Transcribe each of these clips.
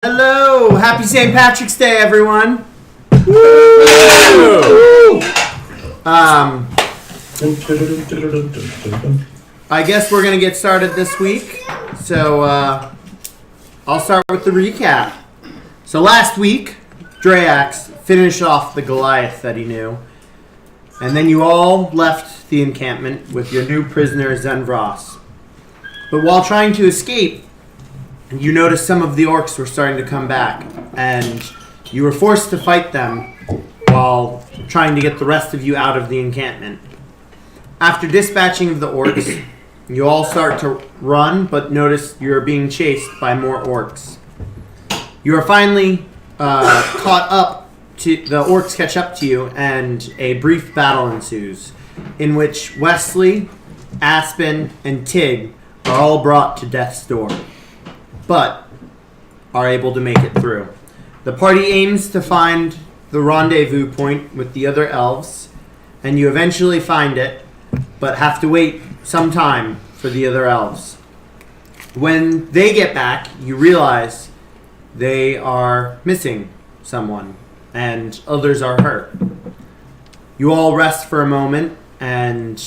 Hello! Happy St. Patrick's Day, everyone! Woo! I guess we're gonna get started this week. So, I'll start with the recap. So last week, Drayax finished off the Goliath that he knew. And then you all left the encampment with your new prisoner, Zenvros. But while trying to escape, you noticed some of the orcs were starting to come back, and you were forced to fight them while trying to get the rest of you out of the encampment. After dispatching of the orcs, you all start to run, but notice you're being chased by more orcs. You are finally caught up to the orcs catch up to you, and a brief battle ensues, in which Wesley, Aspen, and Tig are all brought to death's door, but are able to make it through. The party aims to find the rendezvous point with the other elves, and you eventually find it, but have to wait some time for the other elves. When they get back, you realize they are missing someone, and others are hurt. You all rest for a moment and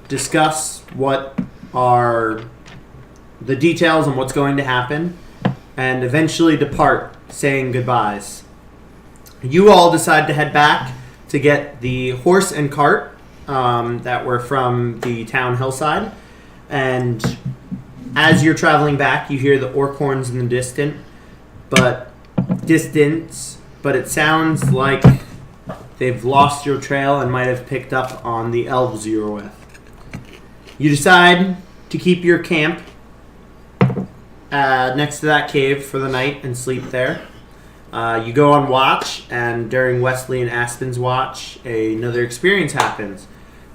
discuss what are the details on what's going to happen, and eventually depart, saying goodbyes. You all decide to head back to get the horse and cart that were from the town hillside, and as you're traveling back, you hear the orc horns in the distance, but it sounds like they've lost your trail and might have picked up on the elves you were with. You decide to keep your camp next to that cave for the night and sleep there. You go on watch, and during Wesley and Aspen's watch, another experience happens,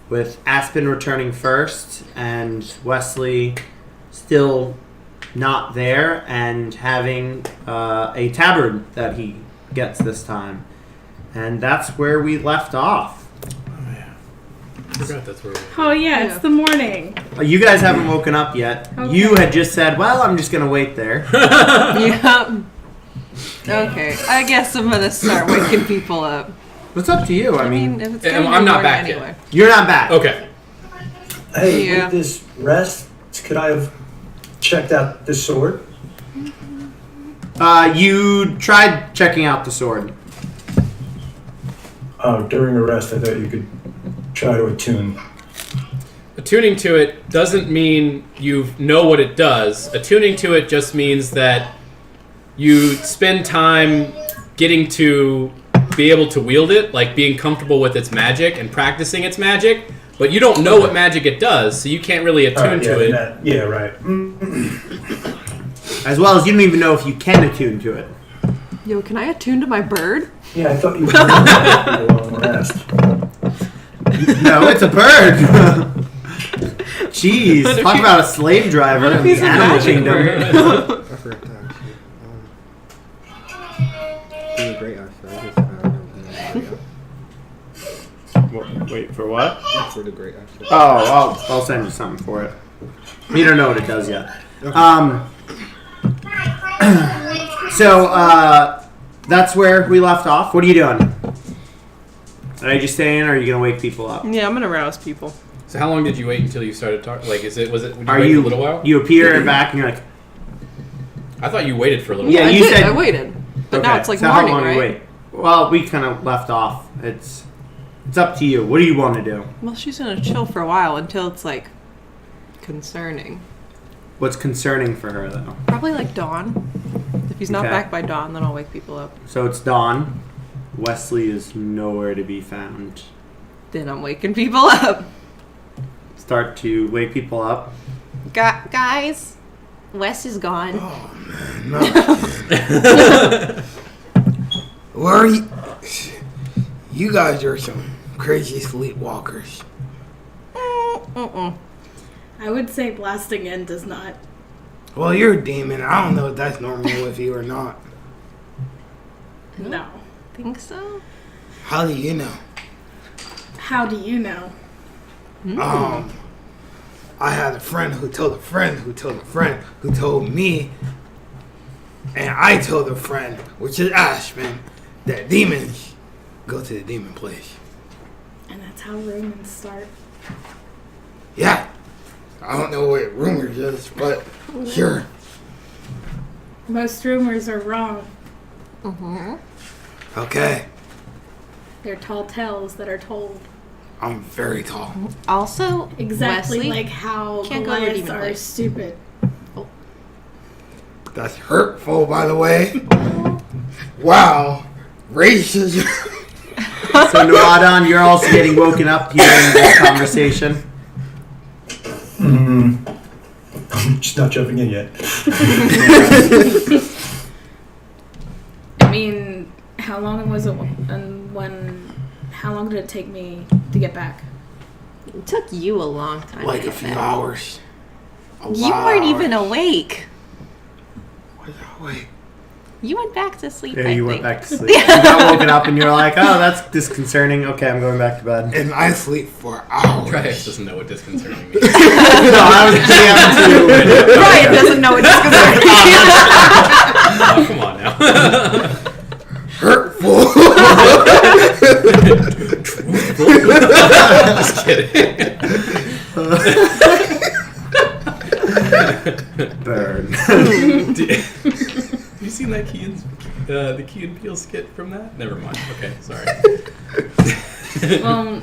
with Aspen returning first and Wesley still not there, and having a tabard that he gets this time. And that's where we left off. I forgot that's where we were. Oh yeah, it's the morning. You guys haven't woken up yet. Okay. You had just said, well, I'm just going to wait there. Yep. Okay, I guess I'm gonna start waking people up. It's up to you. I mean, if it's I'm not back yet. anyway. you're not back. Okay. Hey, Yeah. with this rest, could I have checked out this sword? You tried checking out the sword. Oh, during a rest, I thought you could try to attune. Attuning to it doesn't mean you know what it does. Attuning to it just means that you spend time getting to be able to wield it, like being comfortable with its magic and practicing its magic, but you don't know what magic it does, so you can't really attune to it. Yeah, right. As well as you don't even know if you can attune to it. Yo, can I attune to my bird? Yeah, I thought you were on rest. No, it's a bird. Jeez, talk about a slave driver in the he's a animal magic kingdom. bird? I forgot to ask you. Doing great, actually. Wait, for what? For the great, actually. Oh, I'll send you something for it. You don't know what it does yet. So, that's where we left off. What are you doing? Are you just staying, or are you going to wake people up? Yeah, I'm gonna rouse people. So how long did you wait until you started talking? Like, would you Are wait you, a little while? you appear back, and you're like, I thought you waited for a little Yeah, while. I you did. said- I waited, but now okay, it's like so morning, how long right? you wait? Well, we kind of left off. It's up to you. What do you want to do? Well, she's gonna chill for a while until it's like concerning. What's concerning for her, though? Probably like dawn. If he's not Okay. back by dawn, then I'll wake people up. So it's dawn. Wesley is nowhere to be found. Then I'm waking people up. Start to wake people up. Guys, Wes is gone. Where are you? You guys are some crazy sleepwalkers. I would say blasting in does not. Well, you're a demon. I don't know if that's normal with you or not. No. Think so? How do you know? How do you know? I had a friend who told a friend who told a friend who told me And I told a friend, which is Ashman, that demons go to the demon place. And that's how rumors start. Yeah. I don't know what rumors is, but sure. Most rumors are wrong. Okay. They're tall tales that are told. I'm very tall. Also, Exactly Wesley, like how can't go to a Goliaths demon are place. stupid. That's hurtful, by the way. Wow. Racism. So Naradon, you're also getting woken up hearing this conversation. Just not jumping in yet. I mean, how long was it and how long did it take me to get back? it took you a long time. Like to a get few back. hours. You weren't even awake. Wait. You went back to sleep. Yeah, I you think. went back to sleep. You got woken up and you're like, oh, that's disconcerting. Okay, I'm going back to bed. And I sleep for hours. Triax doesn't know what disconcerting means. No, I was GM too. Brian doesn't know what disconcerting Oh, come on now. Hurtful. Just kidding. Burn. Have you seen that the Key and Peele skit from that? Never mind. Okay, sorry. Well,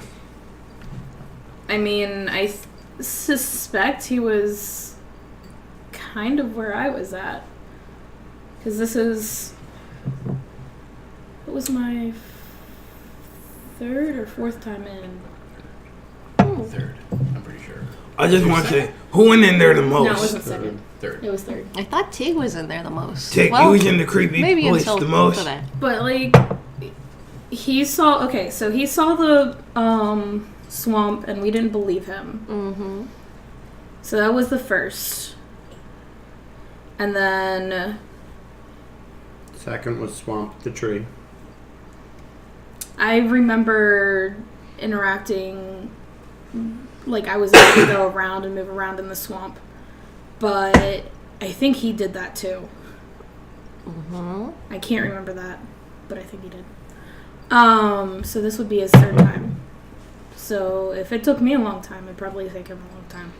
I mean, I suspect he was kind of where I was at. Because it was my third or fourth time in. Third, I'm pretty sure. I just want to say, who went in there the most? No, it wasn't second. Third. It was third. I thought Tig was in there the most. Tig, well, you was in the creepy maybe place until the most. today. But, like, he saw the swamp and we didn't believe him. Mm-hmm. So that was the first. And then Second was Swamp the Tree. I remember interacting, like I was able to go around and move around in the swamp. But I think he did that too. Mm-hmm. I can't remember that, but I think he did. So this would be his third time. So if it took me a long time, it'd probably take him a long time.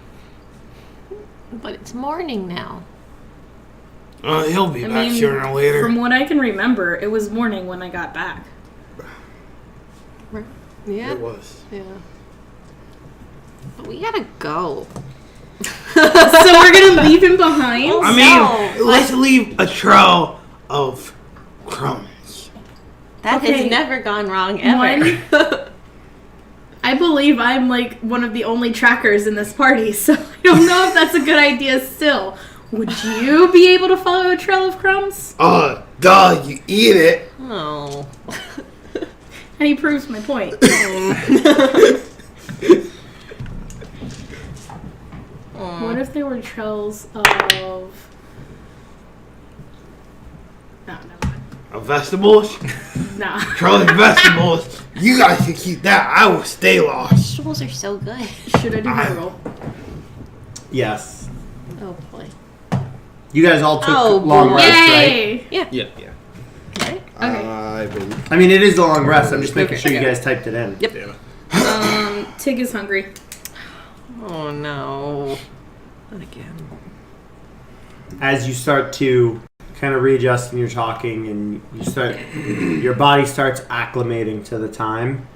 But it's morning now. He'll be I back mean, sooner or later. From what I can remember, it was morning when I got back. Yeah. It was. Yeah. But we gotta go. So we're gonna leave him behind? I mean, let's leave a trail of crumbs. That Okay. has never gone wrong ever. I believe I'm like one of the only trackers in this party, so I don't know if that's a good idea still. Would you be able to follow a trail of crumbs? Duh, you eat it. Oh. And he proves my point. What if they were trails of... No, never mind. Vegetables? Nah. Trail of vegetables. You guys can keep that. I will stay lost. Vegetables are so good. Should I do my roll? Yes. Oh boy. You guys all took Oh, long boy. rests, right? Yay! Yeah. Okay. I believe. I mean, it is a long rest. I'm just making Okay. sure you guys typed it in. Yep. Damn it. Tig is hungry. Oh no. Not again. As you start to kind of readjust and you're talking and you start, your body starts acclimating to the time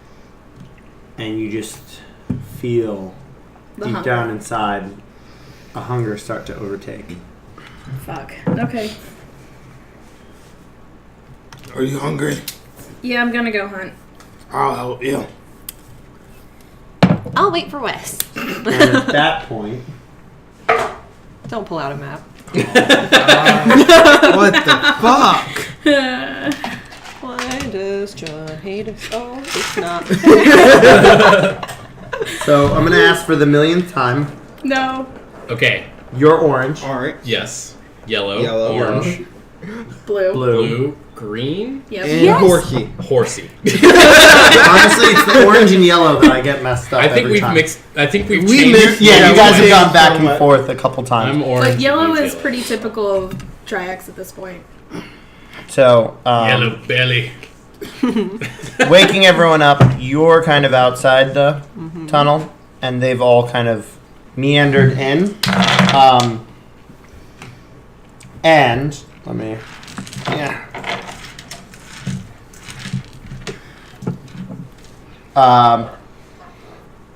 and you just feel The deep hunger. down inside a hunger start to overtake. Fuck. Okay. Are you hungry? Yeah, I'm gonna go hunt. I'll help you. I'll wait for Wes. And at that point, Don't pull out a map. What the fuck? Why does John hate us? Oh, it's not. so I'm going to ask for the millionth time. No. Okay. You're orange. All right. Yes. Yellow. Yellow. Orange. Blue. Blue. Green. Yep. And Yes. horsey. Horsey. Honestly, it's the orange and yellow that I get messed up I think every we've time. mixed. I think we've We changed. mixed- Yeah, Yeah, you guys have we gone changed back so and much. forth a couple times. I'm orange. But yellow he's is yellow. pretty typical of Triax at this point. So, Yellow belly. waking everyone up, you're kind of outside the tunnel, and they've all kind of meandered in. And let me,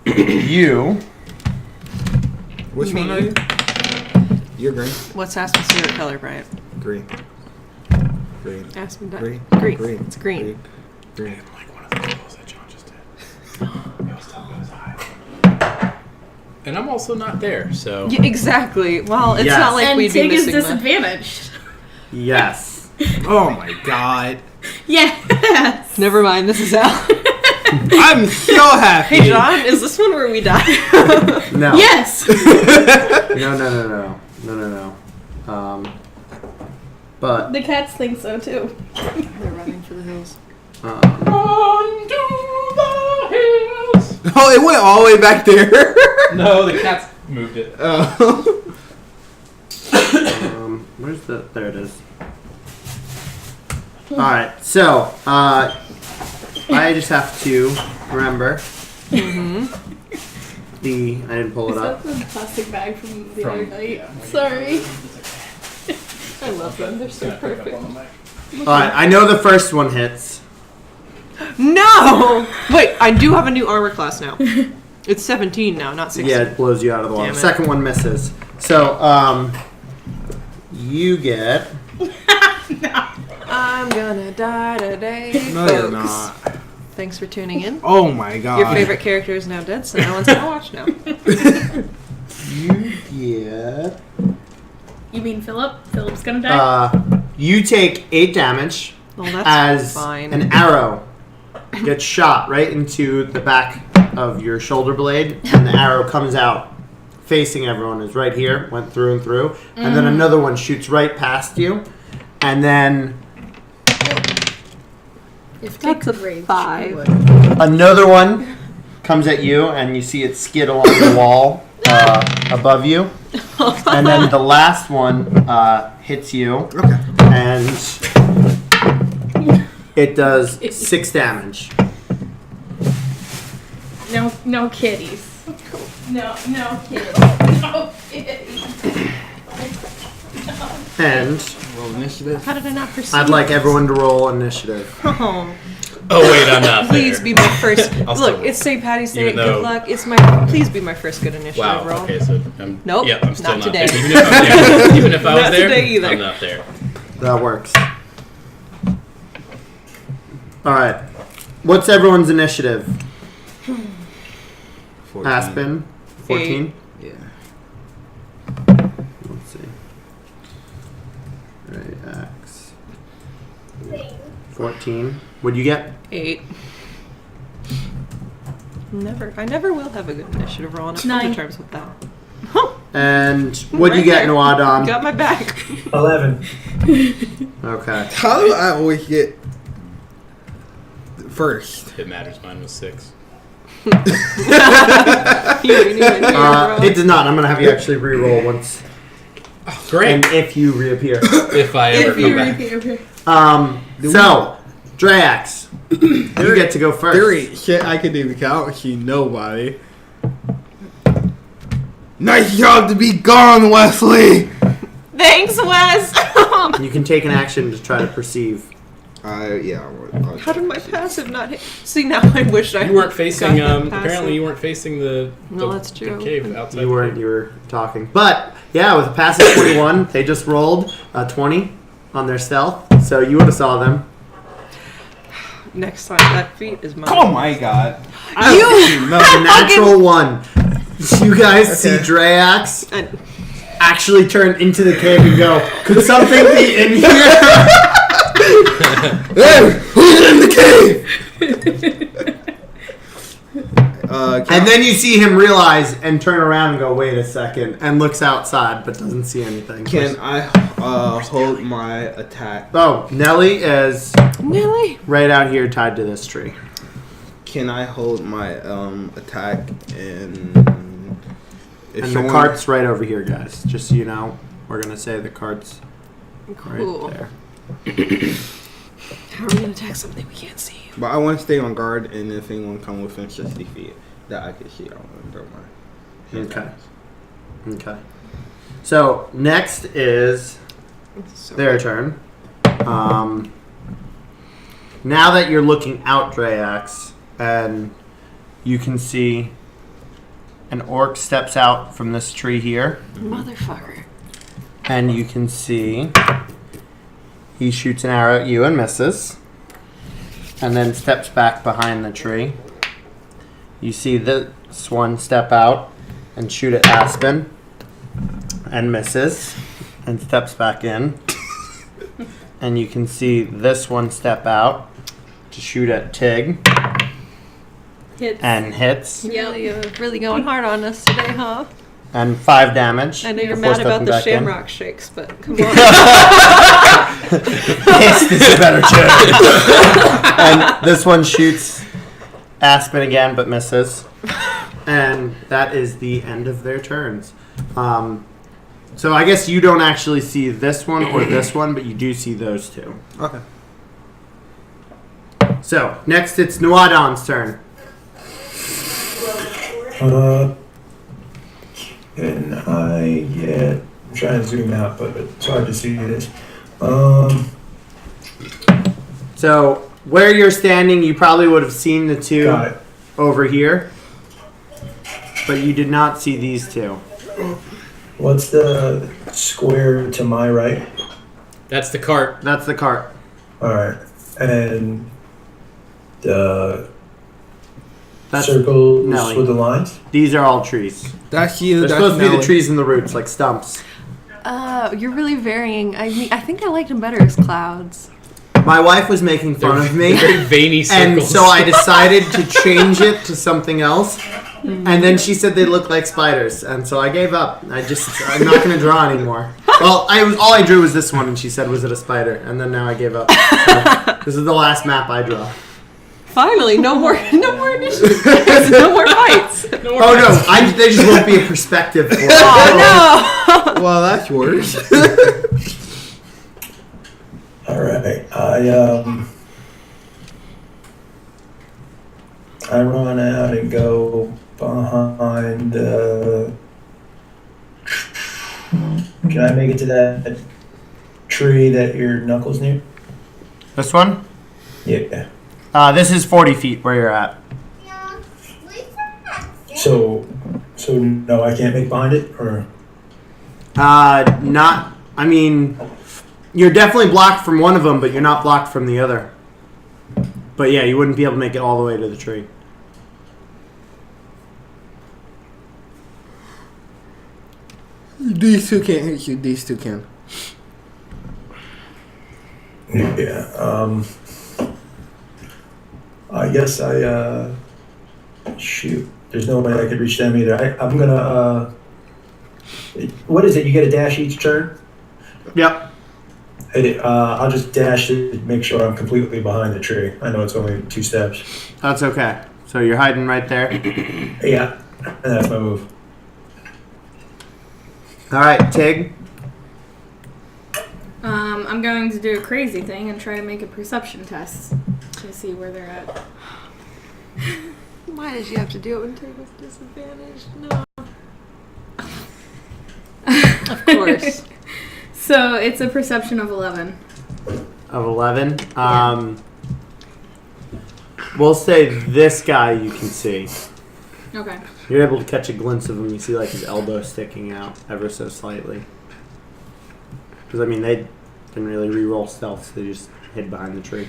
you. Which one Me. are you? You're green. What's Aspen's favorite color, Bryant? Green. Green. Aspen. Green. Green. Green. It's green. Green. Like one of the goals that John just did. It was still goes high. And I'm also not there, so. Yeah, exactly. Well, it's Yes. not like And we'd be Tig is missing that. disadvantaged. Yes. Oh my god. Yes. Never mind. This is Al. I'm so happy. Hey, John. Is this one where we die? No. Yes. No. But The cats think so too. They're running for the hills. On to the hills. Oh, it went all the way back there. No, the cats moved it. Oh. where's the? There it is. All right. So I just have to remember the. I didn't pull it Is up. that the plastic bag from the From- other night? yeah. Sorry. I love them. They're so perfect. All right. I know the first one hits. No! Wait, I do have a new armor class now. It's 17 now, not 16. Yeah, it blows you out of the water. Damn it. Second one misses. So you get. I'm gonna die today, No, folks. you're not. Thanks for tuning in. Oh my god. Your favorite character is now dead, so no one's gonna watch now. You get. You mean Philip? Philip's gonna die? You take 8 damage Well, that's as fine. an arrow gets shot right into the back of your shoulder blade, and the arrow comes out facing everyone. Is right here, went through and through, and then another one shoots right past you, and then If Tig That's a could rage, 5. he would. another one comes at you, and you see it skid along the wall above you, and then the last one hits you, Okay. and it does 6 damage. No kitties. No kitties. No kitties. And Roll initiative. How did I not perceive? I'd like everyone to roll initiative. Oh, Oh, wait, I'm not please there. be my first. I'll Look, still- it's St. Patty's Day. even though- Good luck. It's my. Please be my first good initiative Wow, roll. okay, so I'm. Nope, Yeah, I'm still not not, today. there. Even if I'm there. Even if I was Not there, today either. I'm not there. That works. Alright. What's everyone's initiative? 14. Aspen? 14? Yeah. Let's see. Right, X. 14. What'd you get? 8. I never will have a good initiative roll, and I'm on 9. terms with that. And what'd you Right get, there. Noadon? Got my back. 11. Okay. How do I always get first? It matters. Mine was 6. You ain't even here, bro. It does not. I'm gonna have you actually re-roll once. Great. And if you reappear. If I ever come back. So, Drax, you get to go first. There ain't shit I could even count. See nobody. Nice job to be gone, Wesley. Thanks, Wes. You can take an action to try to perceive. Yeah. How did my passive not hit? See, now I wish I. You weren't facing. got that Apparently, passive. you weren't facing the. No, the, that's true. The cave outside. You weren't. You were talking. But yeah, with a passive 21, they just rolled a 20 on their stealth, so you would have saw them. Next time, that feat is mine. Oh my god. You. A natural 1. You guys see Drax And actually turn into the cave and go, could something be in here? Hey, who's in the cave? And then you see him realize and turn around and go, wait a second, and looks outside but doesn't see anything. Can I hold my attack? Oh, Nelly is Nelly. right out here tied to this tree. Can I hold my attack and? If And the someone- cart's right over here, guys. Just so you know, we're going to say the cart's Cool. right there. How are we gonna attack something we can't see? But I want to stay on guard, and if anyone come within 60 feet that I can see, I don't mind. Okay. Okay. So next is So their turn. Now that you're looking out, Drayax, and you can see an orc steps out from this tree here, motherfucker. and you can see he shoots an arrow at you and misses, and then steps back behind the tree. You see this one step out and shoot at Aspen, and misses, and steps back in. And you can see this one step out to shoot at Tig Hits. and hits, Really going hard on us today, huh? and 5 damage. I know you're before mad about stepping the back in. shamrock shakes, but come on. This is a better turn. And this one shoots Aspen again, but misses. And that is the end of their turns. So I guess you don't actually see this one or this one, but you do see those two. Okay. So next it's Nuadon's turn. Can I get? I'm trying to zoom out, but it's hard to see this. So where you're standing, you probably would have seen the two Got it. over here, but you did not see these two. What's the square to my right? That's the cart. That's the cart. All right, and the That's circles Nelly. with the lines. These are all trees. That's you. They're That's supposed to be the Nelly. trees and the roots, like stumps. You're really varying. I mean, I think I liked him better as clouds. My wife was making fun of me, Very veiny and circles. so I decided to change it to something else. And then she said they look like spiders, and so I gave up. I'm not going to draw anymore. Well, all I drew was this one, and she said, "Was it a spider?" And then now I gave up. So, this is the last map I draw. Finally, no more initiatives, no more fights. Oh no, they just won't be a perspective for it. Oh no! Well, that's worse. All right, I run out and go behind. Can I make it to that tree that your knuckles near? This one? Yeah. This is 40 feet where you're at. So no, I can't make behind it, or Not. I mean, you're definitely blocked from one of them, but you're not blocked from the other. But yeah, you wouldn't be able to make it all the way to the tree. These two can't hit you. These two can. yeah. I guess shoot. There's no way I could reach them either. I'm gonna. What is it? You get a dash each turn. Yep. I'll just dash to make sure I'm completely behind the tree. I know it's only 2 steps. That's okay. So you're hiding right there. Yeah, and that's my move. All right, Tig. I'm going to do a crazy thing and try to make a perception test to see where they're at. Why did you have to do it when Tig was disadvantaged? No. Of course. So it's a perception of 11. Of 11. We'll say this guy you can see. Okay. You're able to catch a glimpse of him. You see like his elbow sticking out ever so slightly. Because I mean, they didn't really re-roll stealth, so they just hid behind the tree.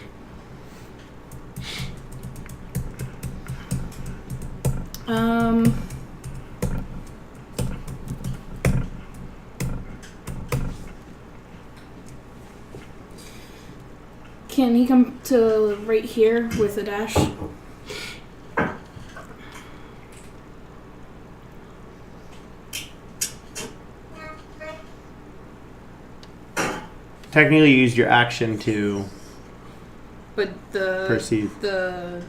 Can he come to right here with a dash? Technically, you used your action to But perceive. the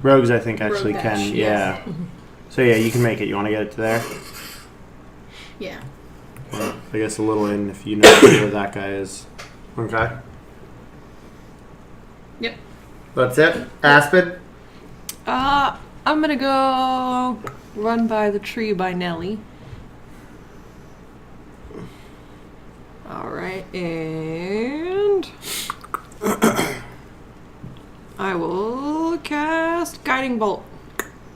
Rogues, I think, actually Rogue can. dash, Yeah. So yeah, you can make it. You want to get it to there? yeah. Well, I guess a little in if you know where that guy is. Okay. Yep. That's it. Aspen. I'm gonna go run by the tree by Nelly. Alright, and I will cast Guiding Bolt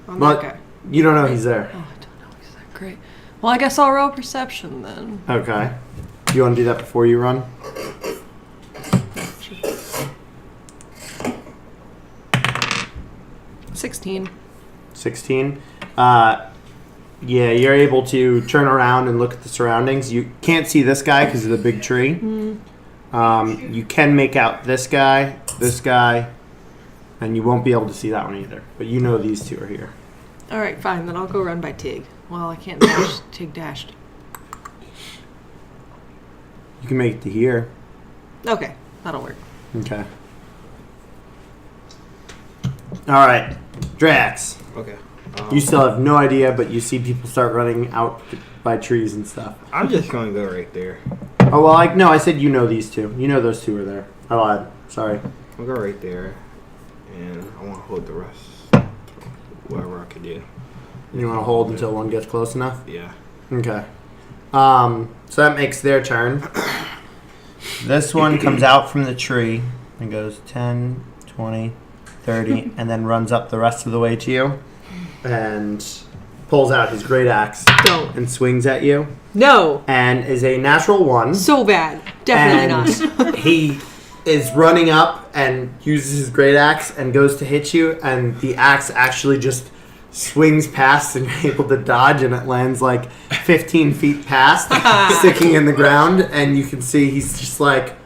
on But that guy. you don't know he's there. Oh, I don't know. He's that great. Well, I guess I'll roll perception then. Okay. You want to do that before you run? Jeez. 16. 16. Yeah, you're able to turn around and look at the surroundings. You can't see this guy because of the big tree. You can make out this guy, and you won't be able to see that one either. But you know these two are here. Alright, fine. Then I'll go run by Tig. Well, I can't dash. Tig dashed. You can make it to here. Okay, that'll work. Okay. All right, Drax. Okay. You still have no idea, but you see people start running out by trees and stuff. I'm just gonna go right there. Oh well, I said you know these two. You know those two are there. I lied. Sorry. I'll go right there, and I want to hold the rest. Whatever I can do. You want to hold until one gets close enough? Yeah. Okay. So that makes their turn. This one comes out from the tree and goes 10, 20, 30, and then runs up the rest of the way to you and pulls out his great axe Don't. and swings at you No! and is a natural one. So bad. Definitely and not. he is running up and uses his great axe and goes to hit you, and the axe actually just swings past and you're able to dodge, and it lands like 15 feet past, sticking in the ground, and you can see he's just like...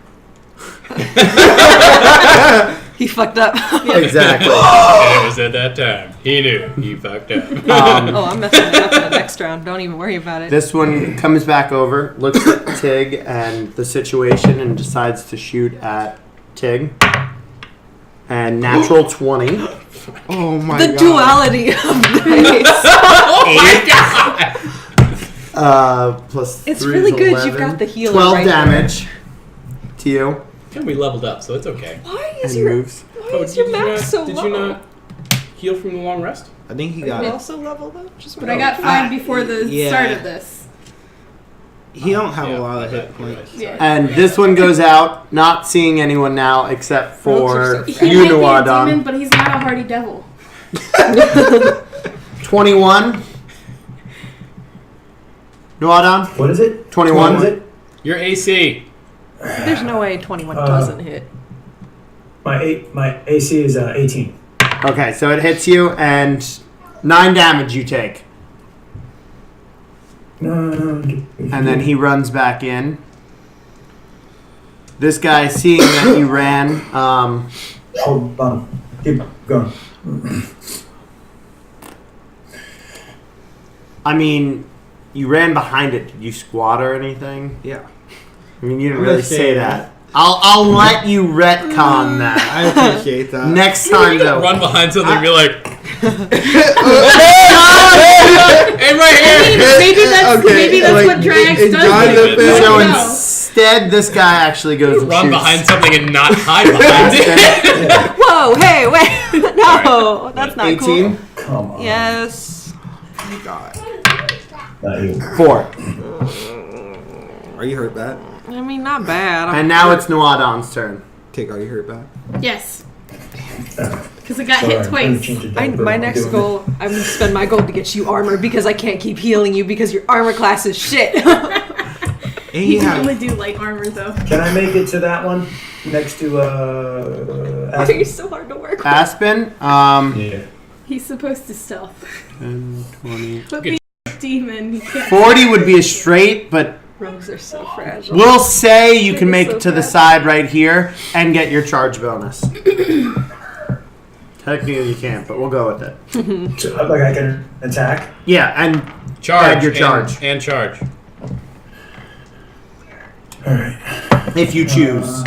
He fucked up. Exactly. It was at that time. He knew. He fucked up. Oh, I'm messing it up in the next round. Don't even worry about it. This one comes back over, looks at Tig and the situation, and decides to shoot at Tig. And natural 20. Oh my The duality of this. Plus It's 3 really is good 11. you've got the healer 12 right there. damage to you. And we leveled up, so it's okay. Why is And your, moves. why is your max so did low? you not heal from the long rest? I think he You got. also leveled up? Just But I got 5 before the yeah. start of this. He don't have Yeah, a lot of you're hit right. points. Yeah. And this one goes out, not seeing anyone now except for Rogues are He you, might be a demon, Noadon. but he's not a hardy devil. 21. Noadon? What is it? 21. What is it? Your AC. There's no way 21 doesn't hit. My AC is 18. Okay, so it hits you, and 9 damage you take. No. And then he runs back in. This guy, seeing that you ran, Hold on. Keep going. I mean, you ran behind it. Did you squat or anything? Yeah. I mean, you didn't I'm really just say saying that. I'll let you retcon that. I appreciate that. Next time, though. Run behind something and be like, hey, right here. Maybe that's what Drax it's does. Jonathan. do. So No. instead, this guy actually goes and Run shoots. behind something and not hide behind it. Whoa, hey, wait. No, that's not 18. cool. Come on. Yes. God. Not you. 4. Are you hurt bad? I mean, not bad. And now it's Noadon's turn. Tig, are you hurt bad? Yes. Because I got Sorry, hit I'm gonna twice. change the My diaper. next I'm doing goal, I'm gonna spend my gold to get you armor because I can't keep healing you because your armor class is shit. And He you can have. only do light armor though. it. Can I make it to that one? Next to, You're so hard to work with. Aspen, Yeah. He's supposed to stealth. 10, 20. But being a demon, he can't. 40 would be a straight, but Rogues are so fragile. we'll say you can It is make so it to the fast. side right here and get your charge bonus. Technically you can't, but we'll go with it. So, like I can attack? Yeah, and Charge. Add your charge. And charge. Alright. if you choose.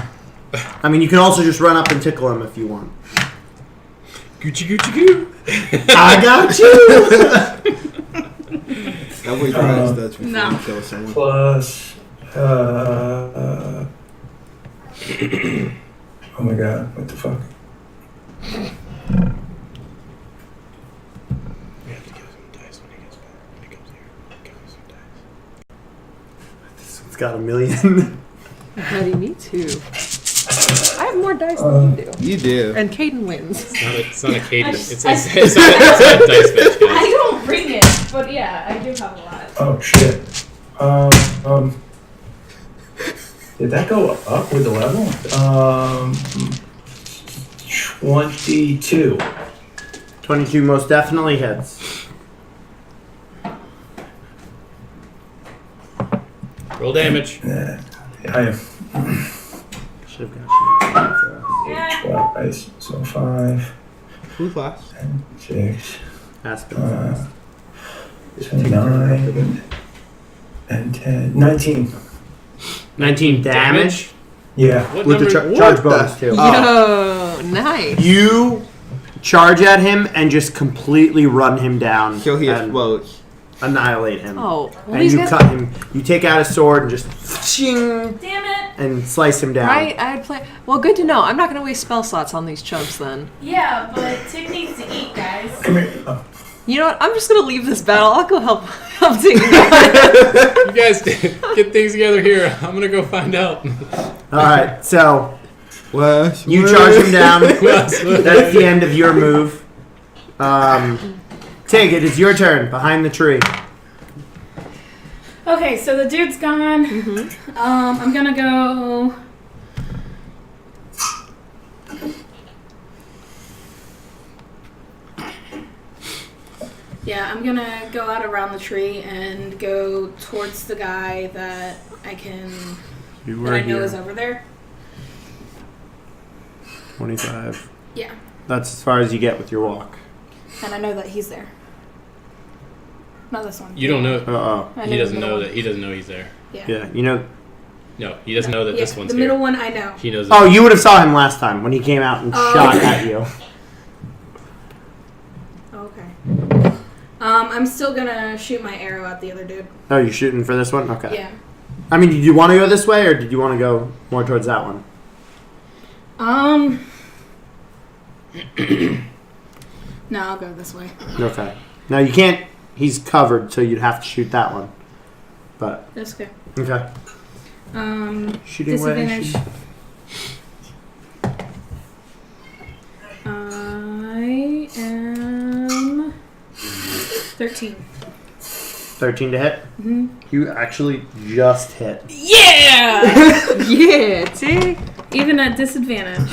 I mean, you can also just run up and tickle him if you want. Gucci Gucci Goo. I got you! That way Travis does before No. you kill someone. Plus, oh my god, what the fuck? got 1,000,000. Buddy, me too. I have more dice than you do. You do. And Caden wins. It's not a cadence. It's I- not a dice match, guys. I don't bring it, but yeah, I do have a lot. Oh shit. Did that go up with the level? 22. 22 most definitely hits. Roll damage. Yeah, I have Should have got 12 dice, so 5, Who's last? 6, Aspen. 9, and 10. 19. 19 damage Yeah. What with the number? charge What bonus the- too. Yo, nice. You charge at him and just completely run him down So he and explodes. annihilate him. Oh, well, And these you guys. cut him. You take out a sword and just ching, Damn it! and slice him down. Right, I'd play. Well, good to know. I'm not going to waste spell slots on these chumps then. Yeah, but Tick needs to eat, guys. Come here. Oh. You know what? I'm just going to leave this battle. I'll go help Tick. You guys get things together here. I'm gonna go find out. All right, so Wes, you Wes. charge him down. Wes. That's the end of your move. Tig, it is your turn behind the tree. Okay, so the dude's gone. I'm gonna go. Yeah, I'm gonna go out around the tree and go towards the guy that I can You that I know is over there. 25. Yeah, That's as far as you get with your walk. and I know that he's there. Not this one. You don't know. Uh-oh. I He the doesn't middle know one. that. He doesn't know he's there. Yeah. Yeah, you know. No, he doesn't know that this Yeah, one's the here. middle one I know. He knows. Oh, you would have saw him last time when he came out and Oh. shot at you. Okay. I'm still gonna shoot my arrow at the other dude. Oh, you're shooting for this one? Okay. Yeah. I mean, did you want to go this way or did you want to go more towards that one? No, I'll go this way. Okay. Now you can't. He's covered, so you'd have to shoot that one. But That's okay. okay. Shooting way. Disadvantage. I am 13. 13 to hit. Mhm. You actually just hit. Yeah! Yeah, Tick. Even at disadvantage.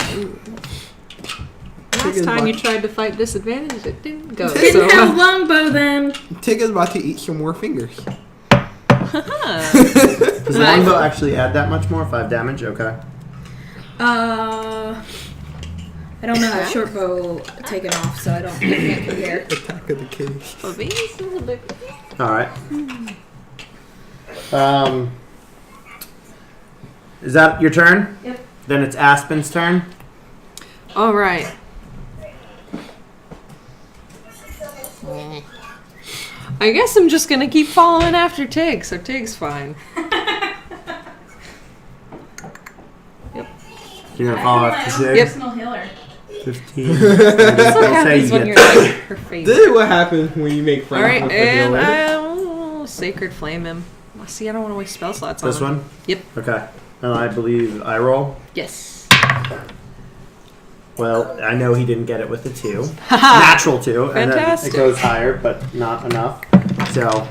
Last time you tried to fight disadvantage, it didn't go. Didn't have longbow then. Tig is about to eat some more fingers. Does the longbow actually add that much more? 5 damage? Okay. I don't know how short bow taken off, so I can't compare. Attack of the Kings. Well, these is a bit- Alright. Is that your turn? Yep. Then it's Aspen's turn. All right. I guess I'm just gonna keep following after Tig, so Tig's fine. You're gonna follow after 6. Yep. Personal healer. 15. That's what We'll say happens you when get you're like her favorite. This is what happens when you make friends All right, with the and healer. I'll Sacred Flame him. Well, see, I don't want to waste spell slots on This him. one? Yep. Okay. And I believe I roll. Yes. Well, I know he didn't get it with the 2. Natural 2. And then Fantastic. it goes higher, but not enough. So,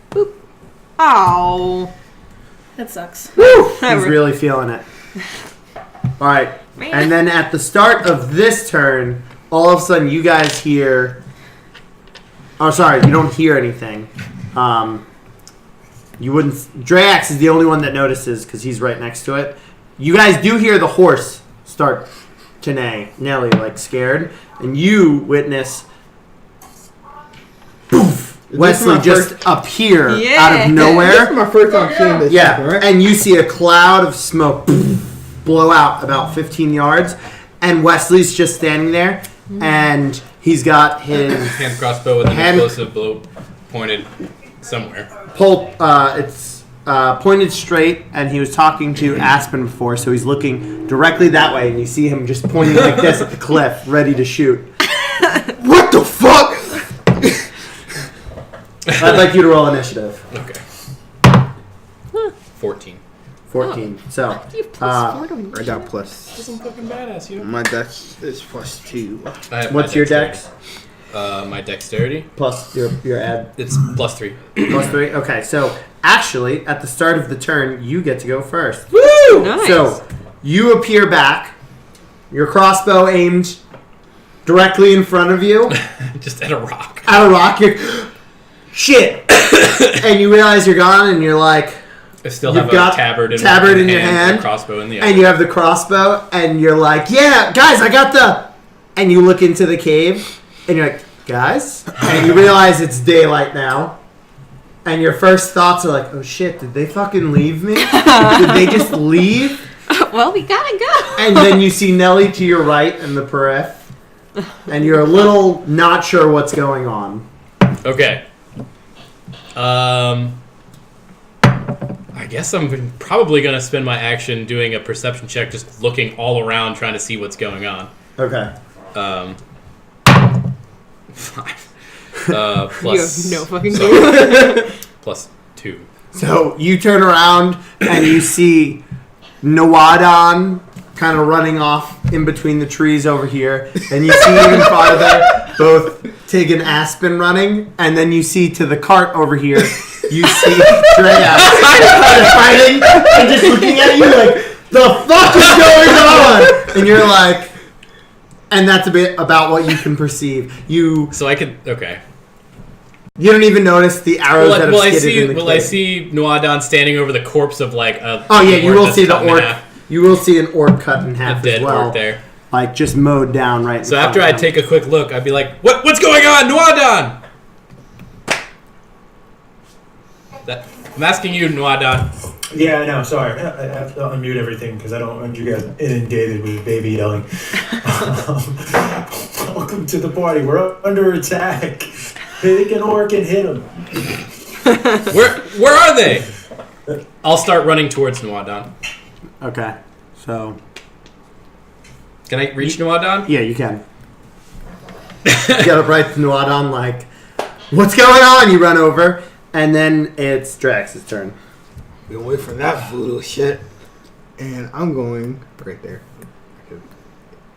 Boop. Ow. That sucks. he's really feeling it. Alright. Man. And then at the start of this turn, all of a sudden you guys hear... Oh, sorry. You don't hear anything. You wouldn't... Drax is the only one that notices because he's right next to it. You guys do hear the horse start to neigh. Nelly, like, scared. And you witness... Poof! Is this Wesley my just first- appear out Yeah. of This is nowhere. my first time seeing this. Yeah, stuff, right? and you see a cloud of smoke blow out about 15 yards, and Wesley's just standing there, and he's got his Hand crossbow with an Hand- explosive blow pointed somewhere. it's pointed straight, and he was talking to Aspen before, so he's looking directly that way, and you see him just pointing like this at the cliff, ready to shoot. What the fuck? I'd like you to roll initiative. Okay. 14. So, You plus 4 to I got plus. Some fucking badass, you know. My dex is +2. I have what's my your dexterity. dex? My dexterity. Plus your add It's +3. plus 3. Okay, so actually, at the start of the turn, you get to go first. Woo! Nice. So, you appear back, your crossbow aimed directly in front of you Just at a rock. at a rock. You're, shit! And you realize you're gone, and you're like, I still You've have got a tabard in your hand, and a crossbow in the other. and you have the crossbow, and you're like, yeah, guys, I got the. And you look into the cave, and you're like, guys? And you realize it's daylight now. And your first thoughts are like, oh shit, did they fucking leave me? Did they just leave? Well, we gotta go. And then you see Nelly to your right in the periph. And you're a little not sure what's going on. Okay. I guess I'm probably gonna spend my action doing a perception check, just looking all around, trying to see what's going on. Okay. 5. You have Plus no fucking so- clue. +2. So you turn around and you see Nawadon kind of running off in between the trees over here. And you see even farther both Tig and Aspen running. And then you see to the cart over here, you see Drea kind of fighting and just looking at you like, the fuck is going on? And you're like, and that's a bit about what you can perceive. So I could. Okay. You don't even notice the arrows that have skidded in the Will cave. I see Noadon standing over the corpse of like a? Oh yeah, you orc will that's see the cut in orc. half, You will see an orc cut in a half dead as well, orc there. like just mowed down right. So in after I front of take a quick look, I'd be like, "What's going on, Noadon?" I'm asking you, Noadon. Yeah, I know. Sorry, I have to unmute everything because I don't want you guys inundated with baby yelling. Welcome to the party. We're under attack. Pick an orc and hit him. Where are they? I'll start running towards Noadon. him. Okay, so Can I reach Noadon? yeah, you can. You get up right to Nuadon, like, what's going on? You run over, and then it's Drax's turn. We wait for that voodoo shit. And I'm going right there.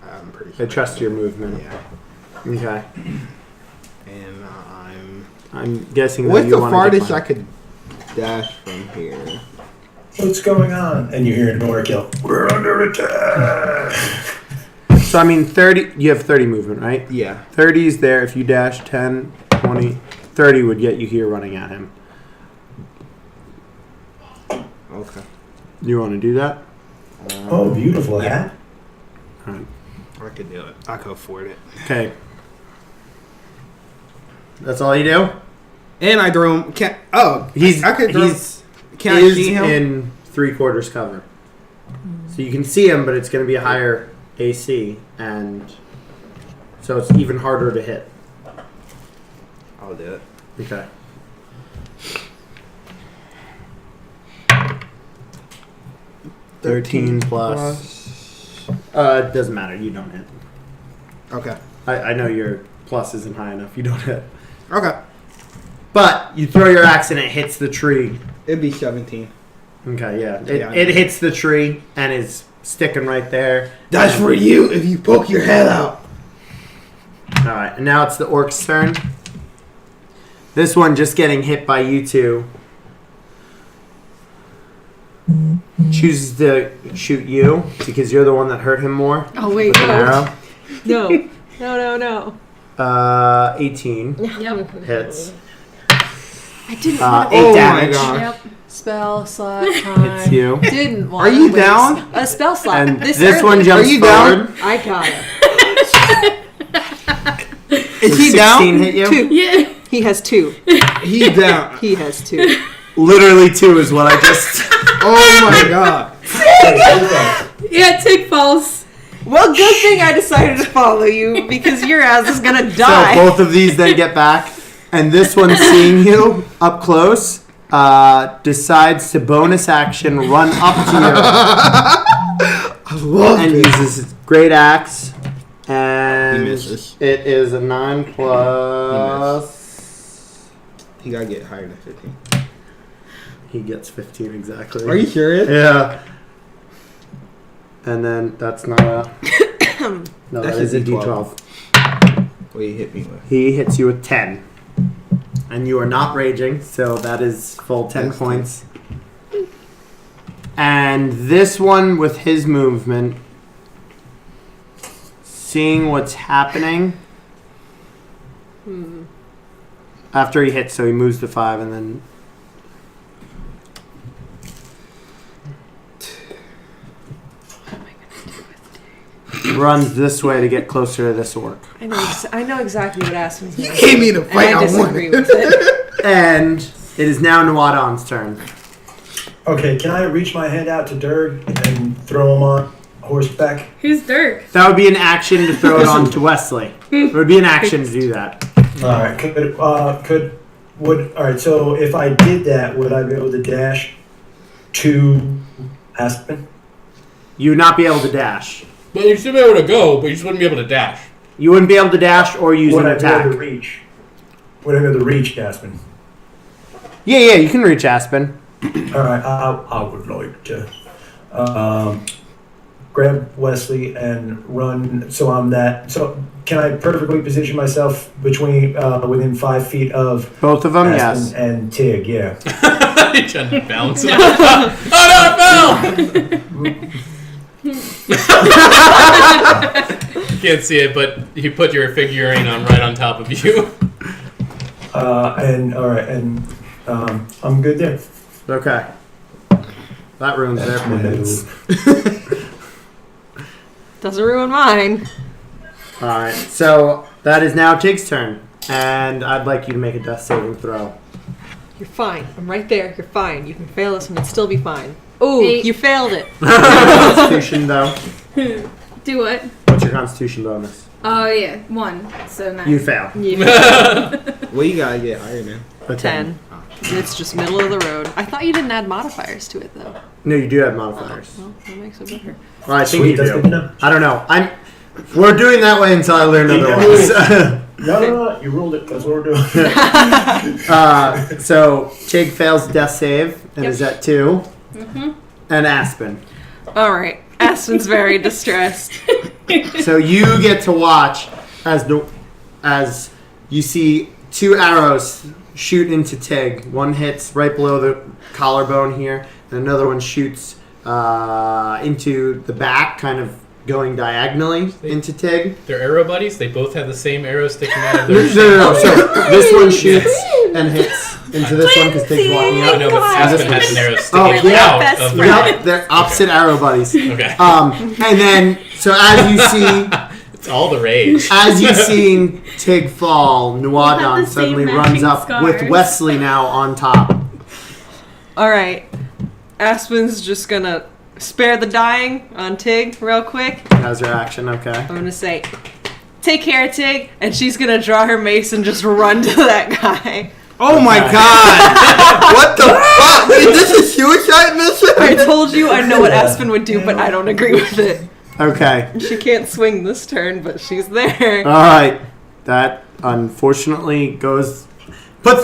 I'm pretty I sure. trust your movement. Yeah. Okay, And I'm guessing that what's you the want farthest to I could dash from here? What's going on? And you hear an orc yell. We're under attack. So I mean, 30. You have 30 movement, right? Yeah. 30 is there. If you dash 10, 20, 30 would get you here running at him. Okay. You want to do that? Oh, beautiful hat. All right. I could do it. I could afford it. Okay. That's all you do? And I throw him. Can't. Oh, He's I could throw. he's Can I is see him? in 3/4 cover, so you can see him, but it's going to be a higher AC, and so it's even harder to hit. I'll do it. Okay. $13 plus. It doesn't matter. You don't hit. Okay. I know your plus isn't high enough. You don't hit. Okay. But you throw your axe and it hits the tree. It'd be 17. Okay, yeah. Yeah, I It know. hits the tree and is sticking right there. That's for you if you poke your head out. Alright, and now it's the orc's turn. This one just getting hit by you two. Chooses to shoot you because you're the one that hurt him more Oh wait, with an arrow. no. 18 Yep. hits. I didn't 8 want Oh my damage god. Yep. Spell slot time. hits you. Didn't want. Are you to waste down? A spell slot. And this early. one jumps Are you forward. down? I got it. Is he 16 down? hit you? 2. Yeah. He has 2. He's down. He has 2. Literally 2 is what I just... Oh my god. Yeah, Tig falls. Well, good thing I decided to follow you because your ass is gonna So die. both of these then get back, and this one, seeing you up close, decides to bonus action run up to you I love and it. uses his great axe. And He misses. it is a 9 plus. He gotta get higher than 15. He gets 15 exactly. Are you serious? Yeah. And then that's not a. No, that That's is a a D12. D12. What you hit me with? He hits you with 10. And you are not raging, so that is full 10 That's points. And this one with his movement, seeing what's happening. After he hits, so he moves to 5 and then. Runs this way to get closer to this orc. I know exactly what Aspen's You doing. gave me the And fight I I disagree wanted. with it. And it is now Nawadon's turn. Okay, can I reach my hand out to Dirk and throw him on horseback? Who's Dirk? That would be an action to throw it on to Wesley. It would be an action to do that. All right. All right. So if I did that, would I be able to dash to Aspen? You would not be able to dash. But you'd still be able to go, but you just wouldn't be able to dash. You wouldn't be able to dash or use Would an I be able attack. to reach? Would I be able to reach Aspen? Yeah, you can reach Aspen. All right. I would like to grab Wesley and run. So I'm that. So can I perfectly position myself between within 5 feet of Both of them, Aspen yes. and Tig? Yeah. He tried to bounce it. Oh no, it fell! You can't see it, but he put your figurine on right on top of you. And all right, and I'm good there. Okay. That ruins their plans. Doesn't ruin mine. Alright, so that is now Tig's turn. And I'd like you to make a death saving throw. You're fine. I'm right there. You're fine. You can fail this one and still be fine. Ooh, 8. you failed it. Constitution, though. Do what? What's your Constitution bonus? Oh yeah, 1. So 9. You fail. Yeah. Well, you gotta get higher, man. A 10. It's just middle of the road. I thought you didn't add modifiers to it though. No, you do have modifiers. Well, that makes it better. Well, I think Sweet, you that's do. good to know. I don't know. We're doing that way until I learn otherwise. No, you ruled it. That's what we're doing. So Tig fails death save and Yep. is at 2. Mm-hmm. And Aspen. All right. Aspen's very distressed. So you get to watch as you see 2 arrows shoot into Tig. One hits right below the collarbone here, and another one shoots into the back, kind of going diagonally into Tig. They're arrow buddies. They both have the same arrow sticking out of No, their. no. So this one shoots and hits into this one because Tig's walking I up. know, but Aspen has an arrow Oh, sticking yeah. out Best of friend. their. Yep, they're opposite arrow buddies. Okay. And then so as you see. It's all the rage. As you seeing Tig fall, have Nuadon the same suddenly matching runs up scars. with Wesley now on top. All right. Aspen's just gonna spare the dying on Tig real quick. How's your action? Okay. I'm gonna say, "Take care, Tig," and she's gonna draw her mace and just run to that guy. Oh my Okay. god! What the fuck? Is this a suicide mission? I told you I know what Aspen would do, but I don't agree with it. Okay. She can't swing this turn, but she's there. All right. That unfortunately puts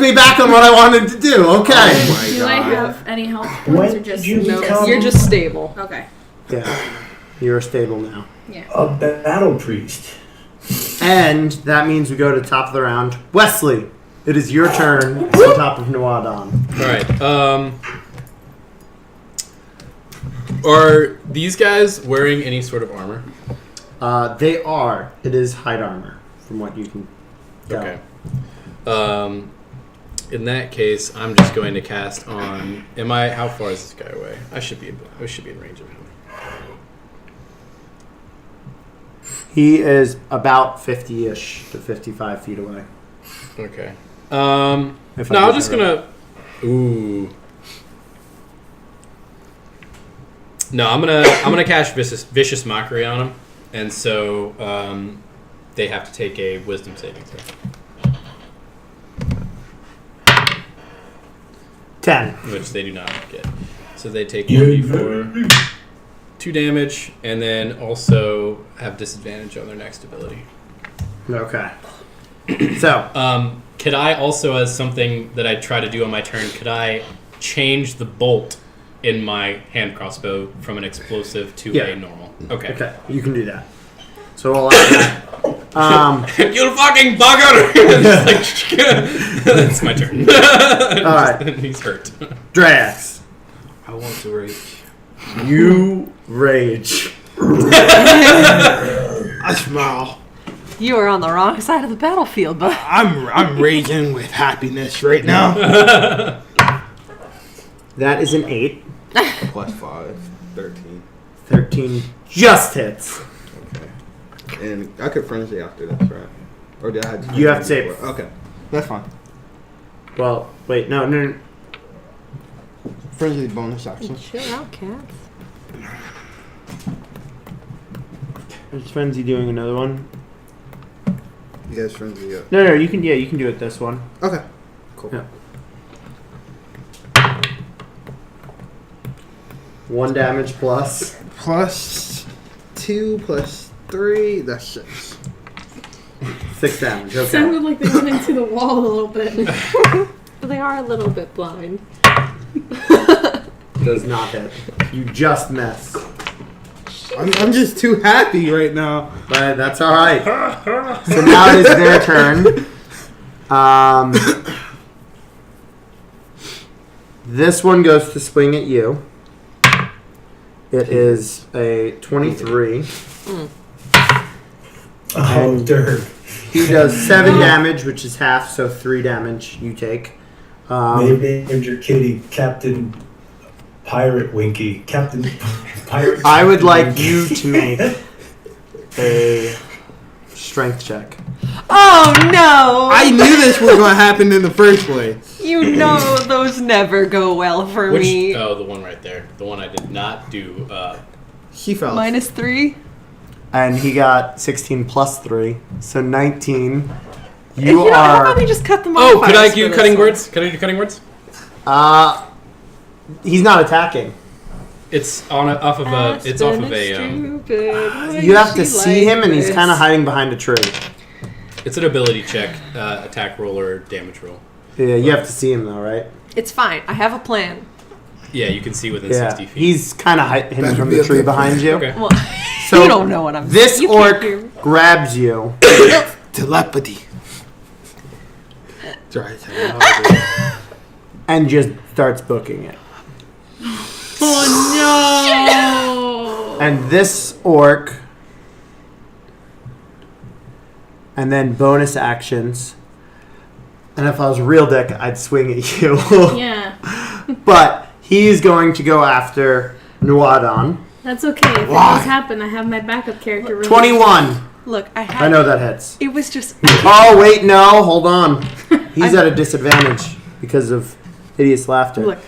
me back on what I wanted to do. Okay. Oh my Do I god. have any health points When or just did you No, become you're just stable. Okay. Yeah. You're stable now. a battle priest? And that means we go to the top of the round. Wesley, it is your turn on top of Nuadon. All right. Are these guys wearing any sort of armor? They are. It is hide armor, from what you can tell. Okay. In that case, I'm just going to cast on. How far is this guy away? I should be in range of him. He is about 50-ish to 55 feet away. Okay. If I No, get I'm just that right. gonna. Ooh. No, I'm gonna cast vicious mockery on him, and so they have to take a wisdom saving throw, 10. which they do not get. So they take 1d4, 2 damage, and then also have disadvantage on their next ability. Okay. So, Could I also, as something that I try to do on my turn, could I change the bolt in my hand crossbow from an explosive to Yeah. a normal. Okay. Okay, you can do that. So we'll allow that. You fucking bugger! Just like, that's my turn. Alright. He's hurt. Drax, I want to rage. you rage. I smile. You are on the wrong side of the battlefield, but I'm raging with happiness right now. That is an 8. Plus 5, 13. 13 just hits. Okay. And I could frenzy after this, right? Or did I have to? You have to save. before? Okay. That's fine. Well, wait, no. Frenzy bonus action. chill out, cats. Is Frenzy doing another one? You guys frenzy up. No, you can do it this one. Okay. Cool. Yeah. 1 damage plus. Plus 2 plus 3, that's 6. 6 damage, okay. Sounded like they went into the wall a little bit. But they are a little bit blind. Does not hit. You just miss. I'm just too happy right now. But that's alright. So now it is their turn. This one goes to swing at you. It is a 23. Oh, dirt. He does 7 damage, which is half, so 3 damage you take. Maybe named your kitty Captain Pirate Winky. Captain Pirate. I would like you to make a strength check. Oh no! I knew this was going to happen in the first place. You know those never go well for Which? me. Oh, the one right there. The one I did not do. She fell. -3. And he got 16 plus 3, so 19. You You know, how are. about we just cut them off? Oh, could I do cutting words? Could I do cutting words? He's not attacking. It's off of a. It's off of a. You have to see him, and he's kind of hiding behind a tree. It's an ability check, attack roll or damage roll. Yeah, you have to see him though, right? It's fine. I have a plan. Yeah, you can see within Yeah. 60 feet. He's kind of hidden Better from be the a tree good behind you. Okay. Well, So you don't know what I'm This you can't orc hear me. grabs you Telepathy. Try and just starts booking it. Oh no! And this orc, and then bonus actions. And if I was a real dick, I'd swing at you. Yeah, But he's going to go after Nuadon. that's okay. If it does happen, I have my backup character. ready. 21. Look, I know that hits. It was just. Oh, wait, no. Hold on. He's at a disadvantage because of hideous laughter. Look,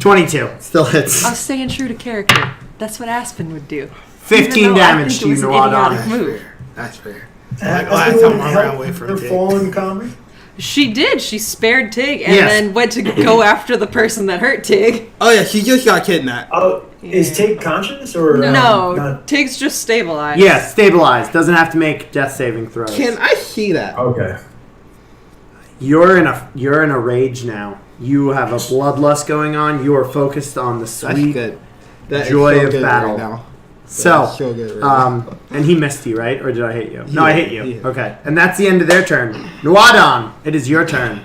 22. Still hits. I was staying true to character. That's what Aspen would do. 15 Even though I damage think to it you, was an idiotic Nuadon. move. That's fair. Has last anyone time I ran helped away from her Tig. fallen comrade? She did. She spared Tig and Yes. then went to go after the person that hurt Tig. Oh yeah, she just got kidnapped. Oh, is Yeah. Tig conscious or No, not? Tig's just stabilized. Yeah, stabilized. Doesn't have to make death saving throws. Can I see that? Okay. You're in a rage now. You have a bloodlust going on. You are focused on the That's sweet good. That is joy so of good battle. Right now. So, That's so good right now. and he missed you, right? Or did I hit you? No, I Yeah, hit you. yeah. Okay, and that's the end of their turn. Nuadon, it is your turn.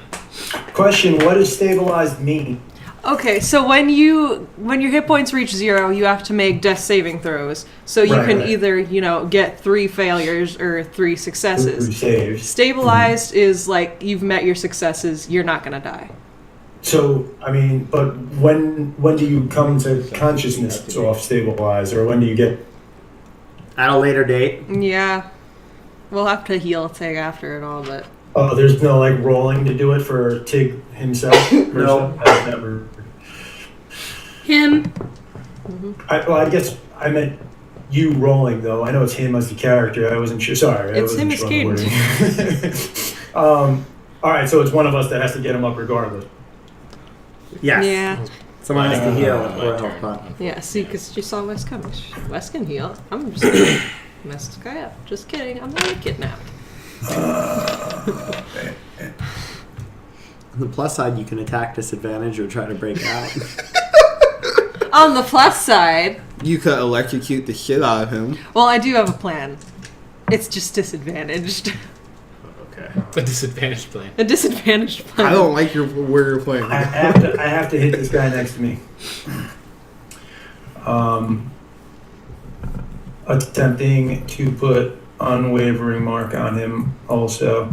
Question: what does stabilized mean? Okay, so when your hit points reach 0, you have to make death saving throws. So you Right, can right. either, get 3 failures or 3 Who successes. saves? Stabilized is like you've met your successes, you're not gonna die. So I mean, but when do you come to consciousness off stabilized, or when do you get? At a later date. Yeah. We'll have to heal Tig after it all, but Oh, there's no like rolling to do it for Tig himself. No. I've never. Him. I guess I meant you rolling though. I know it's him as the character. I wasn't sure. Sorry, I It's wasn't him as sure on the wording. All right, so it's one of us that has to get him up regardless. Yes. yeah. Someone has to heal My or a turn. health pot. Yeah, see, because you saw Wes coming. Wes can heal. I'm just gonna mess this guy up. Just kidding. I'm not kidnapped. On the plus side, you can attack disadvantage or try to break out. On the plus side, You could electrocute the shit out of him. well, I do have a plan. It's just disadvantaged. Okay. A disadvantaged plan. A disadvantaged plan. I don't like where you're playing. I have to hit this guy next to me. Attempting to put unwavering mark on him also.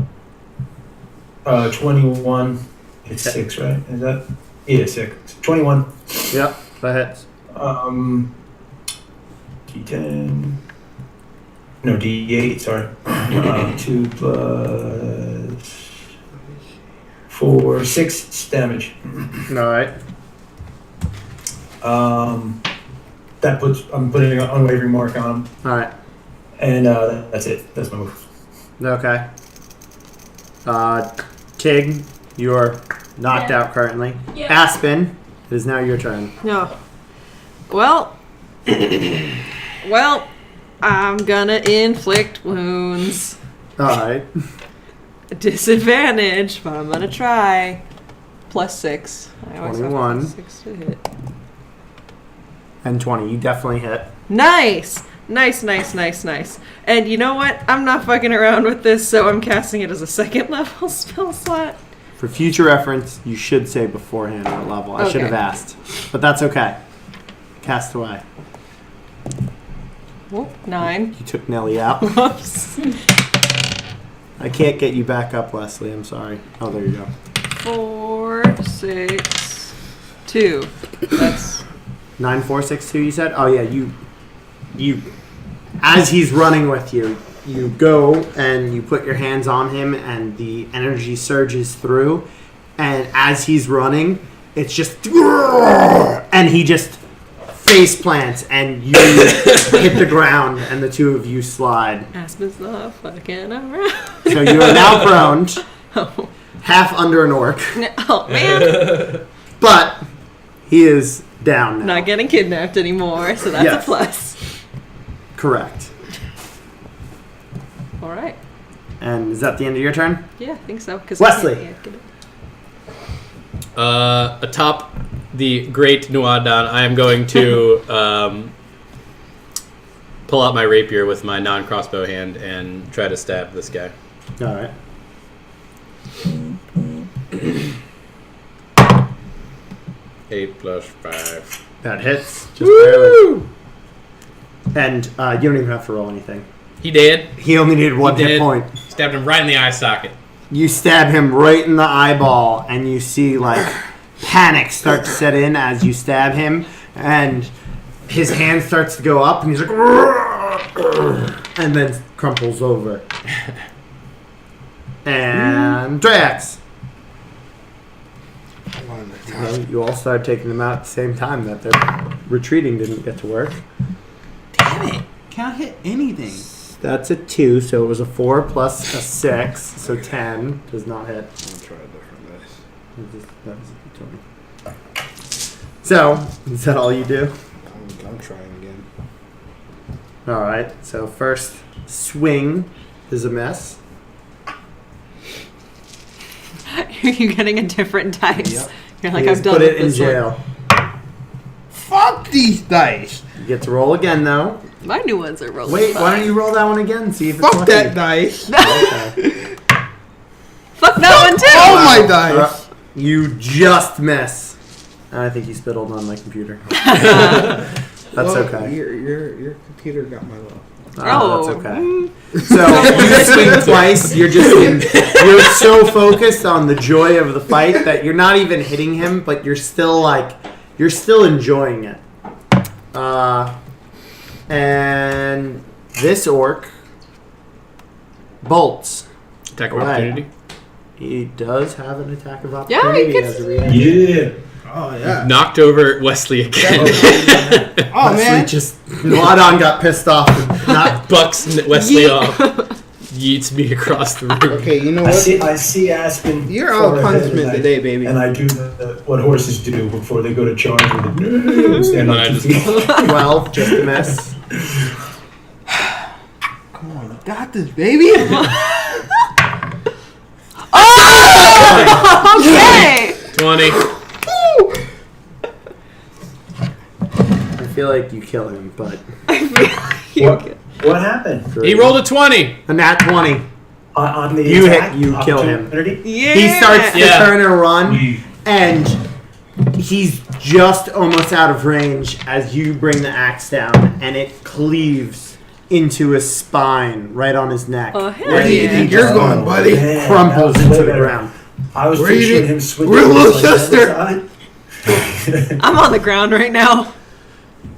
21. It's 6, right? Is that? Yeah, 6. 21. Yep, that hits. D10. No, D8, sorry. 2 plus 4, 6 damage. Alright. That puts, I'm putting an unwavering mark on him. Alright. And that's it. That's my move. Okay. Tig, you're knocked out currently. Yeah. Aspen, it is now your turn. No. Well. Well, I'm gonna inflict wounds. Alright. Disadvantage, but I'm gonna try. Plus 6. I always have 21. plus 6 to hit. And 20. You definitely hit. Nice! Nice. And you know what? I'm not fucking around with this, so I'm casting it as a second level spell slot. For future reference, you should say beforehand what level. I should Okay. have asked. But that's okay. Cast away. Whoop, 9. You took Nelly out. Whoops. I can't get you back up, Leslie. I'm sorry. Oh, there you go. 4, 6, 2. That's 9462, you said? Oh, yeah. You, as he's running with you, you go and you put your hands on him, and the energy surges through. And as he's running, it's just, and he just face plants, and you hit the ground, and the two of you slide. Aspen's not fucking around. So you are now prone, Oh, half under an orc, oh man. but he is down now. Not getting kidnapped anymore, so that's Yes. a plus. Correct. Alright. And is that the end of your turn? Yeah, I think so. 'cause Wesley. I can't get it. Atop the great Nuadan, I am going to pull out my rapier with my non-crossbow hand and try to stab this guy. All right. Eight plus 5. That hits. Just barely. And you don't even have to roll anything. He did. He only needed one He hit did. point. Stabbed him right in the eye socket. You stab him right in the eyeball, and you see like panic start to set in as you stab him, and his hand starts to go up, and he's like, and then crumples over. And Drax. Well, you all started taking them out at the same time. That their retreating didn't get to work. Damn it. Can't hit anything. That's a 2, so it was a 4 plus a 6, so 10 does not hit. I'll try a different dice. That was a 20. So, is that all you do? I'm trying again. Alright, so first swing is a miss. You're getting a different dice. Yep. You're like, You I've just done put with it in this one. jail. Fuck these dice! You get to roll again, though. My new ones are rolling. Wait, why don't fine. you roll that one again? See if it's Fuck lucky. that dice! Okay. Fuck that one too! All my dice! You just miss. I think you spittled on my computer. That's Well, okay. Your computer got my love. Oh, that's okay. So you swing twice. You're so focused on the joy of the fight that you're not even hitting him, but you're still enjoying it. And this orc bolts. Attack of Right. opportunity. He does have an attack of Yeah, opportunity he as a gets- reaction. Yeah. Oh, yeah. Knocked over Wesley again. Oh, Wesley man. just Ladon got pissed off and not Bucks Wesley off. Yeets me across the room. Okay, you know I what? see Aspen. You're out of far ahead, punishment and I- today, baby. And I do what horses do before they go to charge with it. Stand And on I 2 just- feet. 12, just a miss. Come on, you got this, baby! Okay! 20. I feel like you kill him, but What happened? He rolled a 20. a nat 20. On the You hit- attack you kill him. opportunity? Yeah. He starts to Yeah. turn and run, and he's just almost out of range as you bring the axe down, and it cleaves into his spine right on his neck. Oh, hell Where do you yeah. think you're going, buddy? Man, Crumples that was into way the better. ground. I was Where you picturing think- him swinging. Where's little like that sister? side. I'm on the ground right now,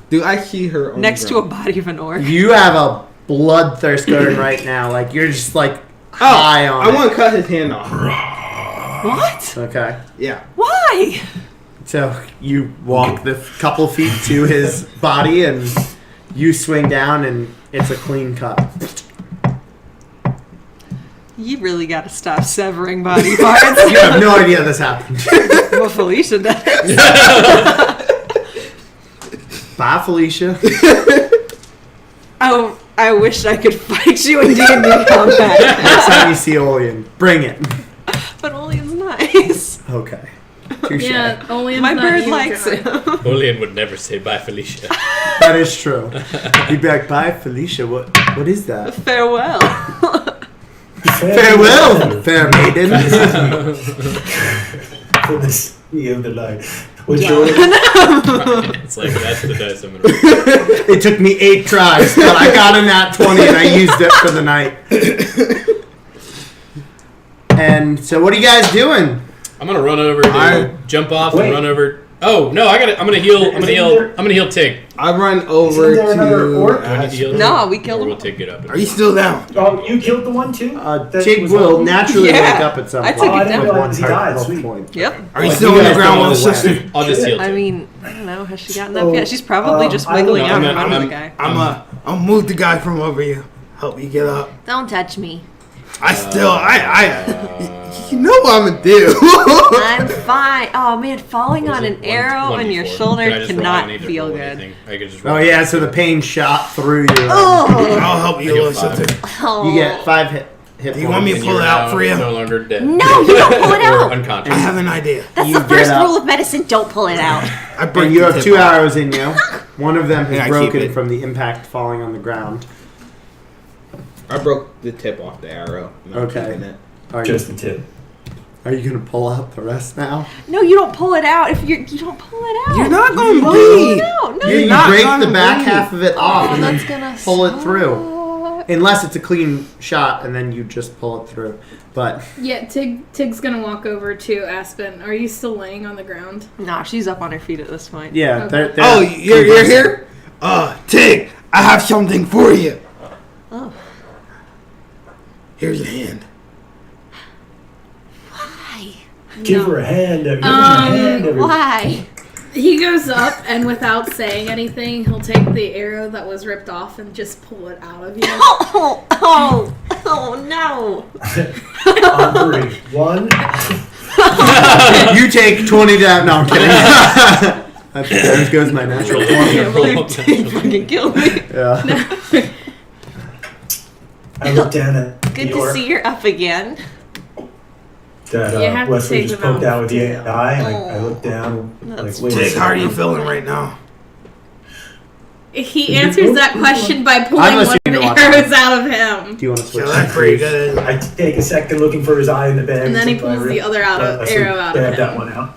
Dude, I see her on next the to a ground. body of an orc. You have a bloodthirst going right now. Like, you're just, like, high on I it. want to cut his hand off. What? Okay. Yeah. Why? So you walk the couple feet to his body, and you swing down, and it's a clean cut. You really got to stop severing body parts. You have no idea this happened. Well, Felicia does. Bye, Felicia. Oh, I wish I could fight you in D&D combat. Next time you see Olean, bring it. But Olean's nice. Okay. Touche. Yeah, only My bird likes him. Olean would never say bye, Felicia. That is true. You'd be like, bye, Felicia. What is that? Farewell. Farewell, fair maiden. For the sea of the light. What's your It's like, that's the dice I'm going to roll. It took me 8 tries, but I got a nat 20 and I used it for the night. And so, what are you guys doing? I'm going to run over to jump off and Wait. run over. Oh, no, I'm going to heal. I'm going to heal. I'm going to heal Tig. I run over Isn't there another to. orc? Do I need to heal him? No, we killed Or him. will Tig get up? Are you still down? Oh, you killed the one too? That Tig was will on- naturally Yeah. wake up at some I point. took it down. with one He died, health sweet. point. Yep. Are you Like, still you on the guys ground don't with know the sister? I'll just heal I Tig. mean, I don't know. Has she gotten Oh, up yet? She's probably just I wiggling will- out I'm- in front of the I'm- guy. I'll move the guy from over you. Help you get up. Don't touch me. I you know what I'm gonna do. I'm fine. Oh man, falling on an arrow on your 1d4. Can I shoulder just roll? I cannot need to feel roll good. anything. I could just Oh roll. yeah, so the pain shot through you. Oh, I'll help you, I heal little five. sister. oh. You get 5 hit Do you want me points. to pull it You're out now for you? No longer dead. No, you don't pull it Or out. unconscious. I have an idea. That's You the first get up. rule of medicine. Don't pull it out. I break And you the have tip 2 off. arrows in you. One of them Yeah, I has keep broken it. from the impact falling on the ground. I broke the tip off the arrow. and I'm Okay. keeping it. Are you, Just the tip. are you gonna pull out the rest now? No, you don't pull it out. If you don't pull it out. You're not gonna Pull bleed. it out. No, You not break gonna the back bleed. half of it off and that's then gonna pull it through. suck. Unless it's a clean shot and then you just pull it through. But Yeah, Tig's gonna walk over to Aspen. Are you still laying on the ground? Nah, she's up on her feet at this point. yeah, Okay. they're Oh, you're here? Tig, I have something for you. Oh. Here's your hand. Why? Give her a hand. Give her a hand. everybody. Why? He goes up and without saying anything, he'll take the arrow that was ripped off and just pull it out of you. Oh no. On 3. 1. You take 20 down. No, I'm kidding. There goes my natural 20. Can't believe Tig fucking killed me. Yeah. I look down at Good the to orc see you're up again. that You have to Wesley take just them poked out out with the too. eye. And I look down. That's Like, wait a Tig, how are you second. feeling right now? He answers that question by pulling I'm one of listening the to what- arrows out of him. Do you want to switch? So that's pretty good. isn't it? I take a second looking for his eye in the bag. And then he so I pulls the other Wesley arrow out of stabbed that him. one out.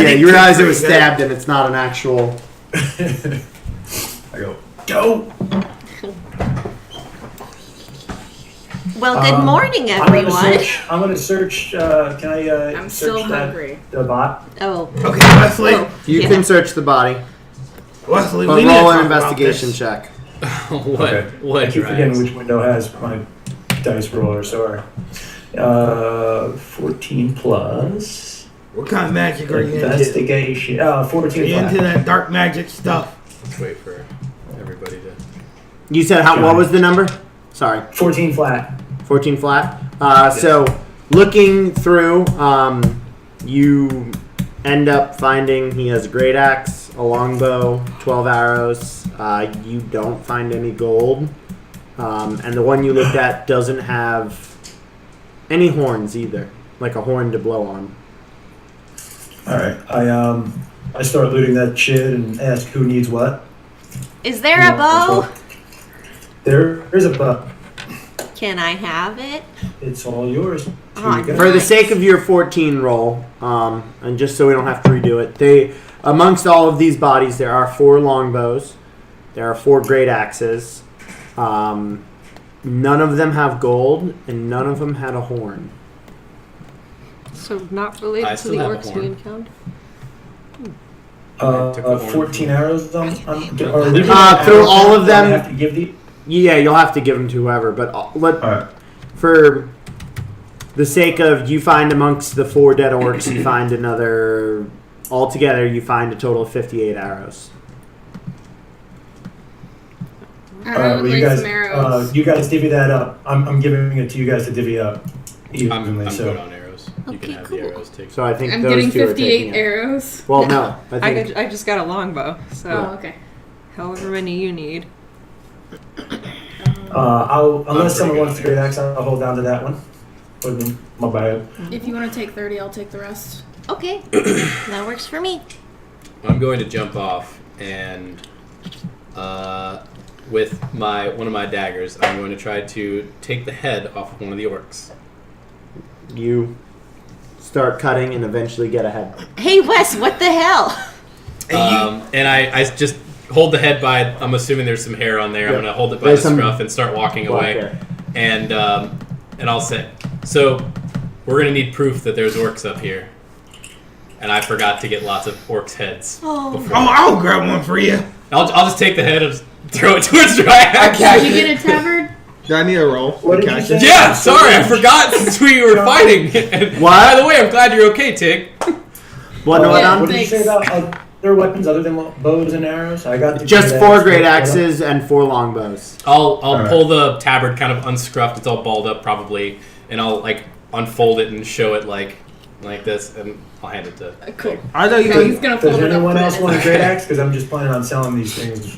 Yeah, you realize it was stabbed and it's not an actual. I go, go! Well, good morning, I'm gonna everyone. search. I'm gonna search. Can I? I'm search still that- hungry. The bot. Oh, Okay, Wesley. You Yeah. can search the body, Wesley, but we need to roll talk an about investigation this. check. What? Okay. What? I keep forgetting Drax? which window has my dice roller. Sorry. 14 plus What kind of magic are you into? investigation. Are 14 you into flat. that dark magic stuff? Let's wait for everybody to. You said how? What was the number? Sorry, 14 flat. 14 flat. So looking through, you end up finding he has a great axe, a longbow, 12 arrows. You don't find any gold, and the one you looked at doesn't have any horns either, like a horn to blow on. All right. I start looting that shit and ask who needs what. Is there a bow? There's a bow. Can I have it? It's all yours. Here Oh, you go. For the sake of your 14 roll, and just so we don't have to redo it, amongst all of these bodies, there are 4 longbows, there are 4 great axes. None of them have gold, and none of them had a horn. So not related I to still the have a orcs horn. being found. Took the horn. 14 arrows. Through all of them- I have to give the. Yeah, you'll have to give them to whoever, but All right. for the sake of, you find amongst the 4 dead orcs, you find another, altogether you find a total of 58 arrows. I All right. would Well, like you guys, some arrows. you guys divvy that up. I'm giving it to you guys to divvy up I'm evenly. good on arrows. You Okay, can have cool. the arrows too. So I think I'm those getting 2 are 58 taking it. arrows. Well, no, I think I just got a longbow, so Oh, okay. however many you need. Unless someone pretty wants good the on great axe, I'll hold down to that one. Put it in my bag. If you want to take 30, I'll take the rest. Okay. That works for me. I'm going to jump off and with one of my daggers, I'm going to try to take the head off of one of the orcs. you start cutting and eventually get a head. Hey, Wes, what the hell? And I just hold the head by. I'm assuming there's some hair on there. I'm Yep. going to hold it by There's the some scruff and start walking black away. hair. And I'll say, so we're going to need proof that there's orcs up here. And I forgot to get lots of orcs' heads. Oh. Before. I'll grab one for you. I'll just take the head and just throw it towards Dryax. Did you get a tabard? Do I need a roll? What to did you catch say? it? Yeah, sorry, I forgot since we were fighting. And What? by the way, I'm glad you're okay, Tig. What, no, Yeah, on? What did you say thanks. about other weapons other than bows and arrows? I got the Just great 4 axe. great axes and 4 longbows. I'll Alright. pull the tabard kind of unscruffed. It's all balled up probably, and I'll like unfold it and show it like this, and I'll hand it to. Cool. I thought you So he's were. gonna fold Does it up. anyone put it else in want a his great bag. axe? Because I'm just planning on selling these things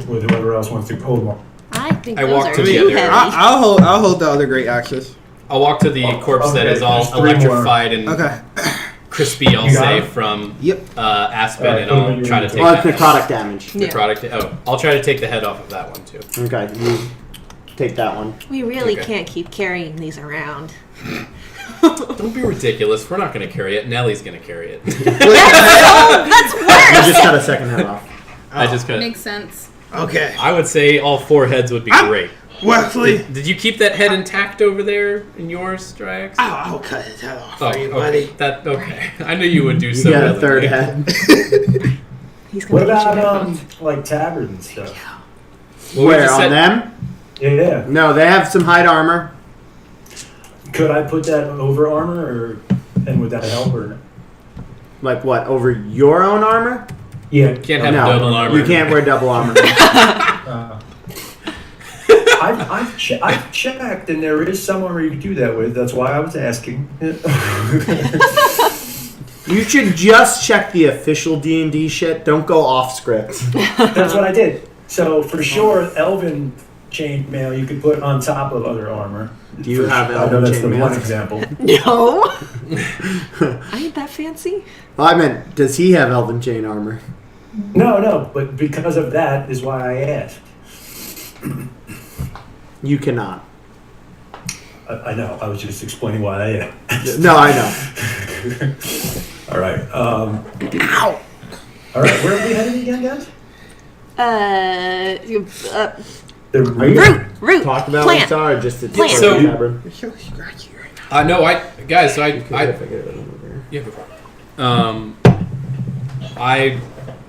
with whoever else wants to hold one. I think I those walked are to the too other- heavy. I'll hold the other great axes. I'll walk to the corpse that okay, is all there's 3 more. electrified and Okay. crispy. I'll You got say it? from Yep. Aspen, Alright, and put 'em in I'll your try to take Well, it's that. necrotic damage. Yeah. Necrotic. I'll try to take the head off of that one too. Okay, you take that one. We really Okay. can't keep carrying these around. Don't be ridiculous. We're not going to carry it. Nellie's going to carry it. That's You worse! just cut a second head off. I just cut. Makes sense. Okay. I would say all 4 heads would be great. Wesley. Did you keep that head intact over there in yours, Dryax? I'll cut his head off Oh, for you, okay. buddy. Okay. I knew you would do You so. get a well. 3rd head. He's What gonna get you about headphones. like tabards and stuff? Well, we Where, just on said- them? Yeah. No, they have some hide armor. Could I put that over armor, and would that help or? Like what, over your own armor? Yeah. Can't have No, double armor. you can't wear double armor. I've checked, and there is someone where you can do that with. That's why I was asking. You should just check the official D&D shit. Don't go off script. That's what I did. So for sure, elven chainmail you could put on top of other armor. Do you For have sure. I know elven that's the chainmail? one example. No. I ain't that fancy. Well, I meant, does he have elven chain armor? No, but because of that is why I asked. You cannot. I know. I was just explaining why I asked. No, I know. All right. All right. Where are we headed again, guys? Are you root, talk about plant. what it's or just to Plant. So- Tabard? You're so scratchy right now. Guys, so I Yeah.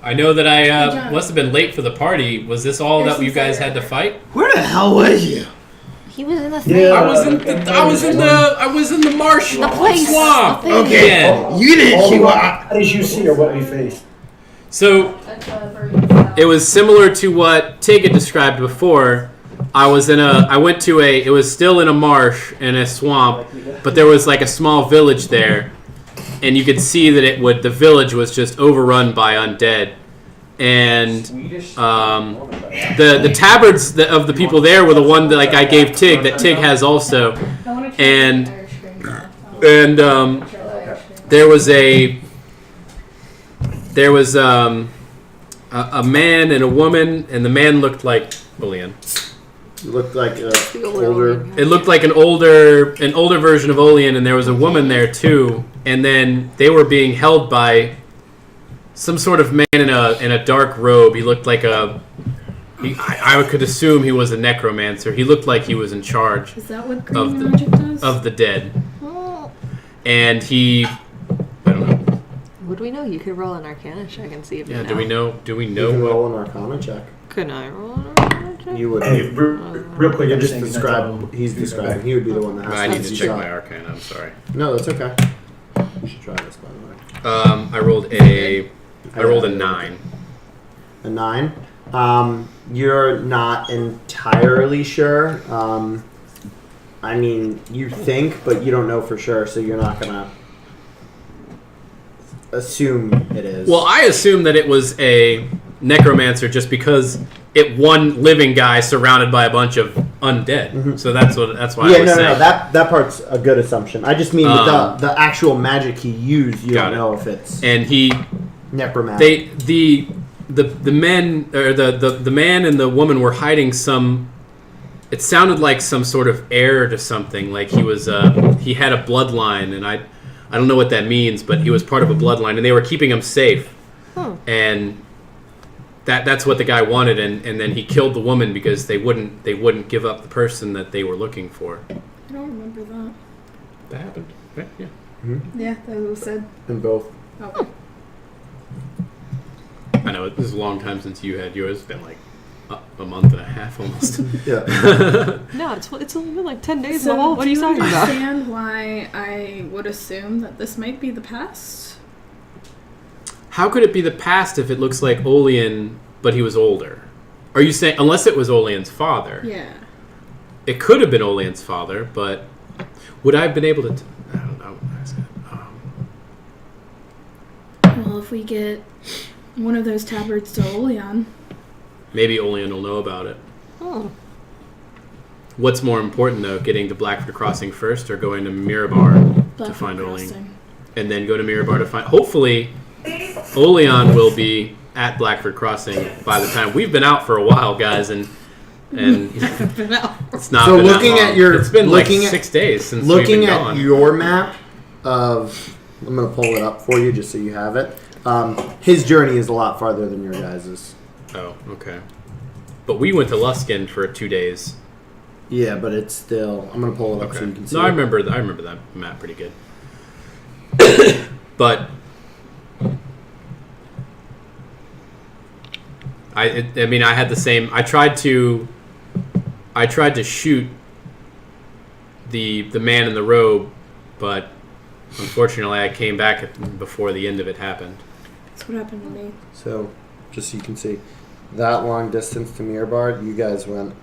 I know that I job. must have been late for the party. Was this all There's that you some guys cider. had to fight? Where the hell was you? He was in the thing. Yeah. I was in the marsh The place. swamp. The thing. Okay. Yeah. You didn't All see the what bodies you see are what we face. So it was similar to what Tig had described before. I went to it was still in a marsh in a swamp, but there was like a small village there, and you could see that the village was just overrun by undead, and the tabards of the people there were the one that like I gave Tig that Tig has also, and there was there was a man and a woman, and the man looked like Olean. You looked like a The older older. one. It looked like an older version of Olean, and there was a woman there too. And then they were being held by some sort of man in a dark robe. He looked like I could assume he was a necromancer. He looked like he was in charge Is that what Of green the- magic does? of the dead. Oh. And I don't know. Would we know? You could roll an Arcana check and see if Yeah, you know. do we You know can what? roll an Arcana check. Can I roll an Arcana check? You would. Hey, real quick, I'm Just saying describe. He's describing. He would be the one that has I need see to check shot. my Arcana. I'm sorry. No, that's okay. You should try this, by the way. I rolled a 9. A 9. You're not entirely sure. I mean, you think, but you don't know for sure, so you're not gonna assume it is. Well, I assume that it was a necromancer just because it one living guy surrounded by a bunch of undead. So that's why yeah, I was no, saying. that part's a good assumption. I just mean with Um, the actual magic he used, you got don't it. know if it's And he necromantic. the men or the man and the woman were hiding some. It sounded like some sort of heir to something. Like he was he had a bloodline, and I don't know what that means, but he was part of a bloodline, and they were keeping him safe. And that's what the guy wanted, and then he killed the woman because they wouldn't give up the person that they were looking for. I don't remember that. That happened. Right? Yeah. Yeah, that was said. In both. Okay. I know this is a long time since you had yours. It's been like a month and a half almost. Yeah. No, it's only been like 10 days. So, What are do you you talking about? understand why I would assume that this might be the past? How could it be the past if it looks like Olean, but he was older? Are you saying unless it was Olean's father? Yeah. It could have been Olean's father, but would I have been able to? I don't know. Well, if we get one of those tabards to Oleon, Maybe Olean will know about it. Oh. What's more important though, getting to Blackford Crossing first, or going to Mirabar to Blackford find Olean, Crossing. and then go to Mirabar to find? Hopefully, Olean will be at Blackford Crossing by the time we've been out for a while, guys, and it's not. So been that looking long. at your- it's been looking like at- 6 days since we've Looking been at gone. your map of, I'm gonna pull it up for you just so you have it. His journey is a lot farther than your guys's. Oh, okay. But we went to Luskin for 2 days. Yeah, but it's still. I'm gonna pull it up so Okay. you can see. No, I it. remember that map pretty good. But I mean, I had the same. I tried to shoot the man in the robe, but unfortunately, I came back before the end of it happened. That's what happened to me. So, just so you can see, that long distance to Mirabar, you guys went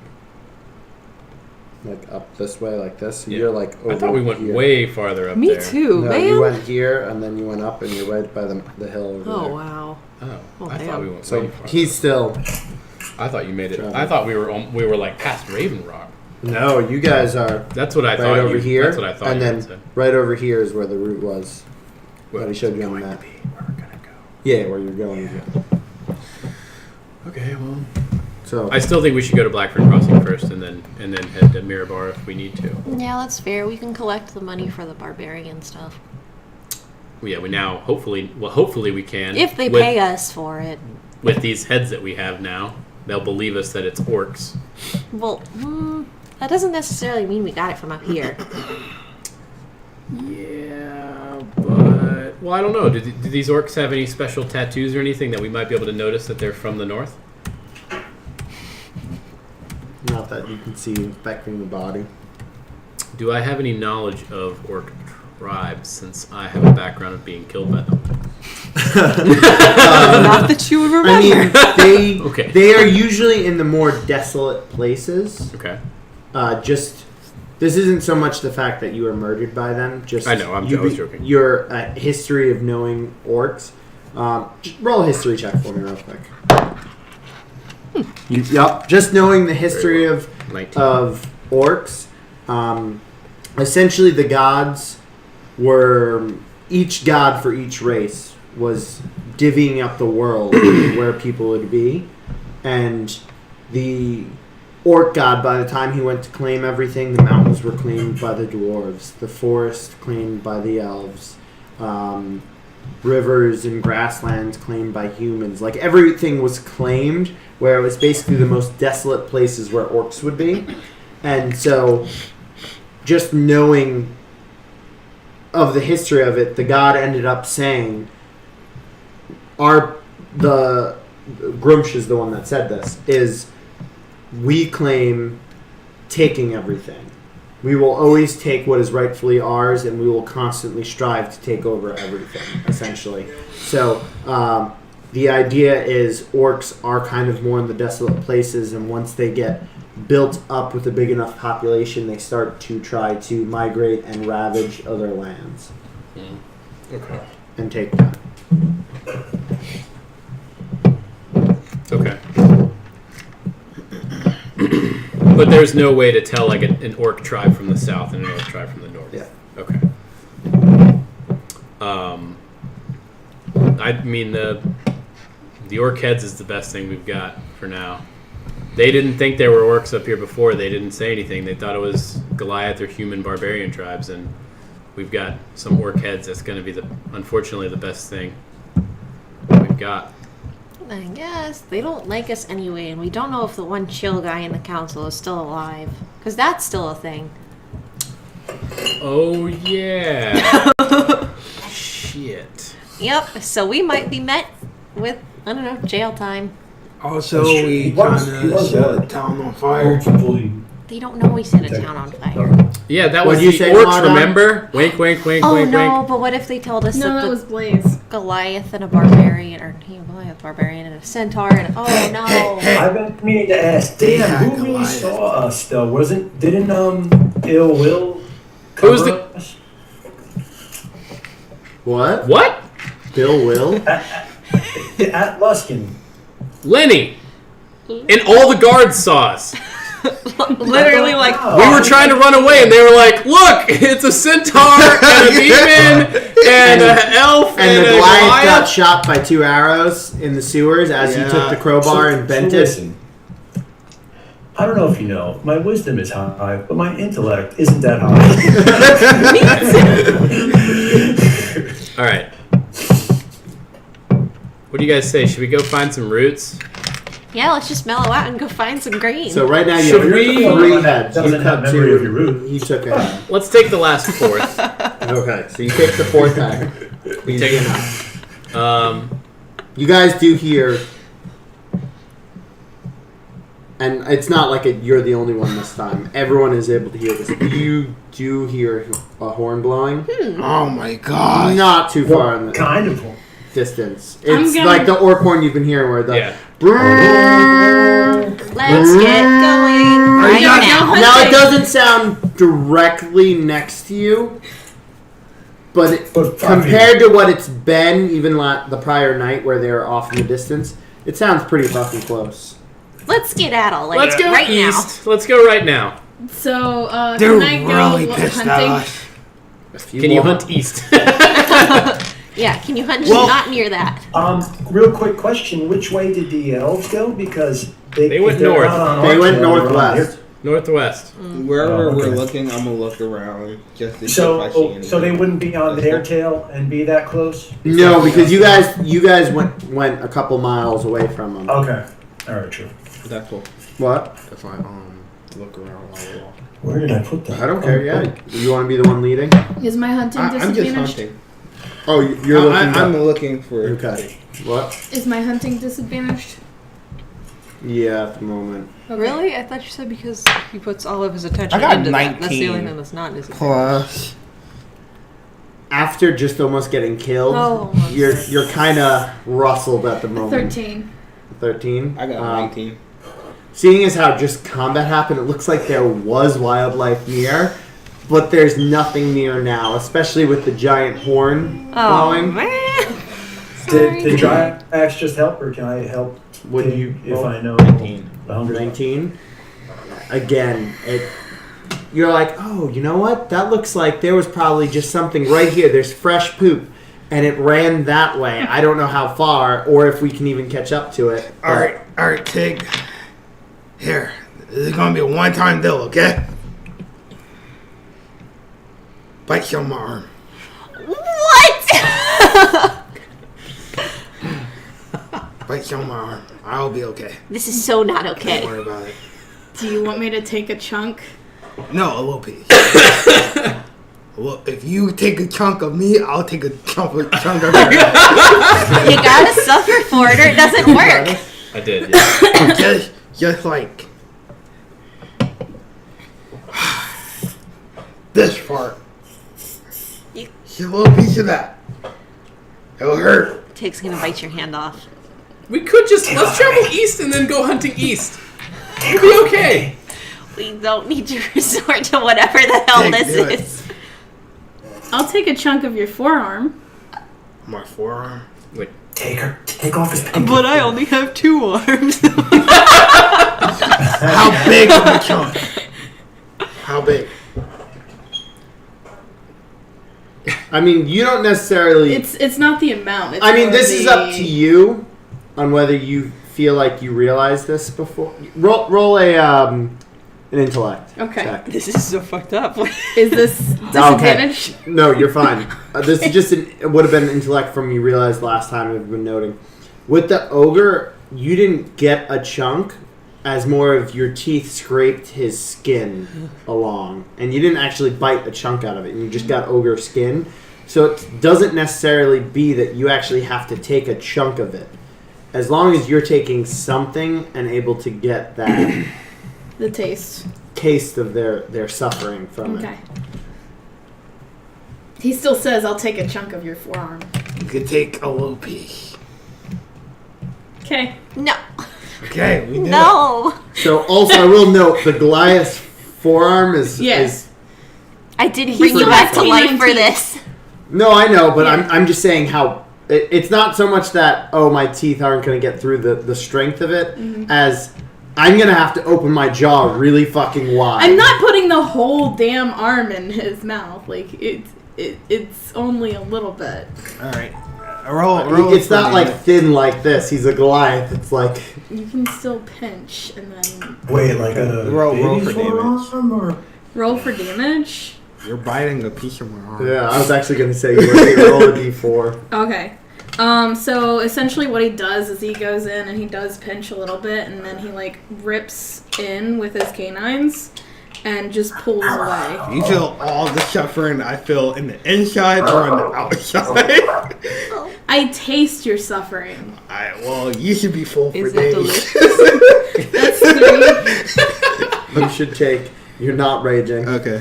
like up this way, like this. So Yeah. you're like over I thought we went here. way farther up Me there. too, No, man. you went here and then you went up, and you're right by the hill over Oh there. wow. Oh, Oh, I damn. thought we went way So farther. he's still. I thought you made it. Travel. I thought we were like past Raven Rock. No, you guys are That's what I right thought. over here. That's what I thought. and you then had said. right over here is where the route was. Well, that he showed you on the going to map. be where we're gonna go. Yeah, where you're going. Okay, well, So I still think we should go to Blackford Crossing first, and then head to Mirabar if we need to. Yeah, that's fair. We can collect the money for the barbarian stuff Yeah, we now hopefully we can. if they with, pay us for it. with these heads that we have now. They'll believe us that it's orcs. Well, that doesn't necessarily mean we got it from up here. Yeah, but well, I don't know. Do these orcs have any special tattoos or anything that we might be able to notice that they're from the north? not that you can see infecting the body. Do I have any knowledge of orc tribes since I have a background of being killed by them? Not that you would remember. I mean, they Okay. they are usually in the more desolate places. Okay. Just this isn't so much the fact that you were murdered by them. Just I know, I was joking. Your history of knowing orcs. Just roll a history check for me real quick. Yep, just knowing the history Very of 19. Orcs. Essentially, the gods were each god for each race was divvying up the world where people would be, and the orc god, by the time he went to claim everything, the mountains were claimed by the dwarves, the forest claimed by the elves, rivers and grasslands claimed by humans. Like, everything was claimed, where it was basically the most desolate places where orcs would be. And so, just knowing of the history of it, the god ended up saying, the Grumsh is the one that said this, is we claim taking everything. We will always take what is rightfully ours, and we will constantly strive to take over everything, essentially. So, the idea is orcs are kind of more in the desolate places, and once they get built up with a big enough population, they start to try to migrate and ravage other lands. Okay. And take that. Okay. But there's no way to tell like an orc tribe from the south and an orc tribe from the north. Yeah. Okay. I mean the orc heads is the best thing we've got for now. They didn't think there were orcs up here before. They didn't say anything. They thought it was Goliath or human barbarian tribes, and we've got some orc heads. That's going to be unfortunately the best thing we've got. I guess they don't like us anyway, and we don't know if the one chill guy in the council is still alive, because that's still a thing. Oh yeah. Shit. Yep. So we might be met with, I don't know, jail time. Also, That's true. we He was- trying he to was set one. the town on fire. Hopefully. They don't know we set a town on fire. Yeah, that What'd was you the say, orcs. Maudon? Remember? Wink, wink, wink, Oh wink, no! wink. But what if they told us No, that that the was Blaze. Goliath and a barbarian, or Goliath barbarian and a centaur, and oh no! I've been meaning to ask, damn, who really Goliath. saw us though? Didn't Ill Will Who was cover the- us? What? What? Bill Will? At Luskin. Lenny. And all the guards saw us. Literally, like We were trying to run away, and they were like, "Look, it's a centaur and a demon and an elf And and the a Goliath got Goliath." shot by 2 arrows in the sewers as he took the crowbar and bent it. Listen, I don't know if you know, my wisdom is high, but my intellect isn't that high. All right. What do you guys say? Should we go find some roots? yeah, let's just mellow out and go find some green. So right now you Should have we- 3 heads. Doesn't You have cut memory of 2. your root. He took a head. Let's take the last fourth. Okay, so you take the 4th head. We take it. You guys do hear, and it's not like you're the only one this time. Everyone is able to hear this. You do hear a horn blowing. Oh my god. Not too far in What the kind of one? distance. I'm It's gonna- like the orc horn you've been hearing where the... Yeah. Let's get going right Yeah, now. no, Now it doesn't sound directly next to you, but But compared to what it's been, even the prior night where they were off in the distance, it sounds pretty fucking close. Let's get at it. Let's go right east. Let's go right now. So, They're can I go really pissed at hunting? us. Can you hunt east? now. Yeah, can you hunt Well- not near that? Real quick question: which way did the elves go? Because They went if they're north. not on They our went trail, they're on northwest. Northwest. Wherever Oh, okay. we're looking, I'm gonna look around just to theirs. see if I see So, anything. so they wouldn't be on their tail and be that close. No, because you guys went a couple miles away from them. Okay, all right, true. That's cool. What? If I look around while we walk. Where did I put that? I don't care. Yeah, you want to be the one leading? Is my hunting I'm just disadvantaged? hunting. Oh, you're looking. I'm looking for. Okay. What? Is my hunting disadvantaged? Yeah, at the moment. Okay. Really? I thought you said because he puts all of his attention I got into that. That's the 19. only thing that's not disadvantaged. Plus. After just almost getting killed, Oh, you're kind of rustled at the moment. 13. 13. I got 19. Seeing as how just combat happened, it looks like there was wildlife near, but there's nothing near now, especially with the giant horn Oh blowing. man! Sorry. Did dry axe just help, or can I help? Would if- you if roll? I know 19. the hunger? 19. Again, you're like, oh, you know what? That looks like there was probably just something right here. There's fresh poop and it ran that way. I don't know how far, or if we can even catch up to it. All right, Tig. Here, this is gonna be a one-time deal, okay? Bite you on my arm. What? Bite you on my arm. I'll be okay. This is so not Don't okay. worry about it. Do you want me to take a chunk? No, a little piece. Well, if you take a chunk of me, I'll take a chunk of you. You gotta suffer for it or it doesn't work. I did. Yeah. just like this part. You- Just a little piece of that. It'll hurt. Tig's gonna bite your hand off. We could let's travel east and then go hunting east. We'll be okay. We don't need to resort to whatever the hell Tig, this do it. is. I'll take a chunk of your forearm. My forearm. Wait. Take off his pinky. But I only have 2 arms. How big of a chunk? How big? I mean, you don't necessarily. It's not the amount. It's I mean, more this is up the- to you on whether you feel like you realized this before. Roll an intellect. Okay. check. This is so fucked up. Is this disadvantage? No, you're fine. This is just it would have been intellect from you realized last time I've been noting. With the ogre, you didn't get a chunk, as more of your teeth scraped his skin along, and you didn't actually bite a chunk out of it. You just got ogre skin, so it doesn't necessarily be that you actually have to take a chunk of it. As long as you're taking something and able to get that The taste. taste of their suffering from Okay. He still says, "I'll take a chunk of your forearm." You could take a little piece. Okay. No. Okay, we did No. it. So also, I will note the Goliath forearm is Yes. I didn't He's bring you still back to got life for 19. this. No, I know, but Yeah. I'm just saying how it's not so much that my teeth aren't going to get through the strength of it as I'm going to have to open my jaw really fucking wide. I'm not putting the whole damn arm in his mouth. Like it's only a little bit. All right. Roll. It's not like thin like this. He's a Goliath. It's like You can still pinch and then Wait, like a Roll baby's for damage. forearm, or roll for damage. You're biting a piece of my arm. yeah. I was actually going to say you roll a d4. Okay. So essentially what he does is he goes in and he does pinch a little bit and then he like rips in with his canines and just pulls away. You feel all the suffering I feel in the inside or on the outside. I taste your suffering. Well, you should be full for Is it days. delicious? That's 3. You should take. You're not raging. Okay.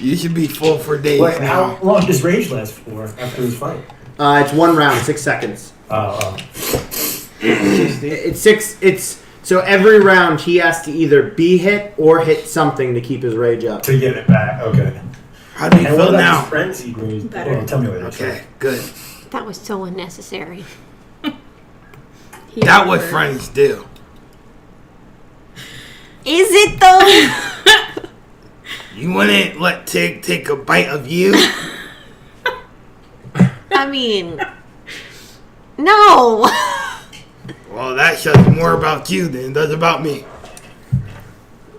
You should be full for days wait, now. how long does rage last for after his fight? It's 1 round, 6 seconds. It's 6. It's so every round he has to either be hit or hit something to keep his rage up. To get it back, okay. How do you And what feel about now? his frenzied rage? Better. Oh, tell me later. Okay, good. That was so unnecessary. That's what friends do. Is it though? You wouldn't let Tig take a bite of you? I mean, no. Well, that says more about you than it does about me.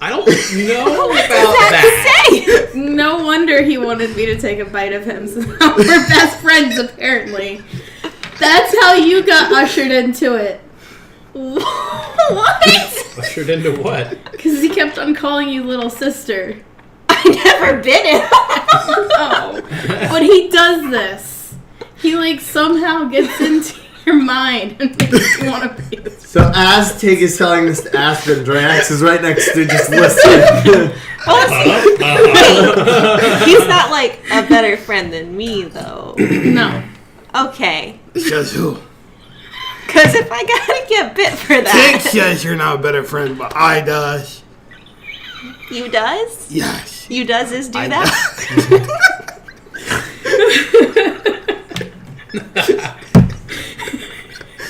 I don't know about That that. to say. No wonder he wanted me to take a bite of him. So now we're best friends, apparently. That's how you got ushered into it. What? Ushered into what? Because he kept on calling you little sister. I never been it. Oh. But he does this. He, like, somehow gets into your mind and makes you want to be his So as Tig is telling this to Aspen, Drax is right next to just listening. He's not like a better friend than me, though. No. Okay. Says who? Because if I gotta get bit for Tig that, says you're not a better friend, but I does. you does? Yes. You does is do I that?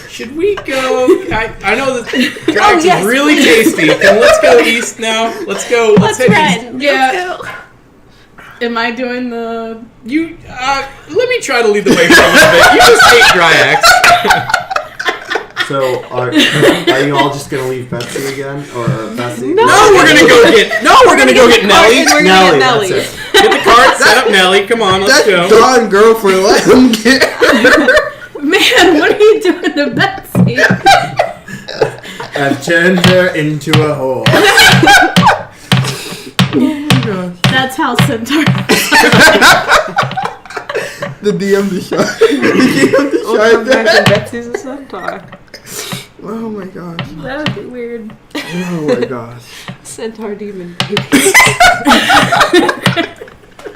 Should we go? I know that Drax yes, is really please. tasty. And let's go east now. Let's go. Let's head east. run. Yeah. Let's go. Am I doing the? You let me try to lead the way for a little bit. You just ate Dryax. So are you all just gonna leave Betsy again, or Bessie? No. We're gonna go get Nelly. We're gonna get Nelly. That's it. Get the cart, set up Nelly. Come on, let's That's go. Dawn girlfriend. Let him get. Man, what are you doing to Betsy? I've turned her into a whore. That's how Centaur. The DM the shot. Welcome back to Betsy's a centaur. Oh my gosh. That would be weird. Oh my gosh. Centaur demon baby.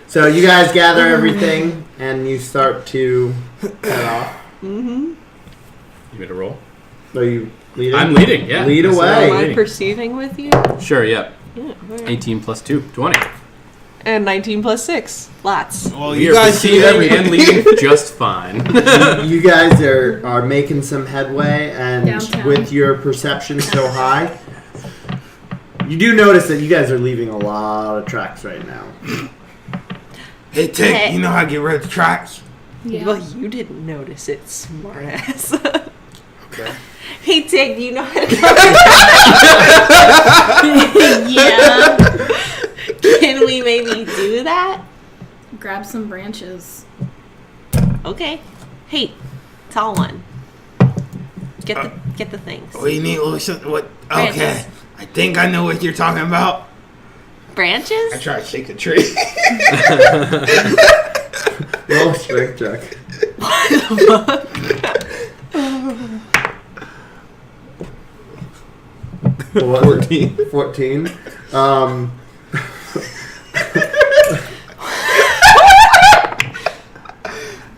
So you guys gather everything and you start to head off. Mm-hmm. You made a roll. Are you leading? I'm leading. Yeah. Lead Yes, away. Am I leading. perceiving with you? Sure. Yeah. Yeah. alright. 18 plus 2, 20. And 19 plus 6. Lots. Well, We you are guys see perceiving everything. and leading just fine. You guys are making some headway, and Downtown. with your perception so high, you do notice that you guys are leaving a lot of tracks right now. Hey, Tick, you know how to get rid of the tracks? Yeah. Well, you didn't notice it, smartass. Okay. Hey, Tig, do you know how to Yeah. Can we maybe do that? Grab some branches. Okay. Hey, tall one. Get the things. We need a little something. What? Okay. Branches. I think I know what you're talking about. I Branches? try to shake the tree. Roll a strength check. What was it? 14.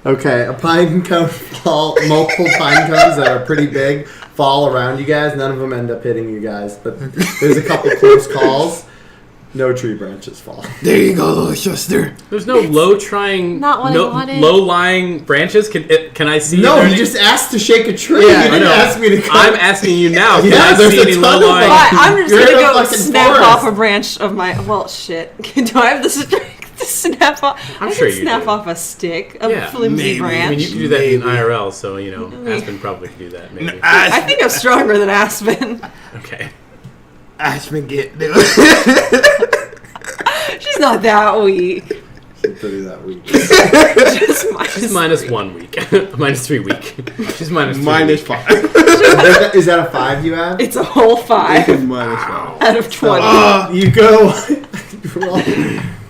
Okay, a pine cone multiple pine cones that are pretty big fall around you guys. None of them end up hitting you guys, but there's a couple close calls. No tree branches fall. There you go, little sister. There's no low-lying branches. Can I see? No, there he any- just asked to shake a tree. Yeah, He I didn't know. ask me to come. I'm asking you now. Can Yeah, I there's see a any ton of low-lying? them. I'm just You're in gonna a go fucking snap forest. off a branch of my. Well, shit. Do I have the strength to snap off? I'm I sure can you snap do. off a stick, a Yeah, flimsy maybe. branch. I mean, you can do that in Maybe. IRL, so Aspen probably could do that. Maybe. I think I'm stronger than Aspen. Okay. Aspen get. She's not that weak. Pretty that week. Just She's minus 1 week. minus 3 week. She's minus 3 Minus week. 5. Is that a 5 you have? It's a whole 5 Minus 5. out of 20. You go.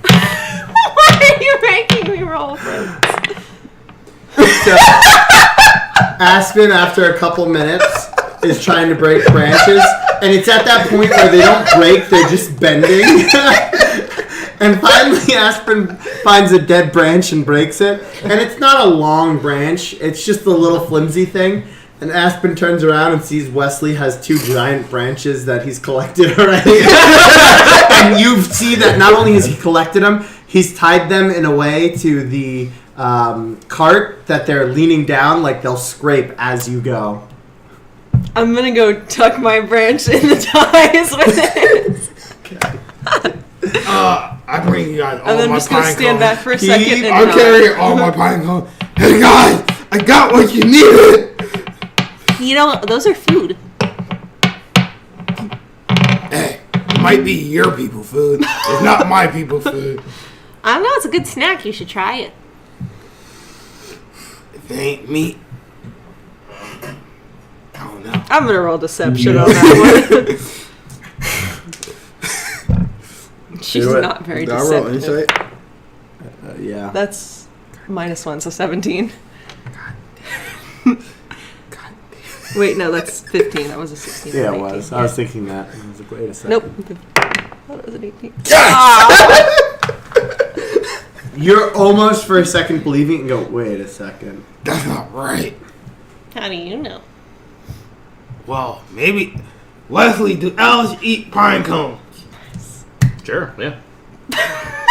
Why are you making me roll for this? So, Aspen, after a couple minutes, is trying to break branches, and it's at that point where they don't break; they're just bending. And finally, Aspen finds a dead branch and breaks it. And it's not a long branch; it's just a little flimsy thing. And Aspen turns around and sees Wesley has 2 giant branches that he's collected already. And you see that not only has he collected them, he's tied them in a way to the cart that they're leaning down, like they'll scrape as you go. I'm gonna go tuck my branch in the ties with it. I bring you guys all And then I'm my just gonna pine stand cones. back for a second and I'm nod. carrying all my pine cones. Hey guys, I got what you needed. You know, those are food. Hey, it might be your people food. It's not my people food. I don't know, it's a good snack. You should try it. If it ain't meat, I don't know. I'm gonna roll deception on that one. She's Do it. not very Did I roll deceptive. insight? Yeah. That's -1, so 17. Wait, no, that's 15. That was a 16. Yeah, or it 18. was. I was thinking that. I was like, wait a second. Nope. I thought it was an 18. You're almost for a second believing and go, wait a second. That's not right. How do you know? Well, maybe Wesley, do elves eat pine cones? Sure, yeah.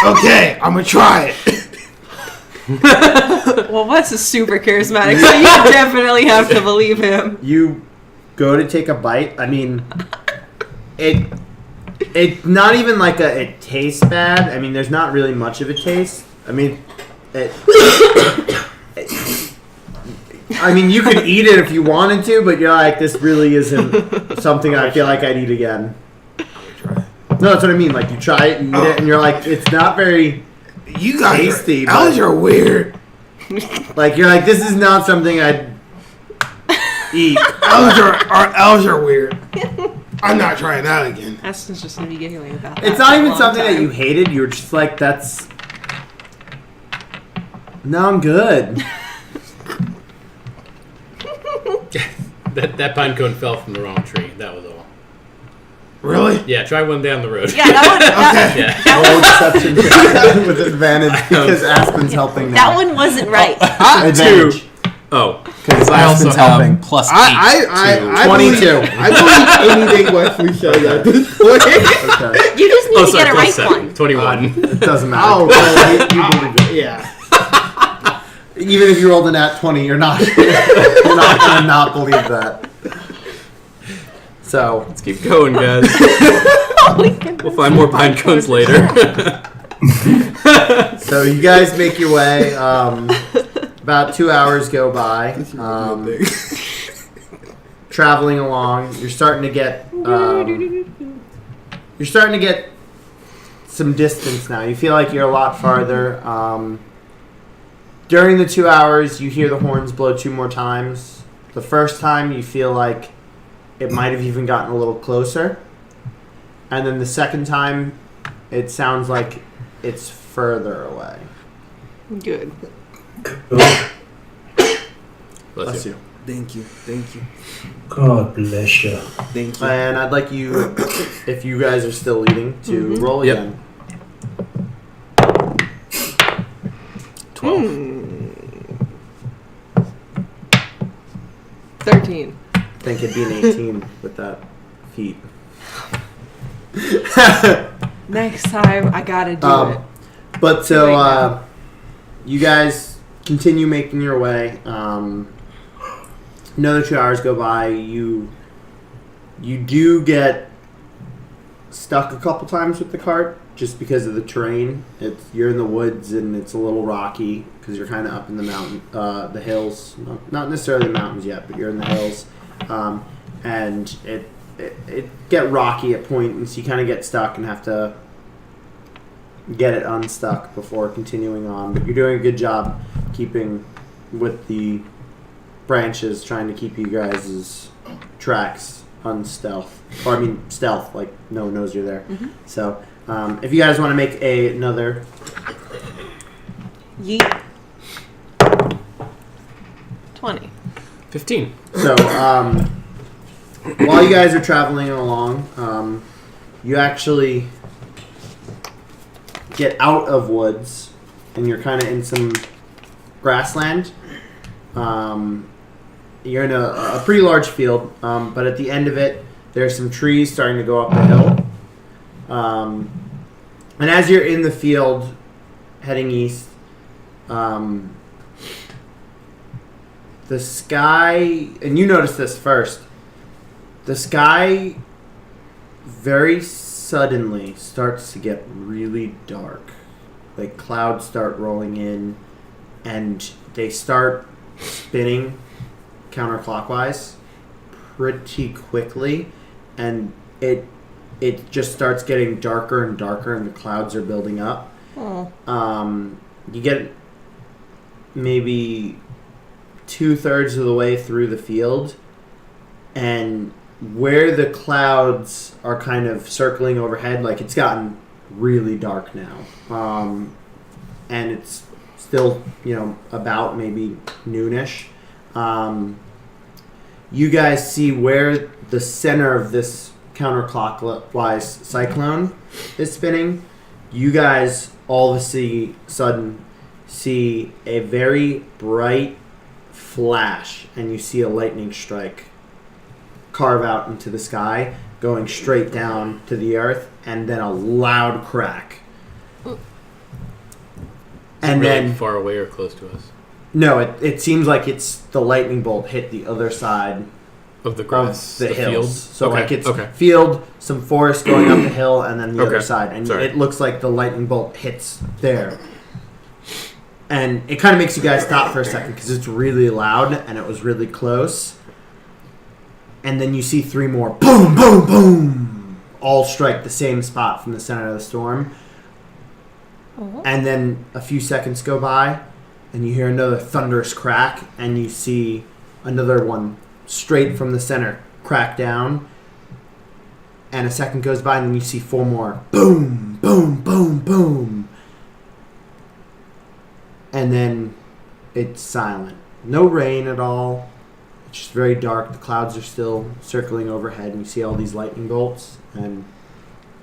Okay, I'm gonna try it. Well, Wes is super charismatic, so you definitely have to believe him. You go to take a bite. I mean, It's not even like it tastes bad. I mean, there's not really much of a taste. I mean, I mean, you could eat it if you wanted to, but you're like, this really isn't something I feel like I'd eat again. No, that's what I mean. Like, you try it, you eat it, and you're like, it's not very You guys tasty. Owls are weird. Like, you're like, this is not something I'd eat. Owls are weird. I'm not trying that again. Aston's just gonna be giggling about that. It's for not a even long something that time. you hated. You were just like, that's... No, I'm good. That pine cone fell from the wrong tree. That was all. Really? Yeah, try one down the road. Yeah, that Okay. Yeah. Roll exception with advantage because Aspen's helping one, now. that one wasn't right. Advantage. Oh, Because I also Aspen's have helping. plus 8 I 22. believe anything Wesley says at this point. Okay. You just need Oh, to sorry, get a plus right 7. one. 21. It doesn't matter. Oh, you believe it. yeah. Even if you rolled a nat 20, you're not going to not believe that. So, Let's keep going, guys. Oh my goodness. We'll find more pine cones later. so you guys make your way. About 2 hours go by. Traveling along, you're starting to get some distance now. You feel like you're a lot farther. During the 2 hours, you hear the horns blow 2 more times. The first time, you feel like it might have even gotten a little closer. And then the second time, it sounds like it's further away. Good. Bless you. Thank you. Thank you. God bless you. Thank you. And I'd like you, if you guys are still leading, to roll Yep. again. 12. 13. I think it'd be an 18 with that feat. Next time, I gotta do it. But so, Right now. you guys continue making your way. Another 2 hours go by. You do get stuck a couple times with the cart just because of the terrain. You're in the woods and it's a little rocky because you're kind of up in the mountain, the hills. Not necessarily the mountains yet, but you're in the hills, and it get rocky at points. You kind of get stuck and have to get it unstuck before continuing on. But you're doing a good job keeping with the branches, trying to keep you guys' tracks unstealth. Or I mean stealth, like no one knows you're there. So if you guys want to make another Yeet. 20. 15. so while you guys are traveling along, you actually get out of woods and you're kind of in some grassland. You're in a pretty large field, but at the end of it, there's some trees starting to go up the hill. And as you're in the field, heading east, the sky, and you notice this first, the sky very suddenly starts to get really dark. Like clouds start rolling in, and they start spinning counterclockwise pretty quickly, and it just starts getting darker and darker, and the clouds are building up. Oh. You get maybe 2/3 of the way through the field, and where the clouds are kind of circling overhead, like it's gotten really dark now, and it's still about maybe noonish. You guys see where the center of this counterclockwise cyclone is spinning. You guys all of a sudden see a very bright flash, and you see a lightning strike carve out into the sky, going straight down to the earth, and then a loud crack. And really then far away or close to us? no, it seems like it's the lightning bolt hit the other side Of the of grass, the hills. field. So okay. like it's okay. field, some forest going up the hill, and then the other Okay. side, and Sorry. it looks like the lightning bolt hits there. And it kind of makes you guys stop for a second because it's really loud and it was really close. And then you see 3 more, boom, boom, boom, all strike the same spot from the center of the storm. And then a few seconds go by, and you hear another thunderous crack, and you see another one straight from the center crack down. And a second goes by, and then you see 4 more, boom, boom, boom, boom. And then it's silent. No rain at all. It's just very dark. The clouds are still circling overhead, and you see all these lightning bolts. And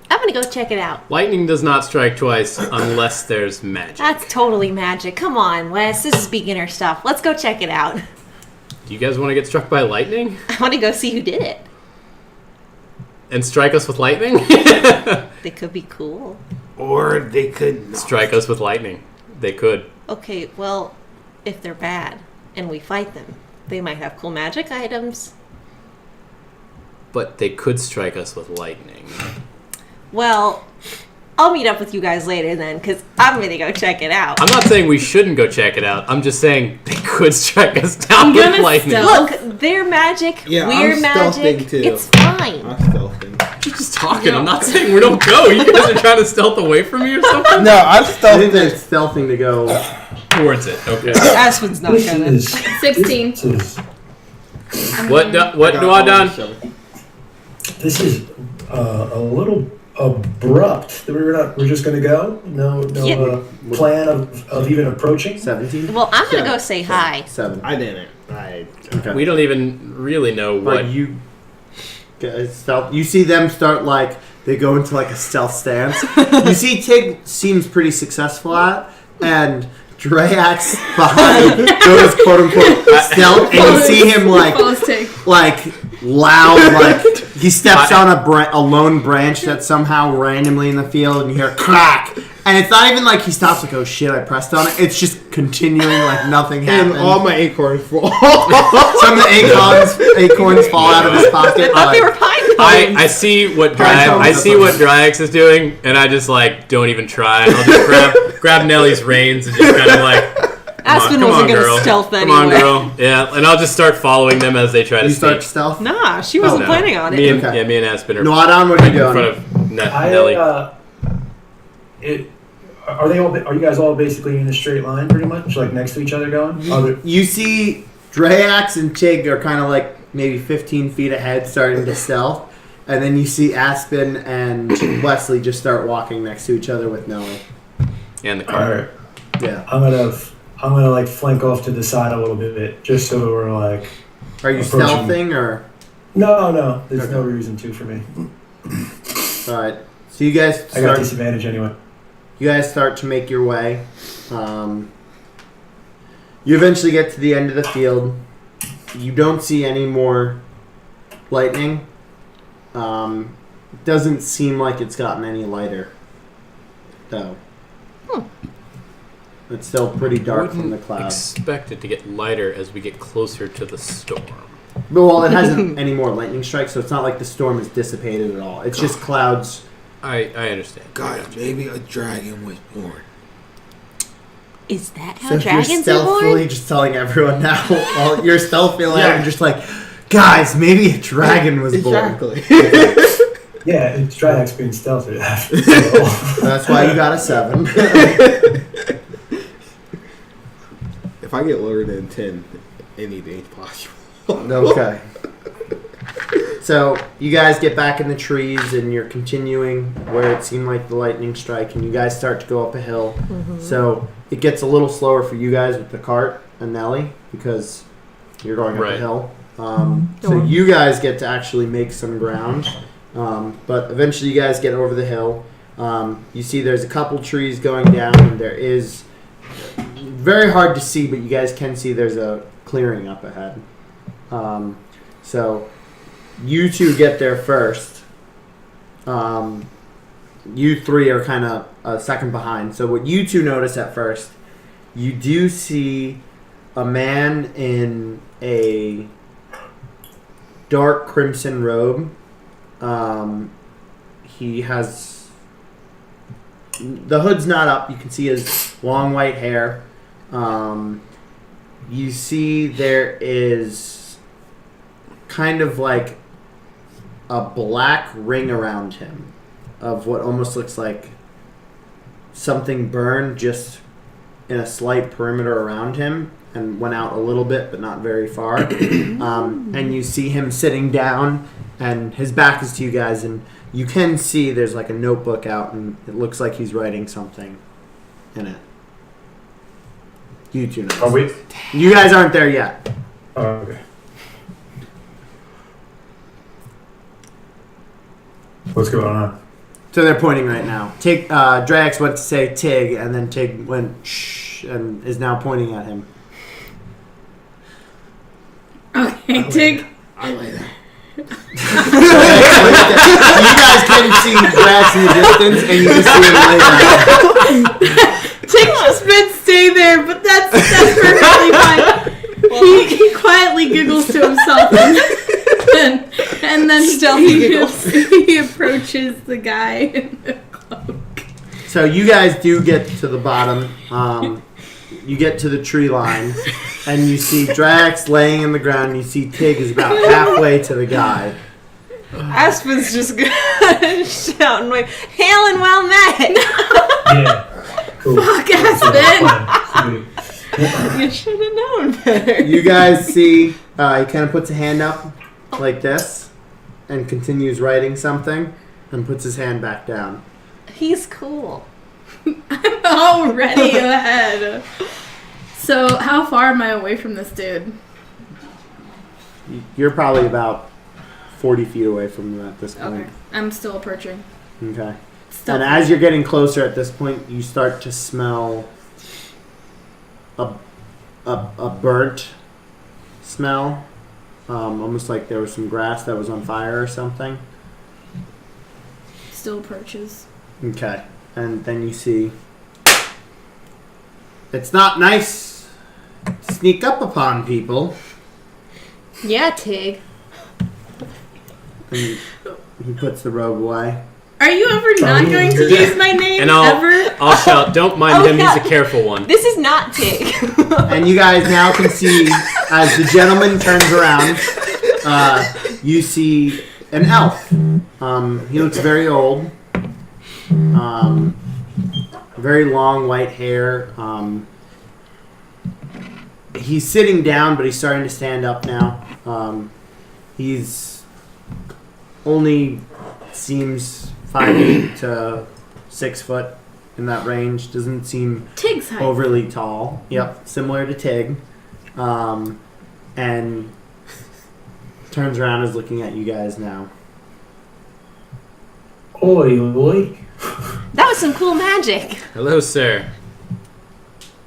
I'm gonna go check it out. Lightning does not strike twice unless there's magic. That's totally magic. Come on, Wes. This is beginner stuff. Let's go check it out. Do you guys want to get struck by lightning I want to go see who did it. and strike us with lightning? They could be cool. Or they could not. Strike us with lightning. They could. Okay, well, if they're bad and we fight them, they might have cool magic items. But they could strike us with lightning. Well, I'll meet up with you guys later then, because I'm going to go check it out. I'm not saying we shouldn't go check it out. I'm just saying they could strike us down I'm with gonna lightning. stealth. Look, their magic, Yeah, we're I'm magic. stealthing too. It's fine. I'm stealthing. You're just talking. I'm not saying we don't go. You guys are trying to stealth away from me or something? No, I'm I think stealthing. that's stealthing to go. Towards it. Okay. Aspen's not This gonna. is 16. this is What do I done? this is a little abrupt. We're just gonna go. No Yeah. plan of even approaching. 17? Well, I'm going to go say hi. 7. I didn't. Okay. We don't even really know But what. you guys stealth. You see them start like they go into like a stealth stance. You see Tig seems pretty successful at, and Drayax behind goes quote unquote stealth, and you see him Follows take. like loud, like he steps on a lone branch that's somehow randomly in the field, and you hear crack. And it's not even like he stops like, oh shit, I pressed on it. It's just continuing like nothing happened. And all my acorns fall. Some of the acorns fall out of his pocket. I thought they like- were pine cones. I see what Pine cones, I that's see what- what Dryax is doing, and I just like don't even try. I'll just grab Nellie's reins and just kind of like. Aspen come wasn't on, gonna girl. stealth Come on, anyway. girl. Yeah, and I'll just start following them as they try to You start sneak. stealth. Nah, she wasn't No. planning on Me it. and, Okay. Yeah, me and Aspen are Noadon, what are you in front doing? of Nellie. Are you guys all basically in a straight line, pretty much, like next to each other going? Are there- You see Drayax and Tig are kind of like maybe 15 feet ahead starting to stealth. And then you see Aspen and Wesley just start walking next to each other with Nellie. And the all car. right. Yeah. I'm gonna like flank off to the side a little bit, just so we're like. Are you Approaching. stealthing or? No, there's Okay. no reason to for me. Alright. So you guys I got start, disadvantage anyway. you guys start to make your way. You eventually get to the end of the field. You don't see any more lightning. Doesn't seem like it's gotten any lighter, though. It's still pretty dark from the clouds. Expect it to get lighter as we get closer to the storm. But well, it hasn't any more lightning strikes, so it's not like the storm is dissipated at all. It's just clouds. I understand. God, maybe a dragon was born. Is that how So if you're dragons are stealthily born? just telling everyone now, while you're stealthily Yeah. and just like, guys, maybe a dragon was born. Exactly. Yeah, it's Dryax being stealthy. That's why you got a 7. If I get lower than 10, anything's possible. Okay. So you guys get back in the trees and you're continuing where it seemed like the lightning strike, and you guys start to go up a hill. So it gets a little slower for you guys with the cart and Nellie because you're going up a Right. hill. So you guys get to actually make some ground. But eventually you guys get over the hill. You see there's a couple trees going down, and there is very hard to see, but you guys can see there's a clearing up ahead. So you two get there first. You three are kind of a second behind. So what you two notice at first, you do see a man in a dark crimson robe. He has the hood's not up. You can see his long white hair. You see there is kind of like a black ring around him of what almost looks like something burned just in a slight perimeter around him and went out a little bit but not very far. And you see him sitting down and his back is to you guys, and you can see there's like a notebook out and it looks like he's writing something in it. You two know. Are we? You guys aren't there yet. Oh, okay. What's going on? So they're pointing right now. Drax went to say Tig, and then Tig went shh, and is now pointing at him. Okay, Tig. I like that. You guys can see Drax in the distance, and you can see him lay down. Tig just meant stay there, but that's perfectly fine. He quietly giggles to himself and then Stealthy giggles. he approaches the guy in the cloak. So you guys do get to the bottom. You get to the tree line, and you see Drax laying in the ground, and you see Tig is about halfway to the guy. Aspen's just gonna shout and wave, "Hail and well met!" Yeah. Cool. Fuck, Aspen! Sweet. You should have known better. You guys see he kind of puts a hand up like this and continues writing something and puts his hand back down. He's cool. I'm already ahead. So, how far am I away from this dude? You're probably about 40 feet away from him at this point. Okay, I'm still approaching. Okay. Still. And as you're getting closer at this point, you start to smell a burnt smell. Almost like there was some grass that was on fire or something. Still approaches. Okay. And then you see it's not nice to sneak up upon people. Yeah, Tig. And he puts the robe away. Are you ever not going to use my name And ever? I'll shout, "Don't mind Oh, him, yeah. he's a careful one." This is not Tig. And you guys now can see, as the gentleman turns around, you see an elf. He looks very old. Very long white hair. He's sitting down, but he's starting to stand up now. He's only seems 5'8" to 6 foot in that range. Doesn't seem Tig's height. overly tall. Yep, similar to Tig. And turns around and is looking at you guys now. Oi, oi. That was some cool magic. Hello, sir.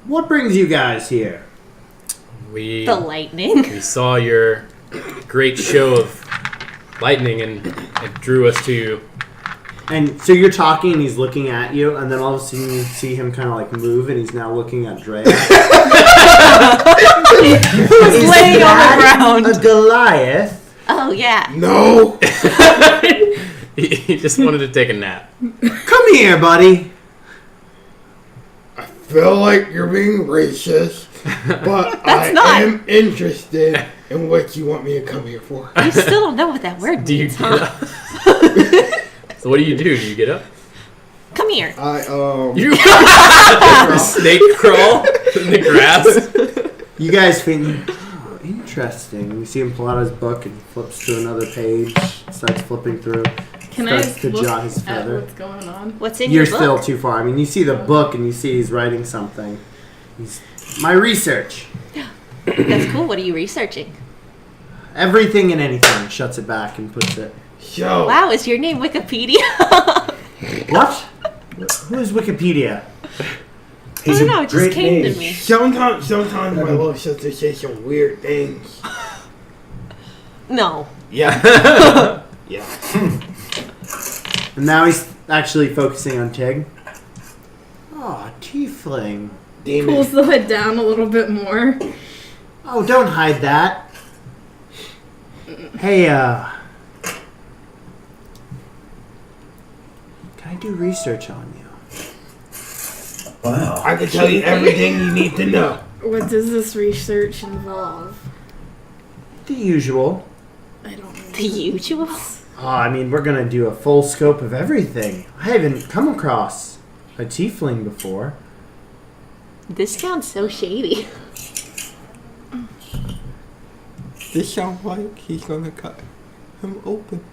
What brings you guys here? We The lightning. saw your great show of lightning, and it drew us to you. And so you're talking and he's looking at you, and then all of a sudden you see him kind of like move, and he's now looking at Drea. Who's laying on the ground? A Goliath? Oh, yeah. No. He just wanted to take a nap. Come here, buddy. I feel like you're being racist, but I not. am interested in what you want me to come here for. You still don't know what that word Do you means, get huh? up? So what do? Do you get up? Come here. You snake crawl in the grass. You guys think, oh, interesting. You see him pull out his book and flips to another page, starts flipping through, Can I starts to look jot his at feather. what's going on? What's in You're your still book? too far. I mean, you see the book and you see he's writing something. He's my research. That's cool. What are you researching? Everything and anything. Shuts it back and puts it. Yo, Wow, is your name Wikipedia? What? Who is Wikipedia? I don't know, it just came to me. sometimes my little sister says some weird things. No. Yeah. Yeah. And now he's actually focusing on Tig. Oh, tiefling. Demon. Pulls the hood down a little bit more. Oh, don't hide that. Hey, can I do research on you? Wow. I can tell you everything you need to know. What does this research involve? The usual. I don't know. The usual. I mean, we're gonna do a full scope of everything. I haven't come across a tiefling before. This sounds so shady. This sounds like he's gonna cut him open.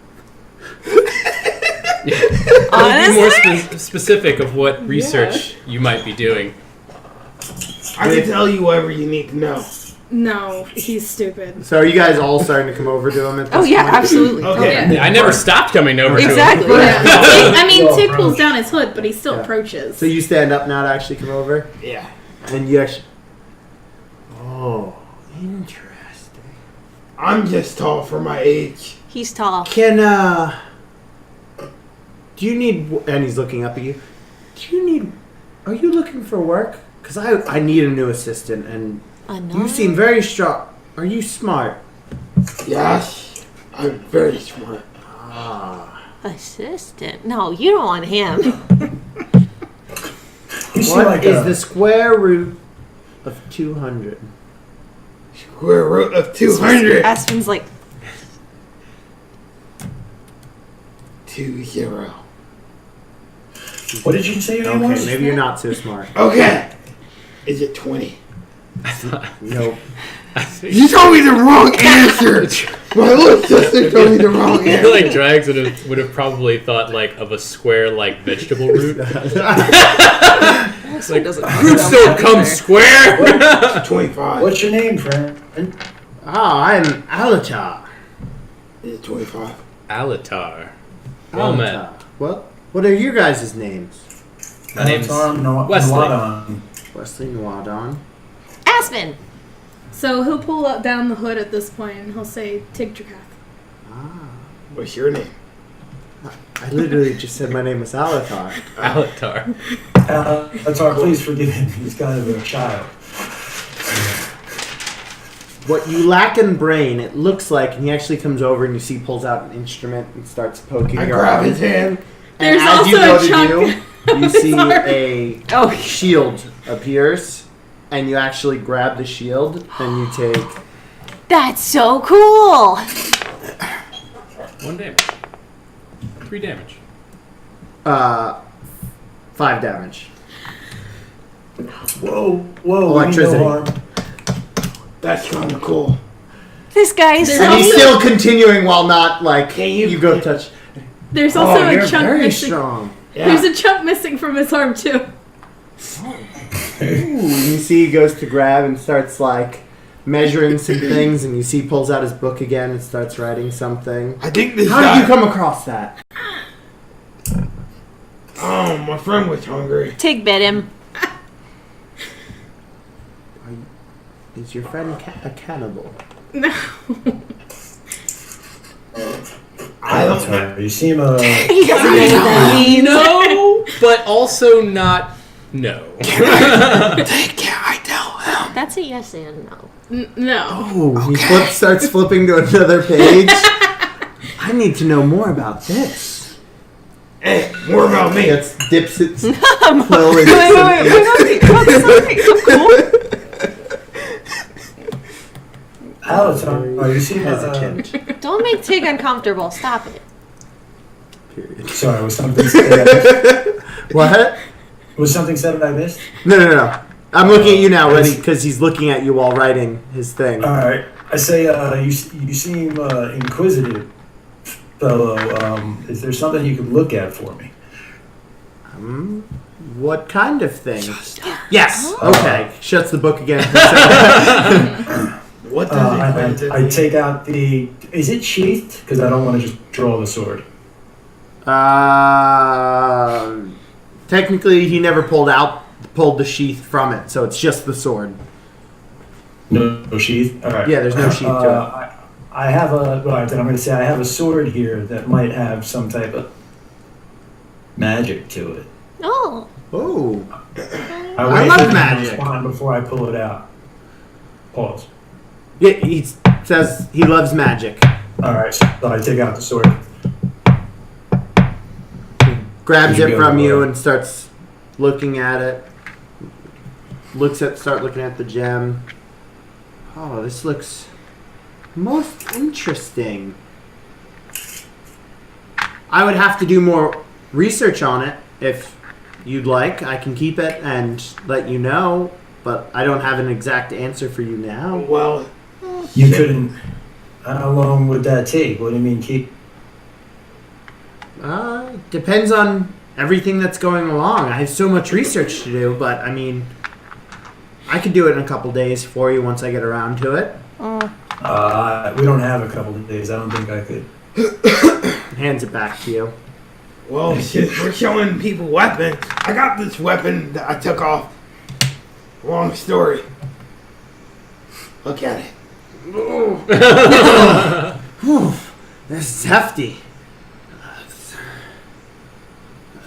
Be more specific of what research you might be doing. I can tell you whatever you need to know. No, he's stupid. So are you guys all starting to come over to him at this Oh yeah, point? absolutely. Okay. Yeah. I never stopped coming over Exactly. to him. Yeah. I mean, Well, Tig approach. pulls down his hood, but he still Yeah. approaches. So you stand up now to actually come over? Yeah. And you actually... Oh, interesting. I'm just tall for my age. He's tall. Can, do you need... And he's looking up at you. Do you need... Are you looking for work? Because I need a new assistant, and you seem very strong. Are you smart? Yes. I'm very smart. Assistant? No, you don't want him. You seem What like is a, the square root of 200? Square root of 200. Aspen's like, 20. What did you say your name was? Okay, maybe you're not so smart. Okay. Is it 20? Nope. You told me the wrong answer. My little sister told me the wrong I feel answer. like Drags would have probably thought like of a square like vegetable root. Aspen doesn't. Roots don't come square. 25. What's your name, friend? I'm Alatar. Is it 25? Alatar. Well met. Alatar. What are your guys' names? My name's Wesley. Wesley. Wesley Nwadon. Aspen. So he'll pull up down the hood at this point, and he'll say, Tigdrakath. What's your name? I literally just said my name was Alatar. Alatar. Please forgive him. He's kind of a child. What you lack in brain, it looks like, and he actually comes over and you see pulls out an instrument and starts poking I your grab arm. his hand. And There's as you also go a to chunk do, you see arm. a Oh, shield appears, and you actually grab the shield, and you take... That's so cool. 1 damage. 3 damage. 5 damage. Whoa. Electricity. No harm. That's kind of cool. This guy is There's And so he's also- still continuing while not, like, Can you- you go touch... There's also Oh, you're a chunk very missing. strong. Yeah. There's a chunk missing from his arm too. Ooh, you see he goes to grab and starts, like, measuring some things, and you see he pulls out his book again and starts writing something. I think this How guy. did you come across that? Oh, my friend was hungry. Tig bit him. Is your friend a cannibal? No. I don't know. You seem He doesn't know what that means. No, but also not no. Can I tell him? That's a yes and no. No. Oh, he starts flipping to another page. I need to know more about this. Hey, more about me. It dips its quill in. Alatar, you seem hesitant. Don't make Tig uncomfortable. Stop it. Period. Sorry, was something said I missed? What? Was something said I missed? No. I'm looking at you now, ready, because he's looking at you while writing his thing. All right. I say, you seem inquisitive, fellow. Is there something you can look at for me? What kind of thing? Yes. Okay. Shuts the book again. What does it I take out the. Is it sheathed? Because I don't want to just draw the sword. Technically, he never pulled the sheath from it, so it's just the sword. No sheath. All right. Yeah, there's no sheath to it. I have a. Right, then I'm going to say I have a sword here that might have some type of magic to it. Oh. Oh. I I wait love for him to magic. respond before I pull it out. Pause. Yeah, he says he loves magic. All right, so I take out the sword. Grabs You it go from to you work. and starts looking at it. Start looking at the gem. Oh, this looks most interesting. I would have to do more research on it if you'd like. I can keep it and let you know, but I don't have an exact answer for you now. Well, You couldn't. How long would that take? What do you mean keep? Depends on everything that's going along. I have so much research to do, but I mean, I could do it in a couple days for you once I get around to it. We don't have a couple of days. I don't think I could. Hands it back to you. well, shit, we're showing people weapons. I got this weapon that I took off. Long story. Look at it. Whew, this is hefty.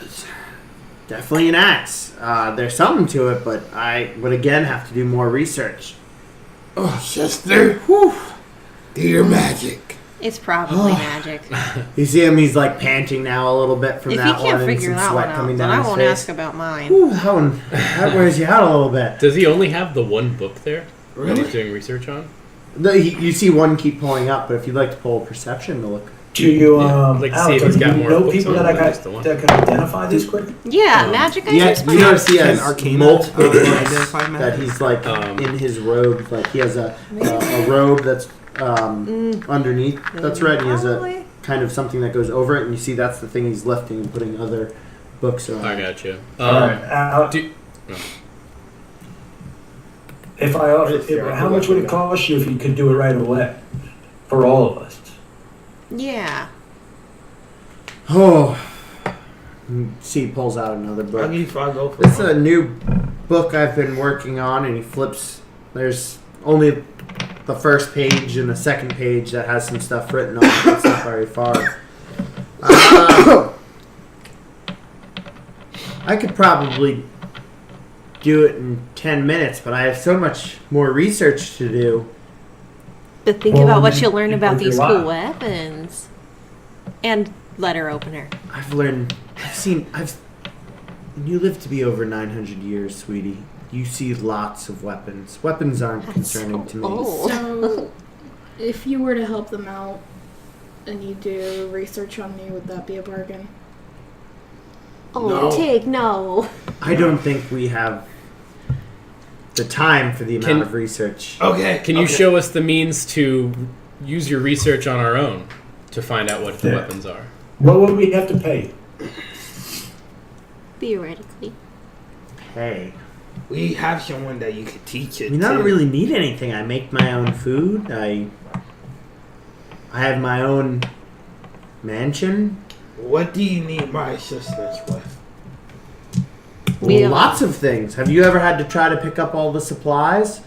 It's definitely an axe. There's something to it, but I would again have to do more research. Oh, sister, Whew. do your magic. It's probably magic. You see him, he's like panting now a little bit from If you that one can't and figure some that sweat one coming out, then down I his won't face. ask about mine. Whew, that wears you out a little bit. Does he only have the one book there that Really? he's doing research on? You see one keep pulling up, but if you'd like to pull a perception to look. Do you, Yeah, I'd like to see Alex, if he's do got you more know books people on that than just the one. that can identify this quick? Yeah, magic items. Yes, are you fine. notice he has Can Arcana, multiple books identify that magic? he's like Um, in his robe. Like he has a robe that's underneath that's red, and he has a Probably. kind of something that goes over it, and you see that's the thing he's lifting and putting other books around. I gotcha. All right. do- If I offer, how much would it cost you if you could do it right away for all of us? Yeah. Oh, see, he pulls out another I'll book. give you 5 gold for This is one. a new book I've been working on, and he flips. There's only the first page and the second page that has some stuff written on it. It's not very far. I could probably do it in 10 minutes, but I have so much more research to do. But think Well, about what then you'll learn you about put your these cool lock. weapons. And letter opener. You live to be over 900 years, sweetie. You see lots of weapons. Weapons aren't That's concerning so to me. old. So, if you were to help them out and you do research on me, would that be a bargain? Oh, No. Tig, no. I don't think we have the time for the amount Can- of research. Okay. Can you okay. show us the means to use your research on our own to find out what the Yeah. weapons are? What would we have to pay? Theoretically. Hey, We have someone that you could teach it you don't to. really need anything. I make my own food. I have my own mansion. What do you need my assistance with? We don't- Lots of things. Have you ever had to try to pick up all the supplies?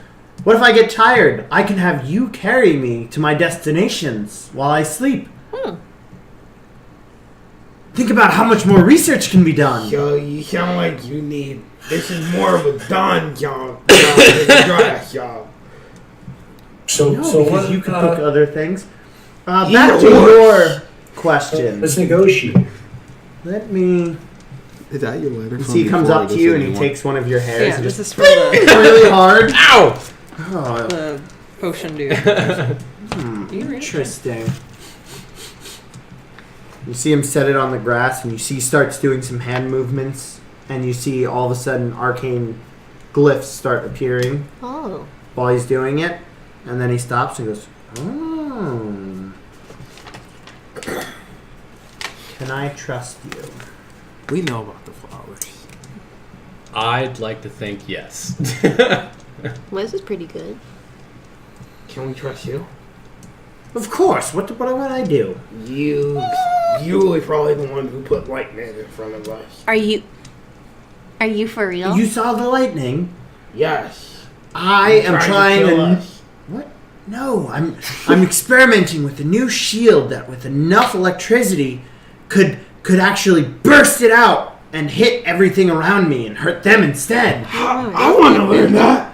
What if I get tired? I can have you carry me to my destinations while I sleep. Think about how much more research can be done. So you sound like you need. This is more of a done job than a grass job. So, No, so because what, you could cook other things. Either Back to or. your question. let's negotiate. Let me. Is that your letter? You from see, he comes before, up or to you this and a he new one? takes one of your hairs Yeah, and this just is for the, really hard. Ow! Oh, the potion dude. interesting. You see him set it on the grass, and you see he starts doing some hand movements, and you see all of a sudden arcane glyphs start appearing Oh. while he's doing it, and then he stops and goes, "Oh, can I trust you?" We know about the flowers. I'd like to think yes. Well, this is pretty good. Can we trust you? Of course. What would I do? You were probably the one who put lightning in front of us. Are you for real? You saw the lightning. Yes. I am trying to kill to. us. What? No, I'm experimenting with a new shield that, with enough electricity, could actually burst it out and hit everything around me and hurt them instead. I want to learn that.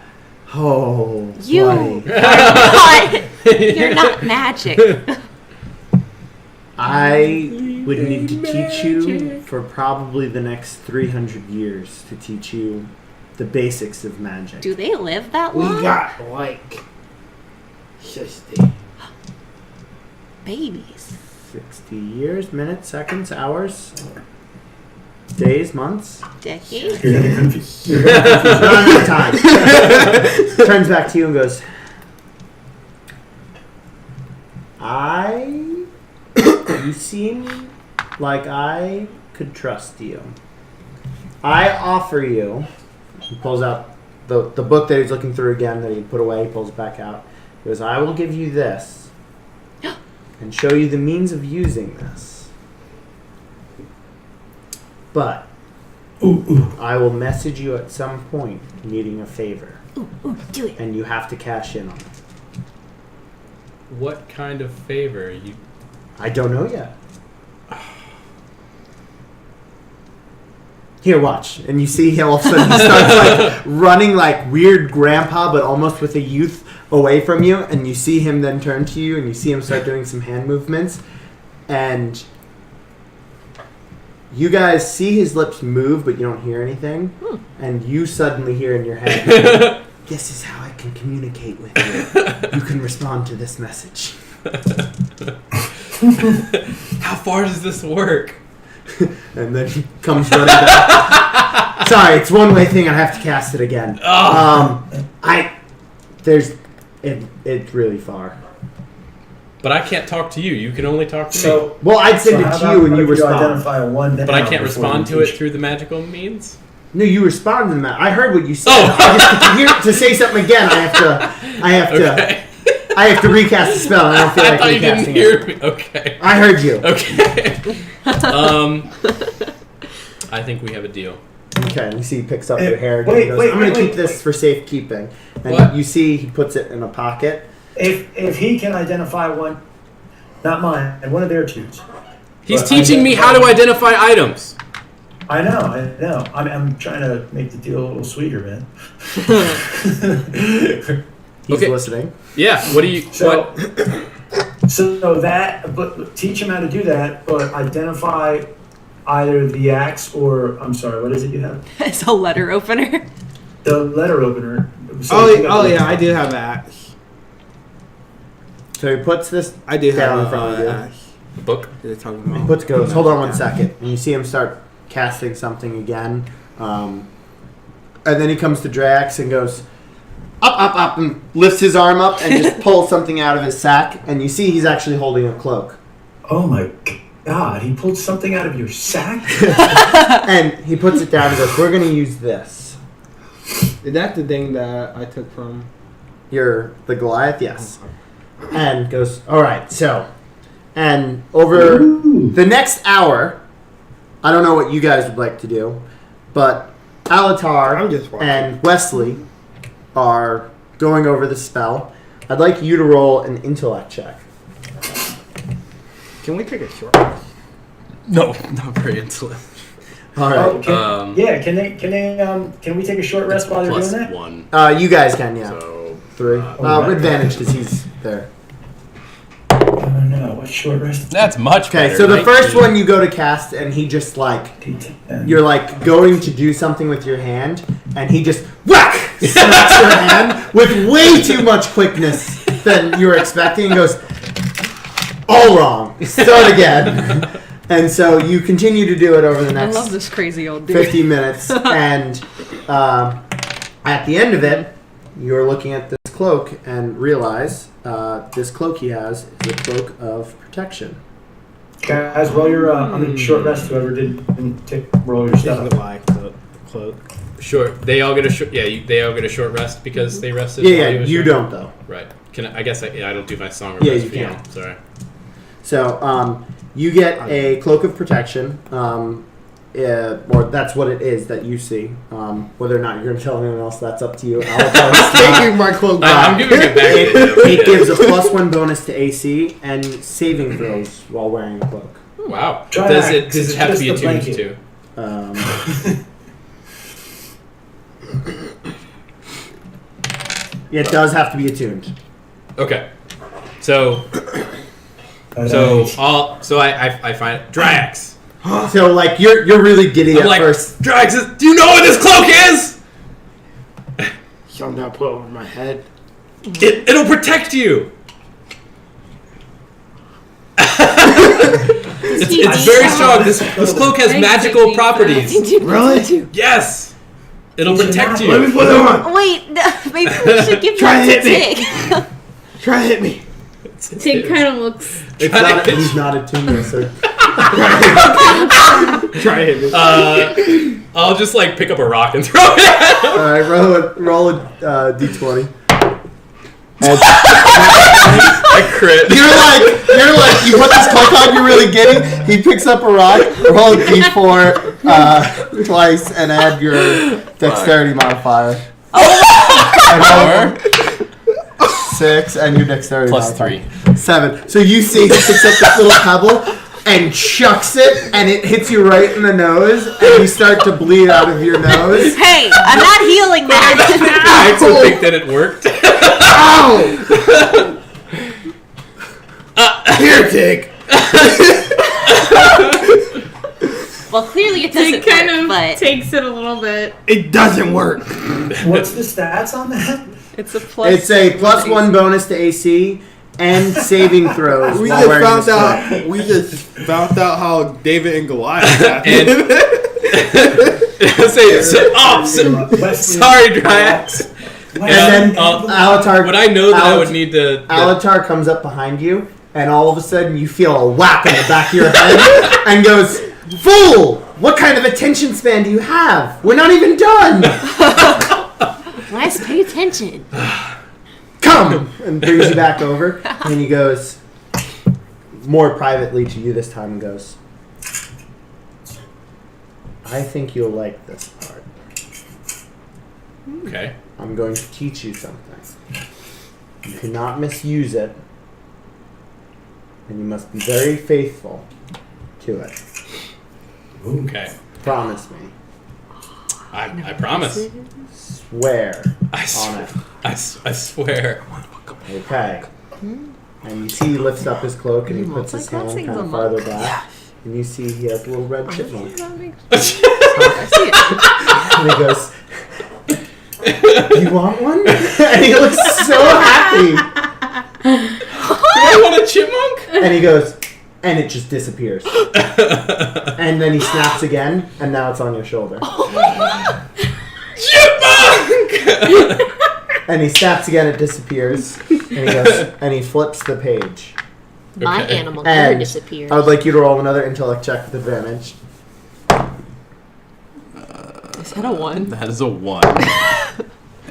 Oh, You buddy. are not. You're not magic. I would need to teach you for probably the next 300 years to teach you the basics of magic. Do they live that We long? got like 60. Babies. 60 years, minutes, seconds, hours, days, months. Decades? You're gonna confuse. Not enough time. Turns back to you and goes, you seem like I could trust you. I offer you, he pulls out the book that he's looking through again that he put away, he pulls it back out. He goes, I will give you this and show you the means of using this. But I will message you at some point needing a favor. Do it. And you have to cash in on it. What kind of favor? You I don't know yet. Here, watch. And you see him all of a sudden he starts like running like weird grandpa, but almost with a youth away from you. And you see him then turn to you and you see him start doing some hand movements. And you guys see his lips move, but you don't hear anything. And you suddenly hear in your head, this is how I can communicate with you. You can respond to this message. How far does this work? And then he comes running back. Sorry, it's one-way thing. I have to cast it again. It's really far. But I can't talk to you. You can only talk to me. So, Well, I'd send how it to about you and you if respond. identify one But I now can't before respond you to it teach? through the magical means. No, you respond to them. I heard what you said. Oh. I just, to say something again, I have to recast the spell. And I don't feel I like thought you didn't recasting hear it. me. Okay. I heard you. Okay. I think we have a deal. Okay, and you see he picks up Hey, your hair. And wait, he goes, wait, I'm going to wait, keep this for safekeeping. And What? you see he puts it in a pocket. If he can identify one, not mine, and one of their twos. He's But teaching me how to identify items. I know. I'm trying to make the deal a little sweeter, man. He's Okay. listening. Yeah. What do you? So, what? but teach him how to do that, but identify either the axe or, I'm sorry, what is it you have? It's a letter opener. The letter opener. So you got the- Yeah, I do have axe. So he puts this I do down have in front of you. axe. Book. They're talking He about. puts goes. Hold on one second. And you see him start casting something again. And then he comes to Drax and goes up, and lifts his arm up and just pulls something out of his sack. And you see he's actually holding a cloak. Oh my God, he pulled something out of your sack? And he puts it down and goes, we're going to use this. Is that the thing that I took from? The Goliath? Yes. And goes, all right, so. And over the next hour, I don't know what you guys would like to do, but I'm Alatar just watching. and Wesley are going over the spell. I'd like you to roll an intellect check. Can we take a short? No, not very insolent. All Oh, right. can we take a short rest while they're Plus doing that? 1. You guys can, yeah. So 3. right. Advantage because he's there. I don't know, what short rest? that's much Okay, better. so the first 19. one you go to cast, and he just like D10. you're like going to do something with your hand, and he just whack smacks your hand with way too much quickness than you were expecting, and goes all wrong. Start again. And so you continue to do it over the I next love this crazy old dude. 50 minutes, and at the end of it, you're looking at this cloak and realize this cloak he has is a cloak of protection. Guys, while you're on the short rest, whoever didn't roll your This stuff. is like the cloak. Sure. They all get a short. Yeah, they all get a short rest because they rested. Yeah, while he was you short? don't though. Right. Can I guess I don't do my song. Yeah, rest you for can. Sorry. So you get a cloak of protection, or that's what it is that you see. Whether or not you're going to tell anyone else, that's up to you. Taking my cloak I'm back. giving it back. to It gives a +1 bonus to AC and saving throws while wearing a cloak. Wow. Try Does that, it 'cause have to it's be just a attuned blanket. to? It does have to be attuned. Okay. So So I find Dryax. So like you're really giddy I'm at like, first. Dryax, do you know what this cloak is? Shall not put over my head. It'll protect you. It's very strong. This cloak has magical properties. Really? Yes. It'll protect Let me you. put it on. Wait, no, maybe we should give Try that and to hit Tig. Try to hit me. Tig kind of looks. It's not, he's not attuned, sir. Try to hit me. I'll just like pick up a rock and throw it at him. All right, roll a d20. I crit. You're like, you put this cloak on, you're really giddy. He picks up a rock, roll a d4 twice, and add your dexterity modifier. And over 6, and your dexterity Plus modifier. 7. So you see he picks up this little pebble and chucks it, and it hits you right in the nose, and you start to bleed out of your nose. Hey, I'm not healing that. I actually think that it worked. Here, Tig. Well, clearly it doesn't Tig kind work, of but takes it a little bit. It doesn't work. What's the stats on that? It's a plus. It's a +1 bonus to AC and saving throws. We while just wearing found this cloak. out. We just found out how David and Goliath happened. Sorry, Dryax. And then Alatar, Would I know that I would need to? Alatar comes up behind you, and all of a sudden you feel a whack on the back of your head, and goes, "Fool! What kind of attention span do you have? We're not even done. let's pay attention. Come!" And brings you back over, and he goes, more privately to you this time, and goes, "I think you'll like this part. Okay. I'm going to teach you something. You cannot misuse it, and you must be very faithful to it. Okay. Promise me. I promise. Swear I on swear. it. I swear. Okay. And you see he lifts up his cloak and he puts his hand kind of farther back. And you see he has a little red chipmunk. And he goes, "You want one?" And he looks so happy. Do I want a chipmunk? And he goes, and it just disappears. And then he snaps again, and now it's on your shoulder. Chipmunk! And he snaps again, it disappears. And he goes, and he flips the page. My Okay. animal never And disappears. I would like you to roll another intellect check with advantage. Is that a 1? That is a 1.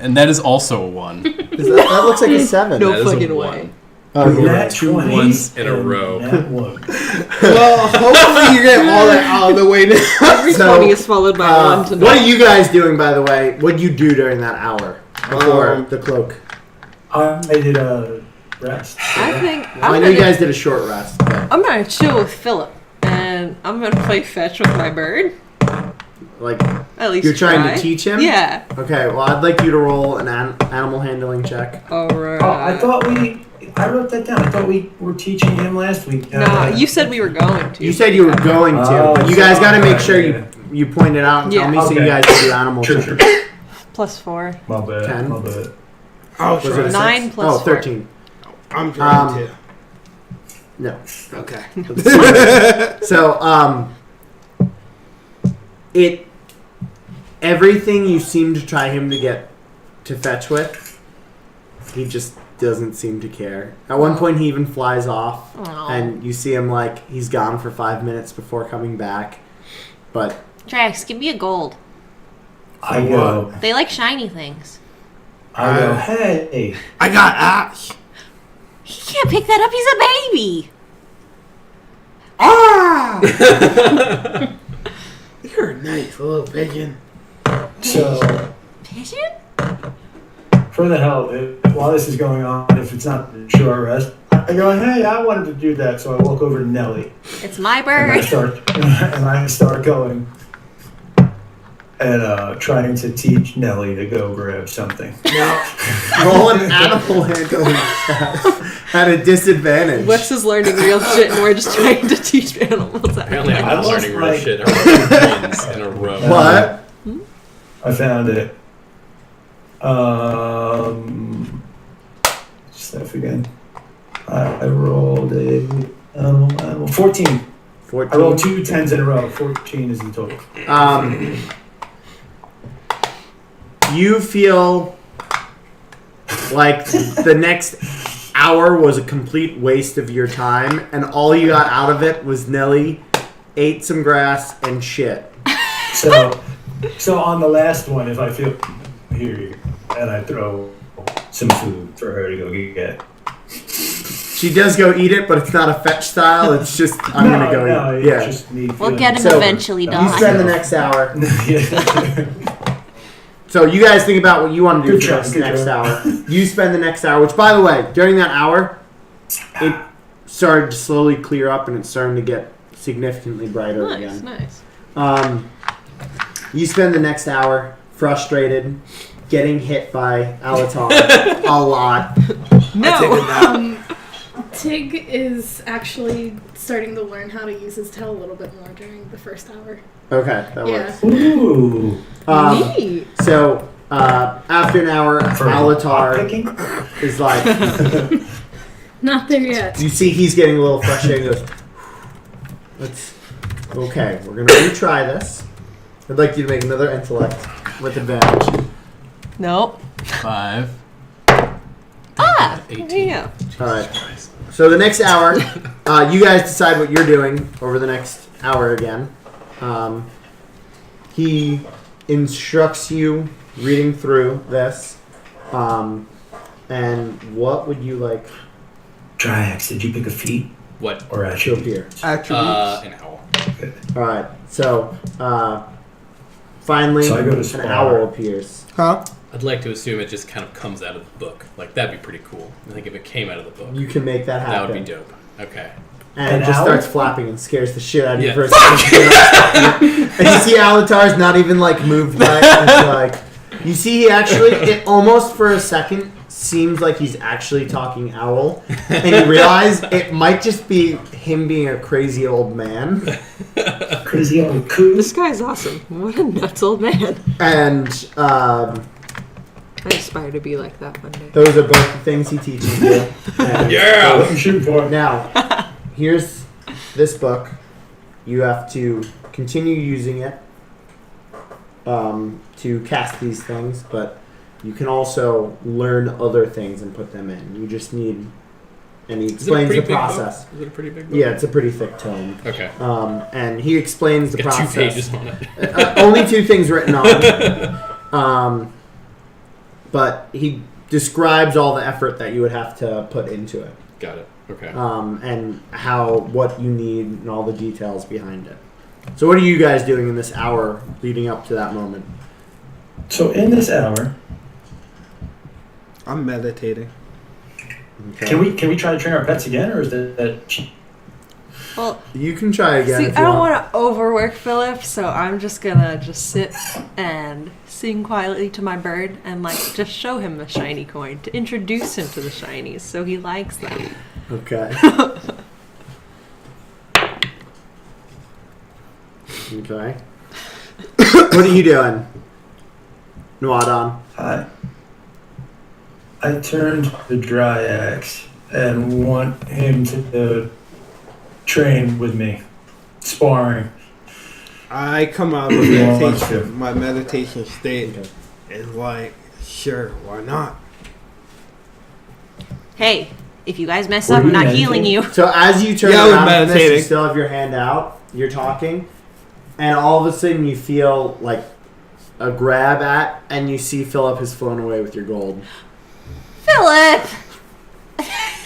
And that is also a 1. That looks like a 7. No That is a fucking one. way. Oh, you're Nat right. 2 20s ones in a and row. Nat 1. Well, hopefully you get all that out of the way now. Every So, 20 is followed by 1 to what are you guys doing, by the way? What did you do during that hour before the cloak? I did a rest. I think I know you guys did a short rest. But I'm gonna chill with Philip, and I'm gonna play fetch with my bird. like, At least you're trying try. to teach him? Yeah. Okay, well, I'd like you to roll an animal handling check. Alright. Oh, I wrote that down. I thought we were teaching him last week. No, you said we were going to. You said you were going to, Oh, but you so- guys got to make okay, sure yeah. you point it out and tell Yeah. me so you Okay. guys can do animal Sure, check. sure. +4. My bad. 10. My bad. I'll Was it a try. 6? 9 plus Oh, 4. 13. I'm trying Um, to. No. Okay. So, everything you seem to try him to get to fetch with, he just doesn't seem to care. At one point, he even flies off, Aw. and you see him like he's gone for 5 minutes before coming back. But Drax, give me a gold. I go. They like shiny things. I go. Hey. I got Ash. He can't pick that up. He's a baby. Ah! You're a nice little pigeon. So, Pigeon? for the hell of it, while this is going on, if it's not a short rest, I go, hey, I wanted to do that, so I walk over to Nelly. It's my And I bird. start going. and trying to teach Nelly to go grab something. Roll an animal handling check at a disadvantage. Wes is learning real shit, and we're just trying to teach animals. Apparently, I I'm lost learning real my- shit. I wins in a row. What? I found it. Stuff again. I rolled a 14. 14. I rolled 2 10s in a row. 14 is the total. You feel like the next hour was a complete waste of your time, and all you got out of it was Nelly ate some grass and shit. So on the last one, if I feel here, and I throw some food for her to go get. She does go eat it, but it's not a fetch style. It's just I'm gonna go eat. it's Yeah. just me We'll feeling- get him So, eventually, you You Don. spend the next hour. Yeah. So you guys think about what you want to do Good for job, this good next job. hour. You spend the next hour, which, by the way, during that hour, it started to slowly clear up, and it's starting to get significantly brighter Nice, again. nice. You spend the next hour frustrated, getting hit by Alatar a lot. No. Tig is actually starting to learn how to use his tail a little bit more during the first hour. Okay, that Yeah. works. Ooh. Neat. So after an hour, For Alatar picking? is like, Not there yet. you see he's getting a little frustrated. He goes, okay, we're going to retry this. I'd like you to make another intellect with advantage. Nope. 5. Ah. 18. Yeah. All right. So the next hour, you guys decide what you're doing over the next hour again. He instructs you reading through this. And what would you like Triax, did you pick a feat What? or to attribute? appear? Attributes. An owl. All right. So finally, So I go to an spar. owl appears. Huh? I'd like to assume it just kind of comes out of the book. Like, that'd be pretty cool. I think if it came out of the book, You can make that that happen. would be dope. Okay. And An it just owl? starts flapping and scares the shit out of you Yeah. for a second. And you see Alatar's not even like moved by it. It's like you see he actually it almost for a second seems like he's actually talking owl. And you realize it might just be him being a crazy old man. Crazy old coo. This guy's awesome. What a nuts old man. And I aspire to be like that one day. those are both the things he teaches you. And Yeah! What you shooting for? Now, here's this book. You have to continue using it to cast these things, but you can also learn other things and put them in. You just need, and he Is it a explains pretty the big process. book? Is it a pretty big book? Yeah, it's a pretty thick tome. Okay. And he explains the It's got 2 process. pages on it. Only 2 things written on. But he describes all the effort that you would have to put into it. Got it. Okay. And what you need and all the details behind it. So what are you guys doing in this hour leading up to that moment? So in this hour, I'm meditating. Okay. can we try to train our pets again, or is that cheap? Well, You can try again see, if I you don't want. want to overwork Philip, so I'm just gonna sit and sing quietly to my bird and just show him the shiny coin to introduce him to the shinies, so he likes them. Okay. Okay. What are you doing, Noadon? I turned the Dryax and want him to train with me, sparring. I come out of Yeah, let's meditation. do. My meditation state Okay. is like, sure, why not? Hey, if you guys mess Were up, you I'm not meditating? healing you. So as you turn Yeah, I was around from this, you meditating. still have your hand out. You're talking, and all of a sudden you feel like a grab at, and you see Philip has flown away with your gold. Philip!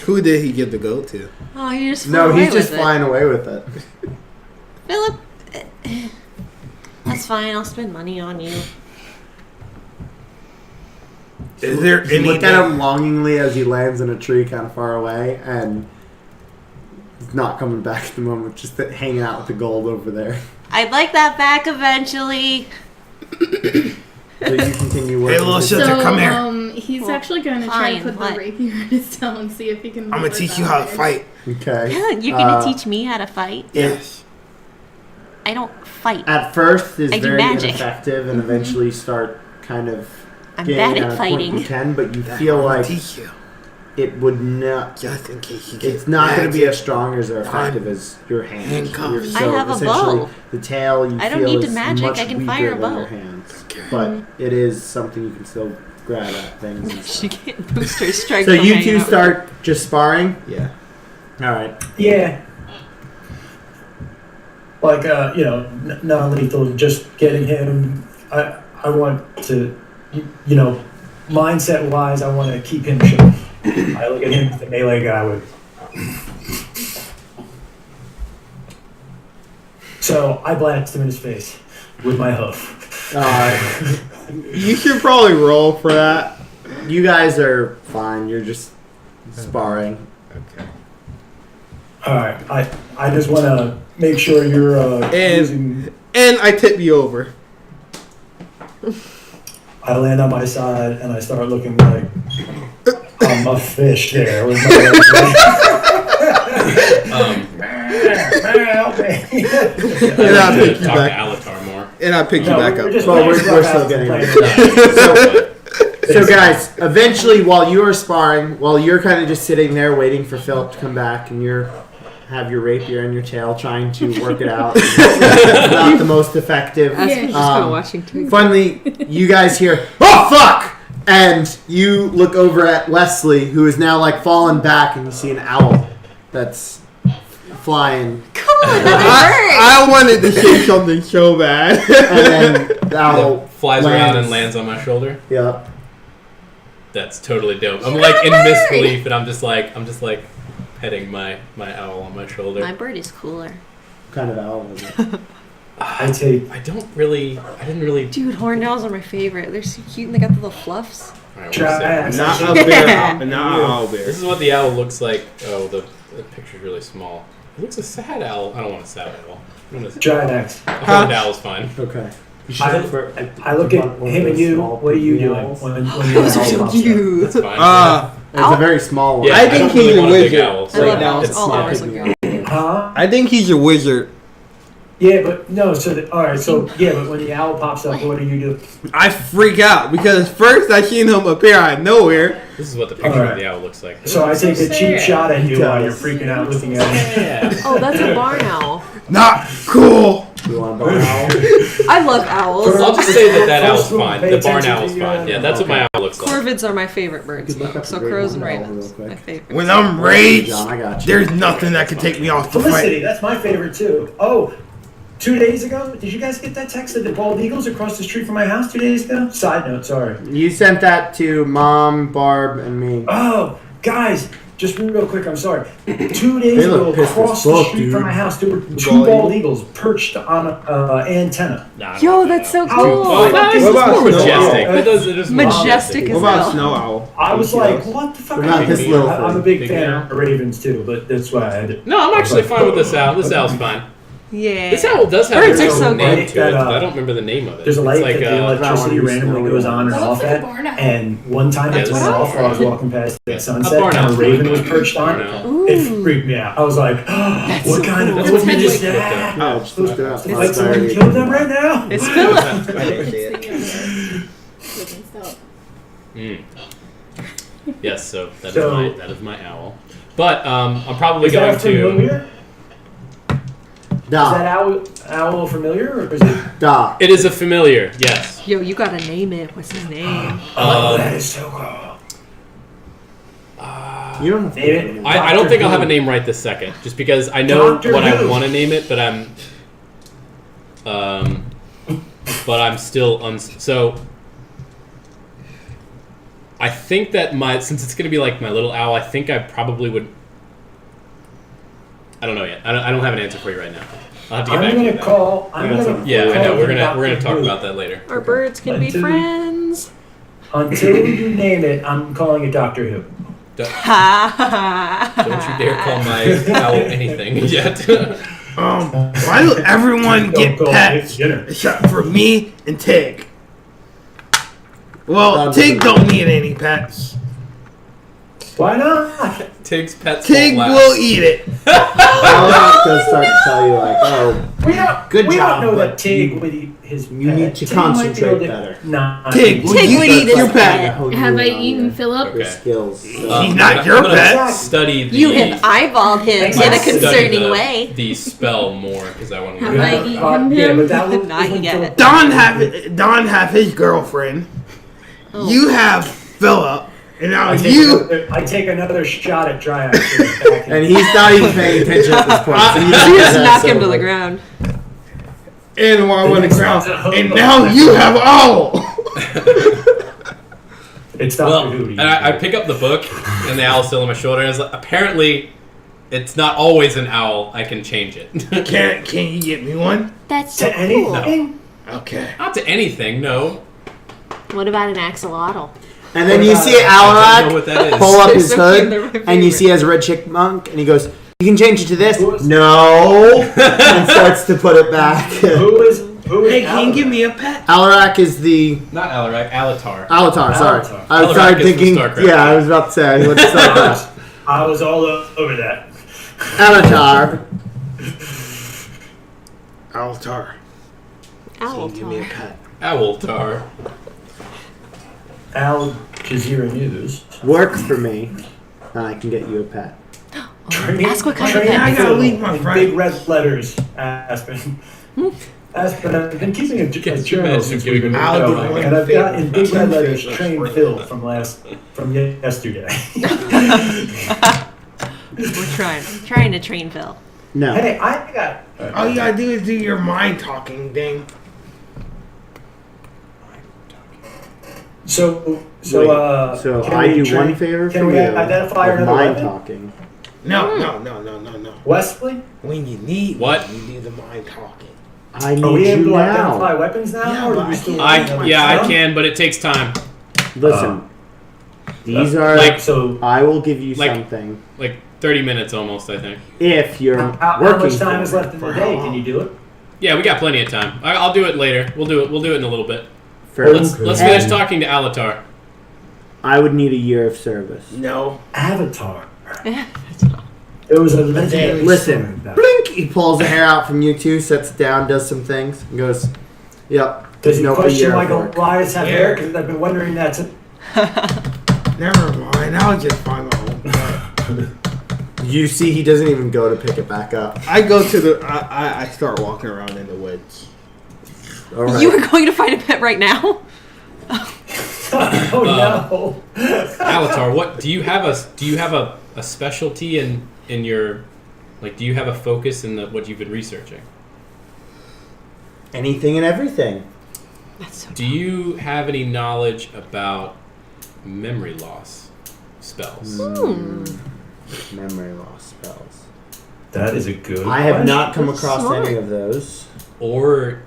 Who did he give the goat to? Oh, you just flew No, away he's just with it. flying away with it. Philip, that's fine. I'll spend money on you. Is there You any? look at him longingly as he lands in a tree kind of far away, and he's not coming back at the moment, just hanging out with the gold over there. I'd like that back eventually. So you continue Hey, working. little with shit. it. Come here. He's Well, actually going to try to fine, put what? the rapier in his tail and see if he can. I'm gonna lure teach that you how to bird. fight. Okay. You're gonna Uh, teach me how to fight? Yes. I don't fight. At first, is I do very magic. ineffective, and eventually start kind of I'm getting bad at at a point you fighting. can, but you That's feel what I'm like teach you. it would not. Just in case you get It's not going to be mad. as strong as or effective as your hands. Handcuffs. I have a essentially, bow. The tail you I don't feel need to is magic, much I can weaker fire a than bow. your hands, but it is something you can still grab at things. And She stuff. can't boost her strength. So from you hanging two out with start just sparring. Yeah. All right. Yeah. Like, non-lethal, just getting him. I want to, mindset-wise, I want to keep him sharp. I look at him, the melee guy with. So I blast him in his face with my hoof. You should probably roll for that. You guys are fine. You're just sparring. Okay. All right, I just want to make sure you're using. And I tip you over. I land on my side and I start looking like I'm a fish there with my legs. Help me. And I pick you Talk to back. Alatar more. And I pick you No, back we're up. just Well, we're playing still Clubhouse getting and it. playing- So, guys, eventually, while you are sparring, while you're kind of just sitting there waiting for Philip to come back, and you're have your rapier in your tail, trying to work it out, it's not the most effective. Us Yeah. just kind Um, of watching too. Finally, you guys hear, "Oh fuck!" and you look over at Leslie, who is now like fallen back, and you see an owl that's flying, I wanted to say something so bad. and then the owl Flies around and lands. lands on my shoulder. Yeah. That's totally dope. I'm like in misbelief, and I'm just like petting my owl on my shoulder. My bird is cooler. Kind of owl. Is it? I take. I didn't really. Dude, horned owls are my favorite. They're so cute and they got the little fluffs. All right, Try. Not a bear. Not an owl bear. This is what the owl looks like. Oh, the picture's really small. It looks a sad owl. I don't want a sad owl. I want a Giant axe. horned owl's fine. Okay. You I should look- for- I look at one of him and those you. small What are you pygmy doing? owls. When the Those are owl so pops up? cute. That's fine. It's a very small one. yeah, I I think don't he's really a want a big wizard. owl. I love now owls. it's All small. owls look good. Huh? I think he's a wizard. Yeah, but no. All right. So yeah, but when the owl pops up, what do you do? I freak out because first I seen him appear out of nowhere. This is what the picture Alright. of the owl looks like. So I take a cheap sad. shot at you He while you're does. freaking out, looking at me. Yeah. Oh, that's a barn owl. Not cool. You want a barn owl? I love owls. I'll just say that owl's First, fine. pay The barn attention to owl's your fine. Yeah, that's what my owl looks like. Corvids are my favorite birds. You could look up So the great crows and horned owl ravens, real quick. my favorite. When I'm raged, John, I got you. there's nothing that can take me off the Felicity, fight. that's my favorite too. Oh, 2 days ago, did you guys get that text of the bald eagles across the street from my house 2 days ago? Side note, sorry. You sent that to Mom, Barb, and me. Oh, guys, just real quick, I'm sorry. 2 days They look ago, pissed across as the fuck, street dude. from my house, there were two Bald bald eagles perched on an antenna. Nah, I don't Yo, want that's so that. How cool. Oh, nice. What It's about more snow majestic. owl? It is more Majestic What as about hell. snow owl? I was like, what the fuck? What about are this you little doing? I'm a thing? big Big fan owl? of Ravens too, but that's why I did. No, I'm actually fine with this owl. This owl's fine. Yeah. This owl does have Birds a are real so name great. to it. That, But I don't remember the name of it. There's a light it's like, that the electricity That one randomly is goes on and That off looks like at. a barn owl. And one time Yeah, it this went is- off while I was walking past Yeah. that A sunset barn and a owl's raven fine. was perched on Barn it. owl. It freaked me out. I was like, what kind of That's what what is Hedwig looked that? No, just look it up. It's like someone killed them right now? It's Philip. I didn't see it. Mm. Yes, so that So- is my owl. But I'm probably Is going that to. familiar? Is that Da. owl familiar or is it? Da. It is a familiar. Yes. Yo, you gotta name it. What's his name? Oh, that is so cool. You don't have to Name it. I don't think I'll have a name right this second, just because I know Doctor what I Who. want to name it, but I'm still so. I think that since it's gonna be like my little owl, I think I probably would. I don't know yet. I don't have an answer for you right now. I'll have to get back I'm to you. gonna call. I'm gonna. Yeah, I know. call We're gonna Dr. talk Who. about that later. Our birds can be Until- friends. Until you name it, I'm calling it Doctor Who. Ha ha ha. Don't you dare call my owl anything yet. Why do everyone get Don't go pets to dinner. except for me and Tig? Well, Dog Tig doesn't- don't need any pets. Why not? Tig's pets Tig won't will last. eat it. Alex does start to tell you like, oh, We don't. Good we job, don't know but that Tig you- would eat his. you pet. need to Tig might be concentrate able to- better. Nah. Tig, would Tig you would eat eat your his pet? pet. Have I eaten Philip? Your Okay. skills. He's I'm not gonna- your I'm gonna pet. Study the, You have eyeballed him in a Study concerning way. the spell more because I want to Have learn. I about it. eaten Yeah, him? but that was Not when yet. Philip- Don have his girlfriend. Oh. You have Philip, and now I take, you. another, I take another shot at Dryax. And he's not even paying attention at this point. So you You don't just have knock that him to the silver. ground. And while on the It's ground, not- and now you have Owl. It's Dr. Well, Hootie. and I pick up the book, and the owl's still on my shoulder. And it's like, apparently, it's not always an owl. I can change it. Can you get me one? That's so to cool. anything. Okay. Not to anything, no. What about an axolotl? And then you see I don't know what Alarak that is. pull up They're his so cute, they're hood, my and you favorite. see he has a red chipmunk, and he goes, "You can change it to this." Who is- No, and starts to put it back. Who is? Who is? Hey, can you Alan? give me a pet? Alarak is the Not Alarak, Alatar. Alatar. Sorry, Alatar. I Alarak started is from thinking. StarCraft. Yeah, I was about to say. What's StarCraft? I was all over that. Alatar. Altar. Can you give me a Owltar. pet? Owltar. Al Jazeera News. Work for me, and I can get you a pet. Ask what kind of Train pet. I gotta Phil leave my in friend. big red letters, Aspen. Aspen, I've been keeping a Can you journal imagine since giving we've been him I'll do going, one and I've got in big red favor. letters, train Phil from yesterday. We're trying. Trying to train Phil. No. Hey, I got. All you gotta do is do your mind talking thing. So, Wait, so can I we do train- one favor Can for we you. identify of another mind weapon? talking. No. Wesley? When you need What? one, you do the mind talking. I Are need we able you to identify now. weapons now? Yeah, or do but we I still can't. I can, but it takes time. Listen, these are. Like- So, I will give you like- something Like 30 minutes almost, I think. if you're how working. much time for is me. left in the day? Can you do it? Yeah, we got plenty of time. I'll do it later. We'll do it in a little bit. First, Let's finish and talking to Alatar. I would need a year of service. No. Avatar. It was a legendary Listen, story about- blink. He pulls the hair out from you two, sets it down, does some things, and goes, "Yep." Does he no question year why of don't work. lions have Yeah. hair? Because I've been wondering that. Never mind. I'll just find my own pet. You see, he doesn't even go to pick it back up. I go to the. I start walking around in the woods. All right. You were going to find a pet right now? Oh no! Alatar, what do you have a specialty in your, like, do you have a focus in what you've been researching? Anything and everything. That's so Do you have any knowledge about memory loss spells? Memory loss spells. That is a good. I have not come That's across smart. any of those. Or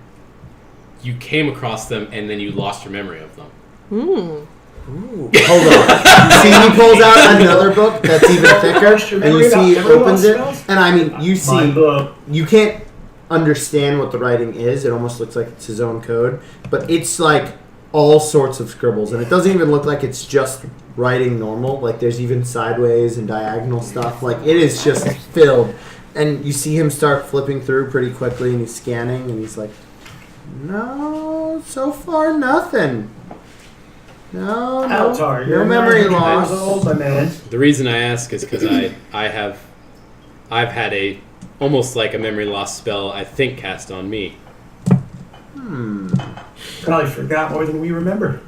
you came across them and then you lost your memory of them? Ooh, hold on. See, he pulls out another book that's even thicker, and you see he opens it, and I mean, you Mind see, blown. you can't understand what the writing is. It almost looks like it's his own code, but it's like all sorts of scribbles, and it doesn't even look like it's just writing normal. Like there's even sideways and diagonal stuff. Like it is just filled, and you see him start flipping through pretty quickly, and he's scanning, and he's like, "No, so far nothing. No, Avatar, no, you're no memory 900 years loss." old, my man. The reason I ask is because I've had a almost like a memory loss spell I think cast on me. Probably forgot more than we remember.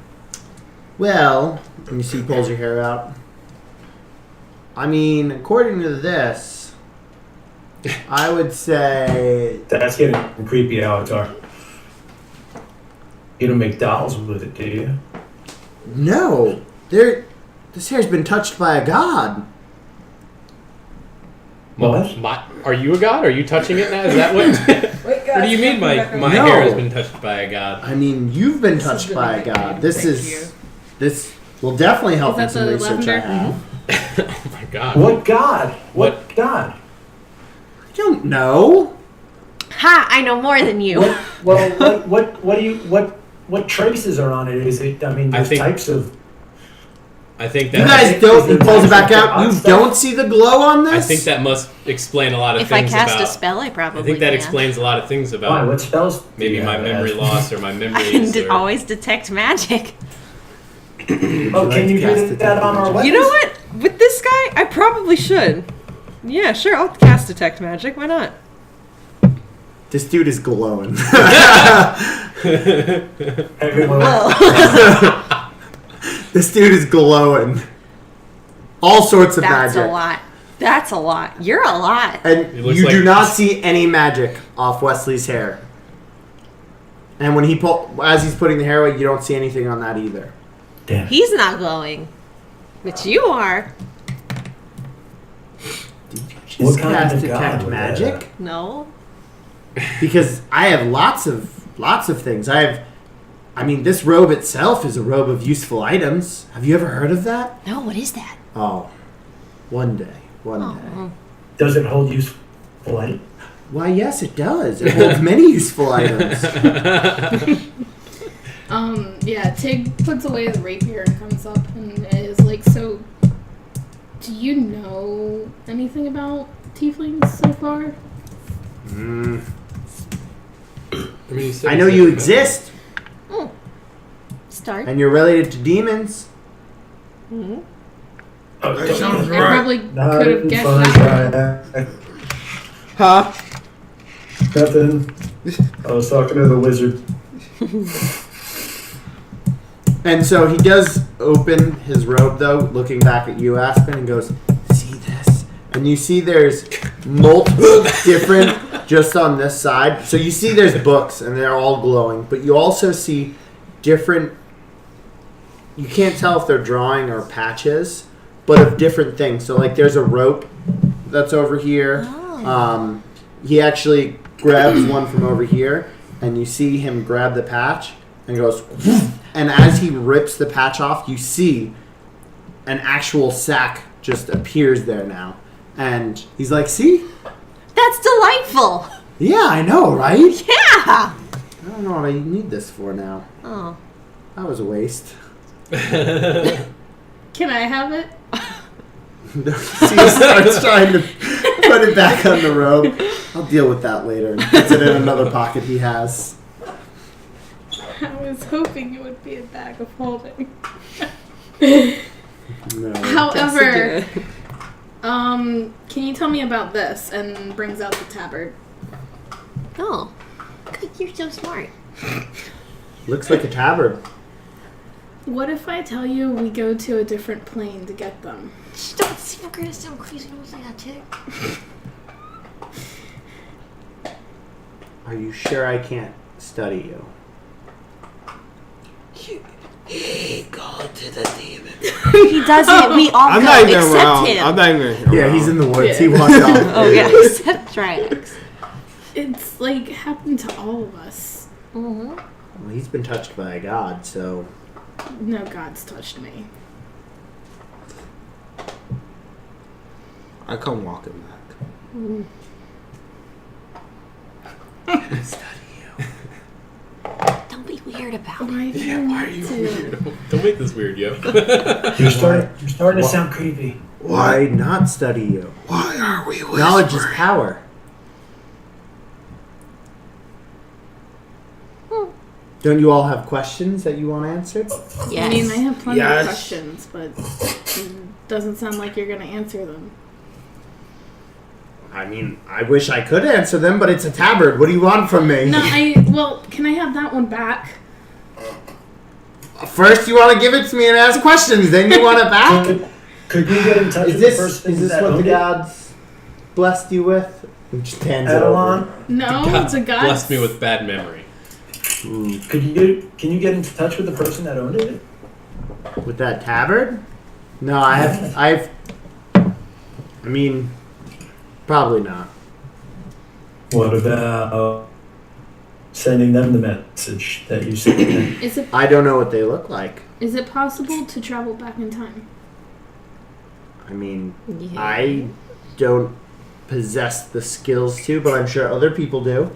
Well, and you see he pulls your hair out. I mean, according to this, I would say That's getting creepy, Avatar. You don't make dolls with it, do you? no. This hair's been touched by a god. What? Are you a god? Are you touching it now? Is that what? What do you mean my No. hair has been touched by a god? I mean, you've been touched by a god. This will definitely help in Is that some the research I lavender? have. Oh my god. What god? What god? I don't know. Ha! I know more than you. What traces are on it? Is it? I mean, I there's think- types of. I think You that guys don't. He pulls it back out. You Stuff? don't see the glow on this. I think that must explain a lot of If I things cast about. a spell, I probably I think that can. explains a lot of things Why? about What spells? do maybe you my have, memory Ash? loss or my I memories. can or- always detect magic. Oh, can you Cast do that on our detect weapons? You know what? With this guy, I probably should. Yeah, sure. I'll cast detect magic. Why not? This dude is glowing. Everyone. This dude is glowing. All sorts of That's magic. a lot. That's a lot. You're a lot. And It looks you like- do not see any magic off Wesley's hair. And when as he's putting the hair away, you don't see anything on that either. Damn. He's not glowing. But you are. Just What kind cast of detect god would magic No. because I have lots of things. I mean, this robe itself is a robe of useful items. Have you ever heard of that? No, what is that? Oh, one day. Oh. Does it hold useful light? Why, yes, it does. It holds many useful items. Yeah, Tig puts away the rapier and comes up and is like, so, do you know anything about tieflings so far? Mm, I mean, he said I know he's you like- exist, Start. and you're related to demons. Oh, That sounds I right. probably Not could have even guessed fun, that. right? Huh? Nothing. I was talking to the wizard. And so he does open his robe, though, looking back at you, Aspen, and goes, "See this?" And you see there's multiple different, just on this side. So you see there's books, and they're all glowing. But you also see different, you can't tell if they're drawing or patches, but of different things. So, like, there's a rope that's over here. He actually grabs one from over here, and you see him grab the patch and goes, and as he rips the patch off, you see an actual sack just appears there now. And he's like, "See? That's delightful. Yeah, I know, right? Yeah. I don't know what I need this for now. Oh. That was a waste." Can I have it? See, he starts trying to put it back on the robe. I'll deal with that later. And puts it in another pocket he has. I was hoping it would be a bag of holding. No. However, can you tell me about this? And brings out the tabard. Oh. Good, you're so smart. Looks like a tabard. What if I tell you we go to a different plane to get them? Don't see we're gonna sound crazy. Don't say that, Tig. Are you sure I can't study you? Go to the demon. He does it. We all I'm go, not even except around. him. I'm not even around. Yeah, he's in the woods. Yeah. He walked off. Oh yeah, except Drax. It's like happened to all of us. Mm-hmm. Well, he's been touched by a god, so No god's touched me. I come walking back. Don't be weird about it. Why do you need to? Don't make this weird, yo. You're starting to sound creepy. why not study you? Why are we whispering? Knowledge is power. Don't you all have questions that you want answered? Yes. I mean, I have plenty Yes. of questions, but it doesn't sound like you're going to answer them. I mean, I wish I could answer them, but it's a tabard. What do you want from me? No, well, can I have that one back? First, you want to give it to me and ask questions, then you want it back? Could you get in touch Is with this the person is this that what the owned it? gods blessed you with? It just hands it over. Adelon? No, God's the gods. blessed me with bad memory. Can you get in touch with the person that owned it? With that tabard? No, I mean, probably not. What about sending them the message that you sent them? Is it I don't know what they look like. is it possible to travel back in time? I mean, Yeah. I don't possess the skills to, but I'm sure other people do.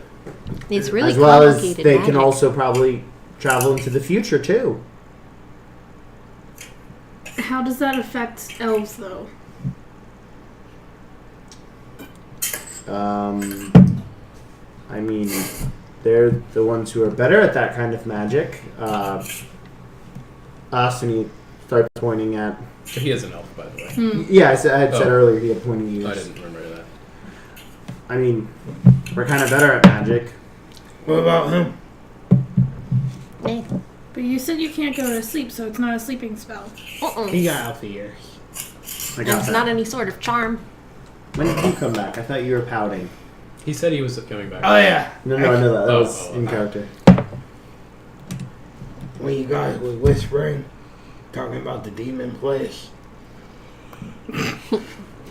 It's really as well as complicated they magic. can also probably travel into the future too. How does that affect elves, though? I mean, they're the ones who are better at that kind of magic. Us, and he starts pointing at. He is an elf, by the way. Yeah, I had said Oh. earlier he had pointing ears. I didn't remember that. I mean, we're kind of better at magic. What about him? Eh. But you said you can't go to sleep, so it's not a sleeping spell. He got out the ears. I And got it's that. not any sort of charm. When did you come back? I thought you were pouting. He said he was coming back. Oh yeah. No, I know that. That Oh, was oh, in oh. character. When you guys were whispering, talking about the demon place.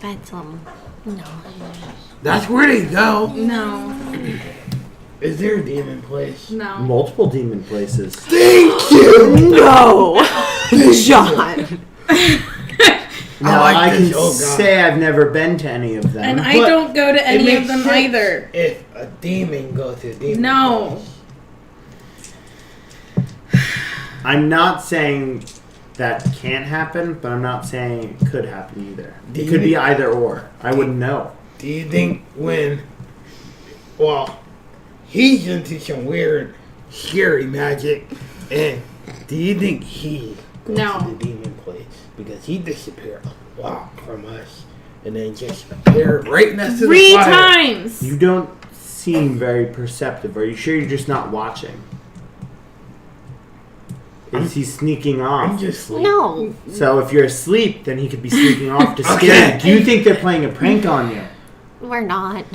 That's no. That's where they go. No, Is there a demon place? no. Multiple demon places. Thank you. No, John. Now, like I this. can Oh, God. say I've never been to any of them. And I But don't go to It any of makes them sense either. If a demon goes to a demon No. place. I'm not saying that can't happen, but I'm not saying it could happen either. Do It you could be think- either or. I wouldn't know. Do you think well, he's into some weird, scary magic, and do you think he goes No. to the demon place? Because he disappeared a lot from us, and then just appeared right next to 3 the fire. times. You don't seem very perceptive. Are you sure you're just not watching? Is he sneaking I'm off? just sleeping. No. So if you're asleep, then he could be sneaking off to scare Okay. you. Do you think they're playing a prank on you? We're not.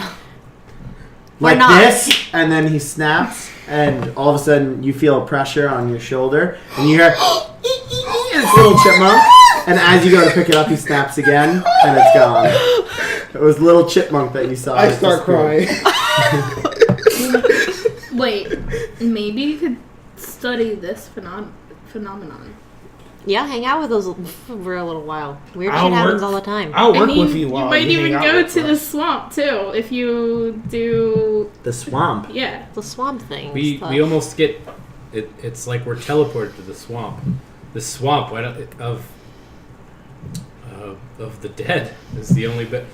Like not. this, and then he snaps, and all of a sudden you feel pressure on your shoulder, and you hear it's a little chipmunk, and as you go to pick it up, he snaps again, and it's gone. It was little chipmunk that you saw. I It start disappeared. crying. Wait, maybe you could study this phenomenon. Yeah, hang out with those for a little while. Weird I'll shit happens work- all the time. I'll I work mean, with you you while might you even hang out go with to us. the swamp too if you do. The swamp. Yeah. The swamp thing. We almost get it. It's like we're teleported to the swamp. The swamp of the dead is the only bit.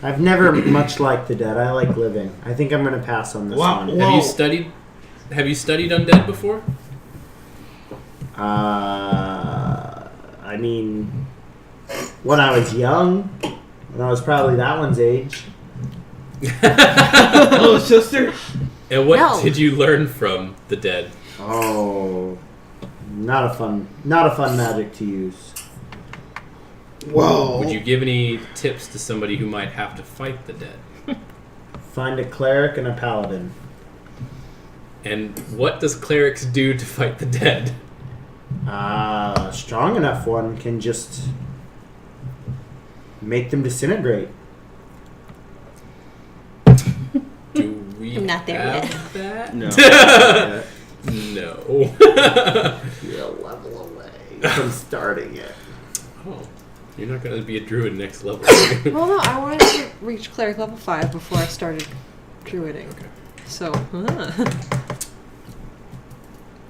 I've never much liked the dead. I like living. I think I'm gonna pass on this Wow. one. Have Whoa. you studied? Have you studied undead before? I mean, when I was young, when I was probably that one's age. Little sister. And what No. did you learn from the dead? Oh, not a fun magic to use. Whoa. Would you give any tips to somebody who might have to fight the dead? Find a cleric and a paladin. And what does clerics do to fight the dead? A strong enough one can just make them disintegrate. Do we I'm not there have yet. that? No. No. You're a level away from starting it. Oh, you're not going to be a druid next level. Well, no, I wanted to reach cleric level 5 before I started druiding. Okay. So,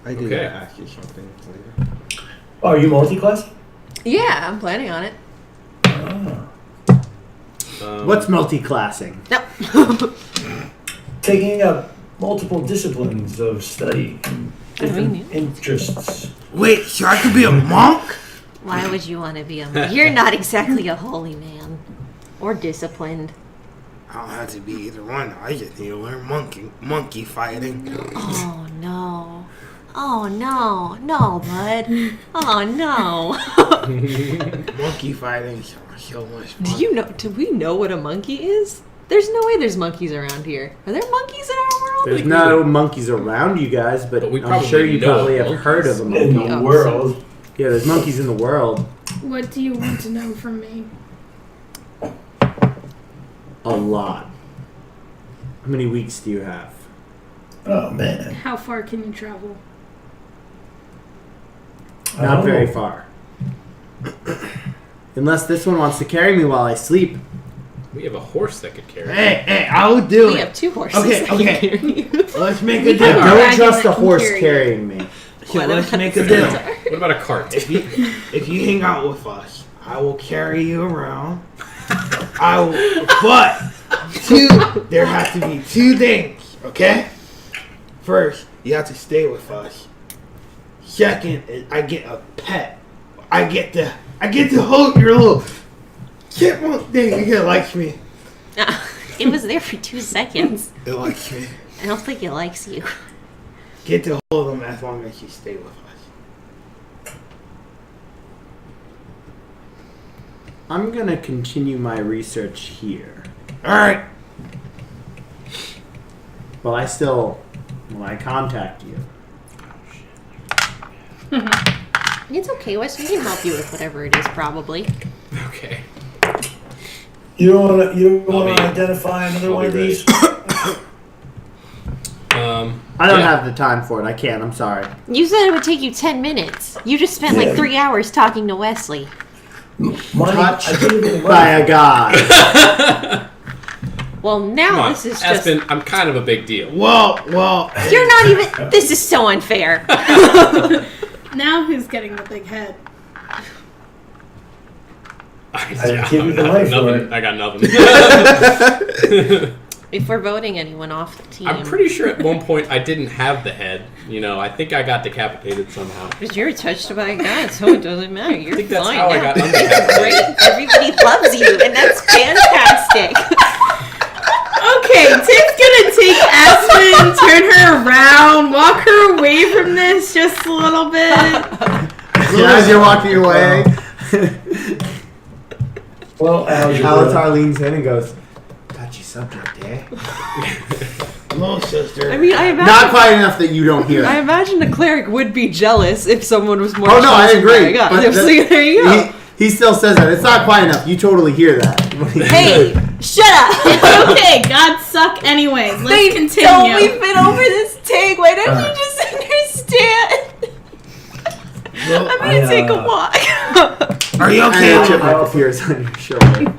I did Okay. ask you something later. Oh, are you multi-class? yeah, I'm planning on it. What's multi-classing? No. Taking up multiple disciplines of study, different interests. Wait, so I could be a monk? Why would you want to be a monk? You're not exactly a holy man. Or disciplined. I don't have to be either one. I just need to learn monkey fighting. Oh no. Oh no. No, bud. Oh no. Monkey fighting sounds so much fun. Do we know what a monkey is? There's no way there's monkeys around here. Are there monkeys in our world? There's no monkeys around you guys, but But we I'm probably sure you know probably have monkeys. heard of a In monkey. the world. Yeah, there's monkeys in the world. What do you want to know from me? A lot. How many weeks do you have? Oh man, How far can you travel? Not Oh. very far. Unless this one wants to carry me while I sleep. We have a horse that could carry. Hey, I will do We it. have 2 horses. Okay, that can okay. carry you. Let's make a I deal. Dragon don't trust a that can horse carry you. carrying me. Okay, let's make a deal. What about a cart? If you hang out with us, I will carry you around. I will, but there have to be 2 things, okay? First, you have to stay with us. Second, is I get a pet. I get to hold your little chipmunk thing. It likes me. It was there for 2 seconds. It likes me. I don't think it likes you. Get to hold them as long as you stay with us. I'm gonna continue my research here. Alright. But when I contact you. It's okay, Wes. We can help you with whatever it is, probably. Okay. You don't want I'll to be- identify another I'll one be of these? I don't Yeah. have the time for it. I can't. I'm sorry. You said it would take you 10 minutes. You just spent like 3 hours talking to Wesley. Money, Touch I gave you the by money. a god. Well, now Come on, this is just. Aspen, I'm kind of a big deal. Well, You're not even. This is so unfair. Now who's getting the big head? I give you the money for nothing. it. I got nothing. If we're voting anyone off the team. I'm pretty sure at one point I didn't have the head. You know, I think I got decapitated somehow. But you're touched by a god, so it doesn't matter. You're I think that's fine how I now. got undecapitated. Great. Everybody loves you, and that's fantastic. Okay, Tim's gonna take Aspen, turn her around, walk her away from this just a little bit. As you're walking away, Well, how's your brother? Alatar leans in and goes, touchy subject, eh? little sister. I mean, I imagine. Not quite enough that you don't hear I it. imagine a cleric would be jealous if someone was more. Oh no, I chosen by agree. a god. But So there you go. He still says that. It's not quite enough. You totally hear that. Hey, shut up. It's okay, gods suck anyways. Let's continue. Don't we've been over this take. Why don't you just understand? Well, I'm gonna take a walk. are you And okay? a chipmunk appears on your shoulder.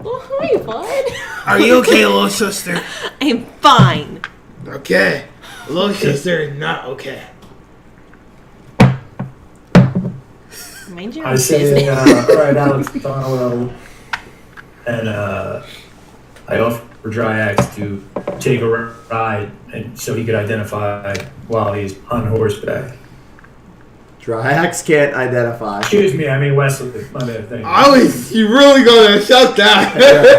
Oh, hi, bud. Are you okay, little sister? I'm fine. Okay. Little sister is not okay. Mind your I own say, business. alright, Alex, follow. And I offer Dryax to take a ride and so he could identify while he's on horseback. Dryax can't identify. Excuse me, I mean Wesley. My bad thing. You really gonna shut that?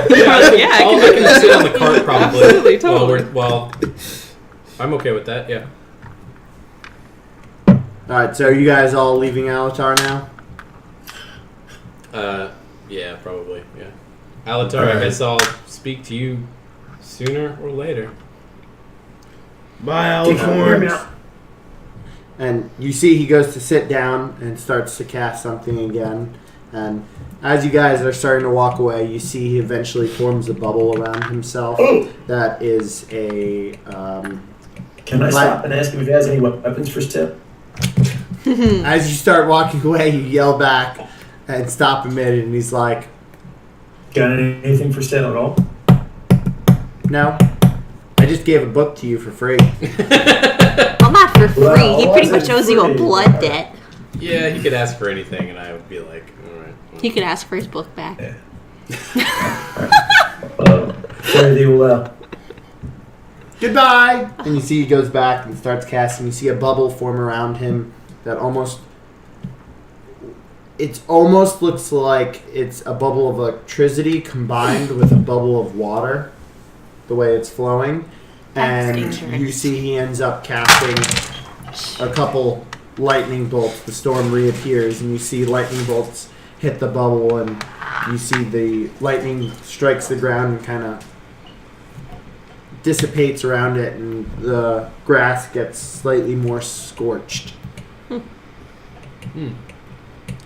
Yeah, I I can sit on the cart probably. Absolutely, totally. Well, I'm okay with that. Yeah. Alright, so are you guys all leaving Alatar now? Yeah, probably. Yeah. Alatar, I Alright. guess I'll speak to you sooner or later. Bye, Hear me Alicorn. out. And you see he goes to sit down and starts to cast something again. And as you guys are starting to walk away, you see he eventually forms a bubble around himself that is a... Can I stop and ask him if he has any weapons for sale? As you start walking away, you yell back and stop a minute, and he's like, Got anything for sale at all? no, I just gave a book to you for free. Well, not for free. Well, He pretty wasn't much owes you a free. blood debt. Yeah, he could ask for anything, and I would be like, all right. He could ask for his book back. Fare thee well. Goodbye! And you see he goes back and starts casting. You see a bubble form around him that almost looks like it's a bubble of electricity combined with a bubble of water, the way it's flowing. That's And dangerous. you see he ends up casting a couple lightning bolts. The storm reappears, and you see lightning bolts hit the bubble, and you see the lightning strikes the ground and kind of dissipates around it, and the grass gets slightly more scorched.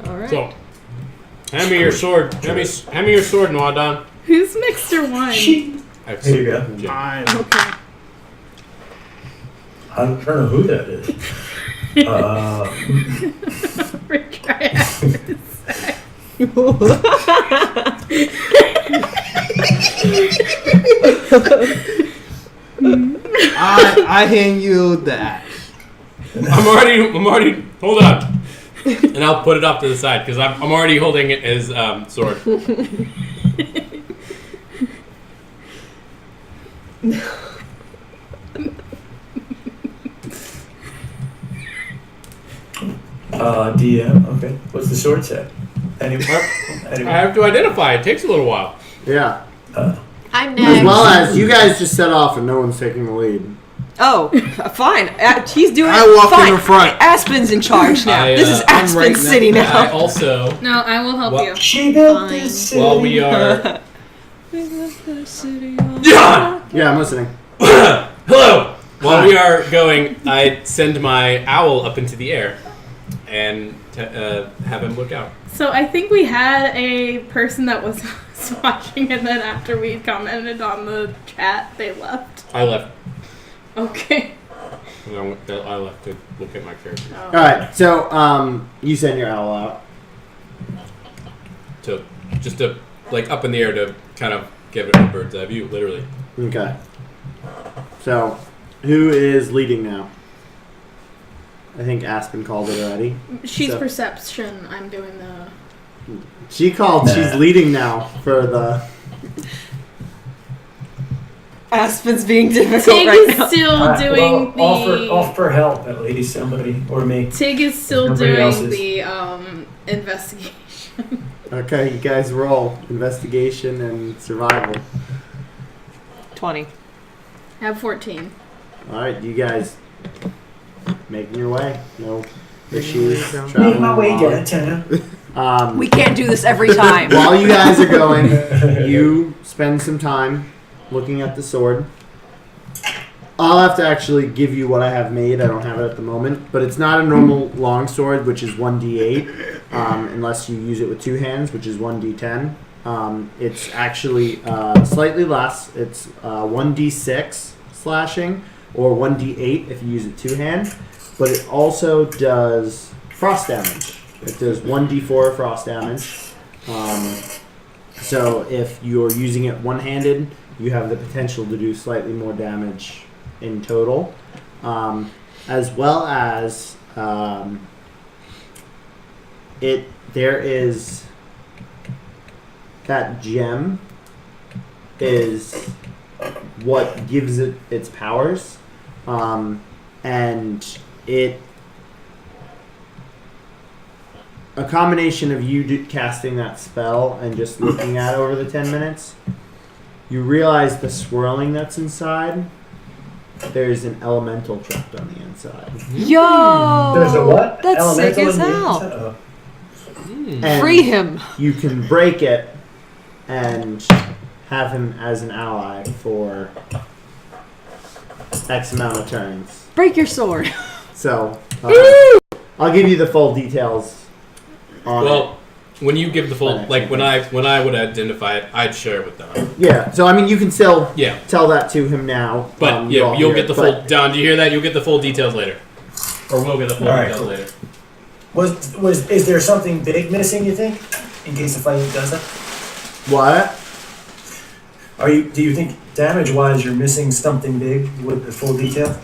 All right. So, hand me your sword. Hand me your sword, Noadan. Who's Mr. One? Here you go. I'm Okay. I don't know who that is. I hand you the axe. I'm already. Hold on. And I'll put it off to the side because I'm already holding it as sword. DM. Okay. What's the sword say? Anyway. I have to identify. It takes a little while. Yeah. I'm As next. well as you guys just set off and no one's taking the lead. Oh, fine. He's doing I walk fine. in the front. Aspen's in charge now. I, This is I'm Aspen's right now. city I now. also, No, I will help What? you. She built Fine. this city. while we are. Yeah, I'm listening. Hello! While we are going, I send my owl up into the air and have him look out. So I think we had a person that was watching, and then after we commented on the chat, they left. I left. Okay. I left to look at my character. All right. So you send your owl out. Just to, like, up in the air to kind of give it a bird's eye view, literally. Okay. So who is leading now? I think Aspen called it already. She's So- perception. I'm doing the. She called. Nah. She's leading now for the. Aspen's being difficult Tig right is now. still doing the. Offer help at least somebody or me. Tig is still Everybody else doing is- the investigation. Okay, you guys roll investigation and survival. 20. I have 14. All right, you guys making your way. No issues. Make traveling my way along. downtown. We can't do this every time. While you guys are going, you spend some time looking at the sword. I'll have to actually give you what I have made. I don't have it at the moment, but it's not a normal long sword, which is 1d8, unless you use it with two hands, which is 1d10. It's actually slightly less. It's 1d6 slashing, or 1d8 if you use it two hand, but it also does frost damage. It does 1d4 frost damage. So if you're using it one-handed, you have the potential to do slightly more damage in total, as well as there is that gem is what gives it its powers, and it a combination of you casting that spell and just looking at it over the 10 minutes, you realize the swirling that's inside. There's an elemental trapped on the inside. Yo! There's a what? That's sick Elemental as in the hell. inside? Oh. And Free him. you can break it and have him as an ally for X amount of turns. Break your sword. So I'll give you the full details on it. Well, when you give the full, Fine, like when actually. I would identify it, I'd share it with them. Yeah, so I mean you can still Yeah, tell that to him now. but you yeah, all you'll hear get the it, full. but- Don, do you hear that? You'll get the full details later, or we'll get the full All right, details cool. later. Is there something big missing, you think? In case the fight does that? What? Do you think damage wise you're missing something big with the full detail?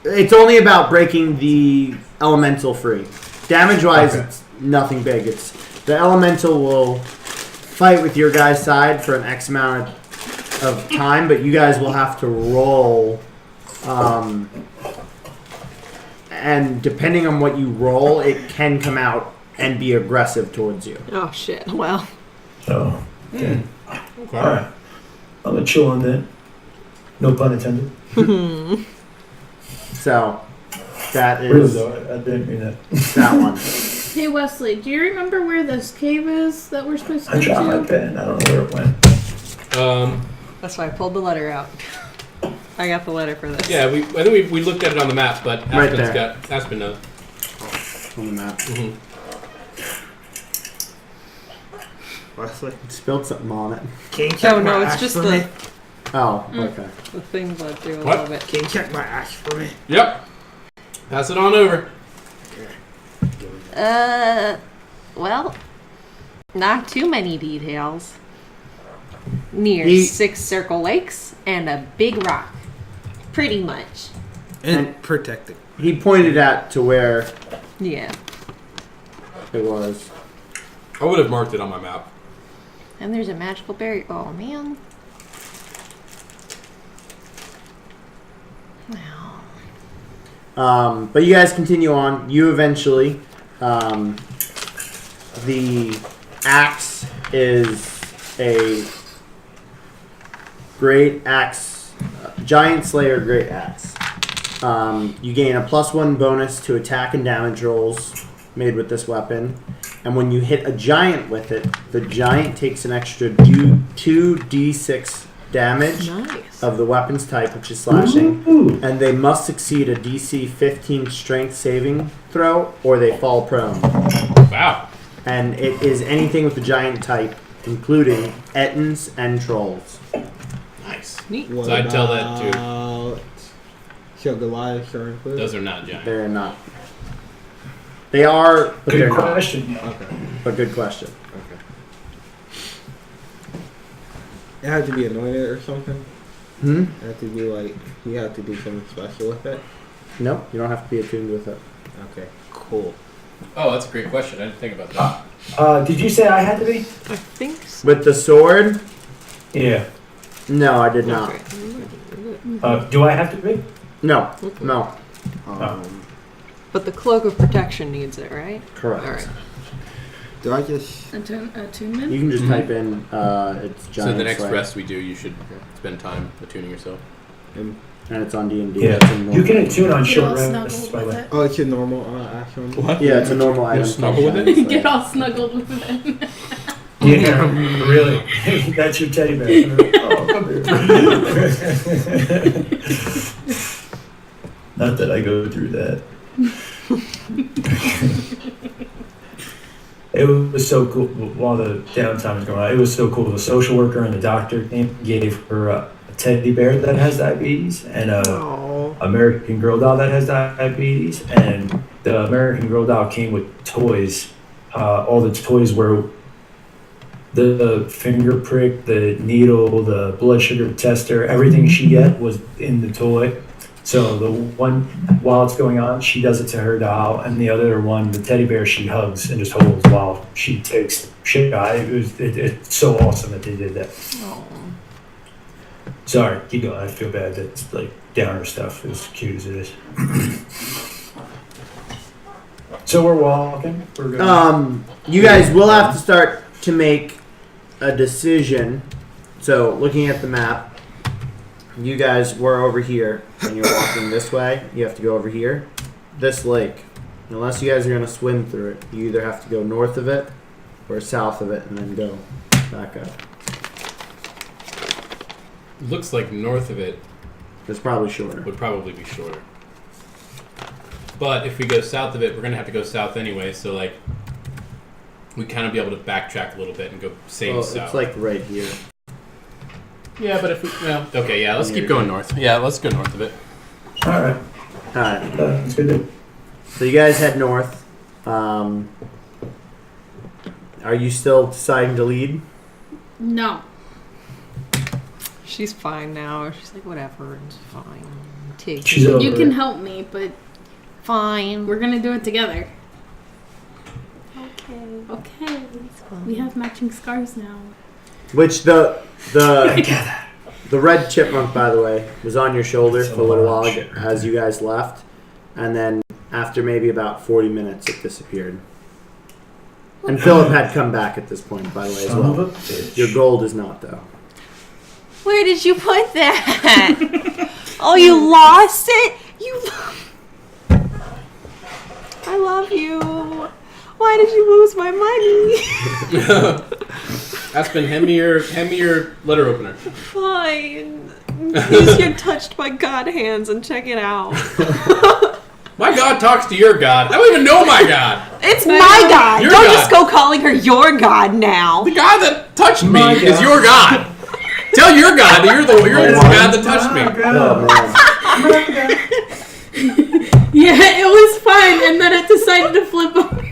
It's only about breaking the elemental free. Damage wise, Okay. it's nothing big. It's the elemental will fight with your guy's side for an X amount of time, but you guys will have to roll. And depending on what you roll, it can come out and be aggressive towards you. Oh, shit. Well. Oh. Okay. Okay. Alright. I'm gonna chill on that. No pun intended. So that Really is though, I didn't mean that. that one. Hey Wesley, do you remember where this cave is that we're supposed to I go dropped my to? pen. I don't know where it went. That's why I pulled the letter out. I got the letter for this. Yeah, I think we looked at it on the map, but Right Aspen's there. Aspen knows. On the map. Mm-hmm. Wesley, Spilled something on it. can you check Oh, my no, it's axe just for the, me? Oh, okay. the things I do. I What? love it. Can you check my axe for me? Yep. Pass it on over. Well, not too many details. near He- 6 circle lakes and a big rock. Pretty much. And protected. He pointed at to where Yeah. it was. I would have marked it on my map. And there's a magical berry. Oh, man. Wow. But you guys continue on. You eventually, the axe is a great axe, giant slayer great axe. You gain a +1 bonus to attack and damage rolls made with this weapon. And when you hit a giant with it, the giant takes an extra 2d6 damage Nice. of the weapon's type, which is slashing, Ooh. and they must succeed a DC 15 strength saving throw, or they fall prone. Wow. And it is anything with the giant type, including Ettins and trolls. Nice. Neat. What So I'd tell that to- about- So Goliath are included? Those are not giant. They're not. They are, but Good they're not. question. Okay. But good question. Okay. It had to be anointed or something? Hmm? It had to be like, you have to do something special with it? No, you don't have to be attuned with it. Okay, cool. Oh, that's a great question. I didn't think about that. Did you say I had to be? I think so. With the sword? Yeah. No, I did not. Do I have to be? No, no. But the cloak of protection needs it, right? Correct. All right. Do I just... Attunement? You can just Mhm. type in it's giant So the next slayer. rest we do, you should spend time attuning yourself. And it's on D&D. Yeah. It's in You normal. can attune on Get short all rests, snuggled by the with way. it. Oh, it's a normal action? What? Yeah, it's a normal item. snuggle with called it? giant Get slayer. all snuggled with it. Yeah, really. That's your teddy bear. Oh, come here. Not that I go through that. It was so cool while the downtime was going on. It was so cool. The social worker and the doctor gave her a teddy bear that has diabetes and a American Girl doll that has diabetes. And the American Girl doll came with toys. All the toys were the finger prick, the needle, the blood sugar tester. Everything she get was in the toy. So the one, while it's going on, she does it to her doll, and the other one, the teddy bear, she hugs and just holds while she takes shit out. It's so awesome that they did that. Sorry, keep going. I feel bad that it's like downer stuff, as cute as it is. So we're walking. We're going. You guys will have to start to make a decision. So looking at the map, you guys were over here and you're walking this way. You have to go over here. This lake. Unless you guys are going to swim through it, you either have to go north of it or south of it and then go back up. Looks like north of it It's probably shorter. would probably be shorter. But if we go south of it, we're gonna have to go south anyway. So like, we kind of be able to backtrack a little bit and go same Well, south. it's like right here. yeah, but if we okay, yeah, let's keep going north. Yeah, let's go north of it. All right. Alright. That's good. So you guys head north. Are you still deciding to lead? No. She's fine now. She's like, whatever, it's fine. Take She's it. over You can it. help me, but Fine. we're gonna do it together. Okay. Okay. We have matching scars now. Which the red chipmunk, by the way, was on your shoulder It's for a little a while large shit. as you guys left, and then after maybe about 40 minutes, it disappeared. And Philip had come back at this point, by the way, as Son of a well. bitch. Your gold is not, though. Where did you put that? Oh, you lost it? You. I love you. Why did you lose my money? Aspen, hand me your letter opener. Fine. Use your touched by God hands and check it out. My God talks to your God. I don't even know my God. It's my God. Your Don't God. just go calling her your God now. The God that touched me My is God. your God. Tell your God that you're the God that touched me. Oh, man. Yeah, it was fine, and then it decided to flip over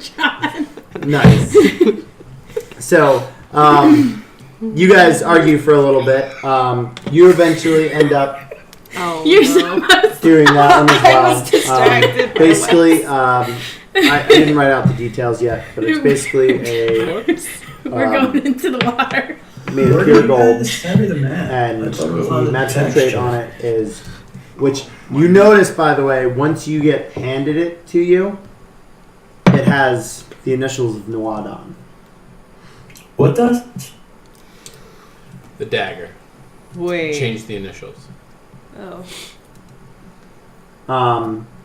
John. Nice. So, you guys argue for a little bit. You eventually end up Oh, You're no. supposed doing that one as well. I was distracted by Basically, I didn't write out the details yet, but it's basically a We're going into the water. made of Where pure do you gold, guys send me the map? and I thought it was on the the magical text trait sheet. on it is, which you notice, by the way, once you get handed it to you, it has the initials of Nuadon. What does? The dagger. Wait. Change the initials. Oh.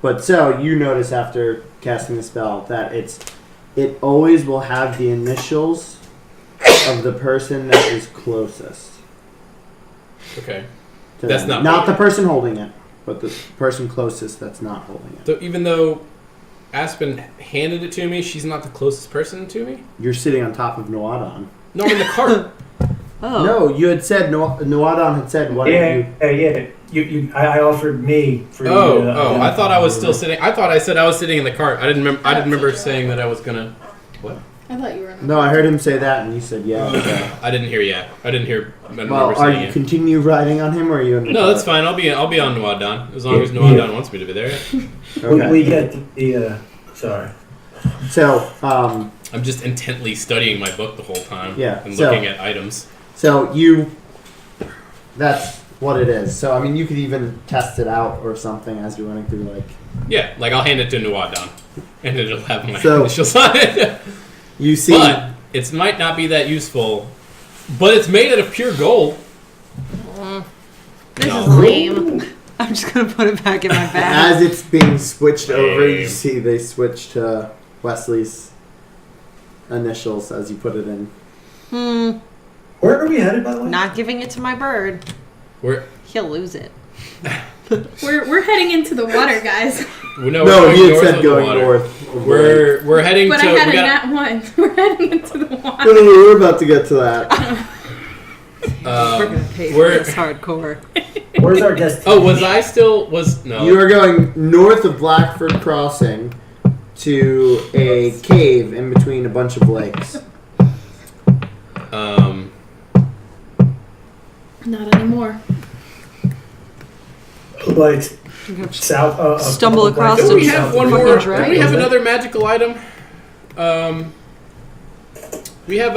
But so you notice after casting the spell that it always will have the initials of the person that is closest Okay. to That's them. not the person holding it, but the person closest that's not holding it. So even though Aspen handed it to me, she's not the closest person to me? You're sitting on top of Nuadon. No, I'm in the cart. Oh. No, you had said Nuadon had said what Yeah, you. yeah. I offered me for you to Oh, I thought I was still identify. sitting. I thought I said I was sitting in the cart. I didn't remember saying that I was gonna. What? I thought you were in the No, I heard him say that, and you said yeah. Okay. I didn't hear yet. I didn't remember Well, are saying you it. continue riding on him, or are you in the No, cart? that's fine. I'll be on Nuadon as long as Yeah. Nuadon wants me to be there. Okay. We get the sorry. So, I'm just intently studying my book the whole time. Yeah, And so- looking at items. that's what it is. So, I mean, you could even test it out or something as you're running through, like, Yeah, like I'll hand it to Nuadon, and it'll have my So- initials on it. you see. But it might not be that useful. But it's made out of pure gold. This No. is lame. I'm just gonna put it back in my bag. As it's being switched over, you Lame. see they switch to Wesley's initials as you put it in. Where are we headed, by the way? Not giving it to my bird. We're He'll lose it. We're heading into the water, guys. we're No, going he had north said of the going water. north. We're heading But to. I had we a got- nat one. We're heading into the water. No, we're about to get to that. We're gonna pay for we're- this hardcore. Where's our destination? Oh, was I still was no? You are going north of Blackford Crossing to a cave in between a bunch of lakes. Not anymore. Like south. Stumble across Do some we have one fucking more? dragon. Do we have another magical item? We have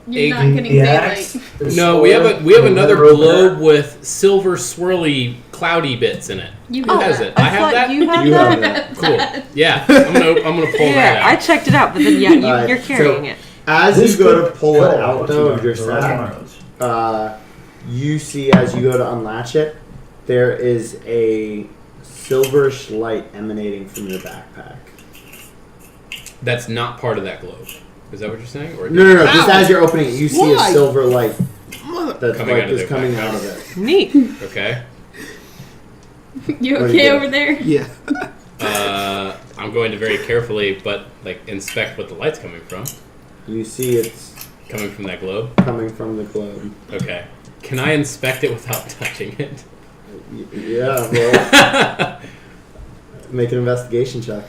You're not a getting The daylight. axe. no. We have another globe with silver swirly cloudy bits in it. You Who has it? I I have thought that. you had You that. have that. Cool. Yeah, I'm gonna pull that Yeah, I out. checked it out, but then yeah, Alright, you're carrying so- it. As This you go could to pull it kill out what though you of your got. sack, you see as you go to unlatch it, there is a silverish light emanating from your backpack. That's not part of that globe. Is that what you're saying? Or No. Just Ow. as you're opening it, you see Why? a silver light that's Coming like out of just their coming backpack. out of it. Neat. Okay. You What do you okay do? over there? Yeah. I'm going to very carefully, but like inspect what the light's coming from. You see it's Coming from that globe. coming from the globe. Okay. Can I inspect it without touching it? Yeah, well, make an investigation check.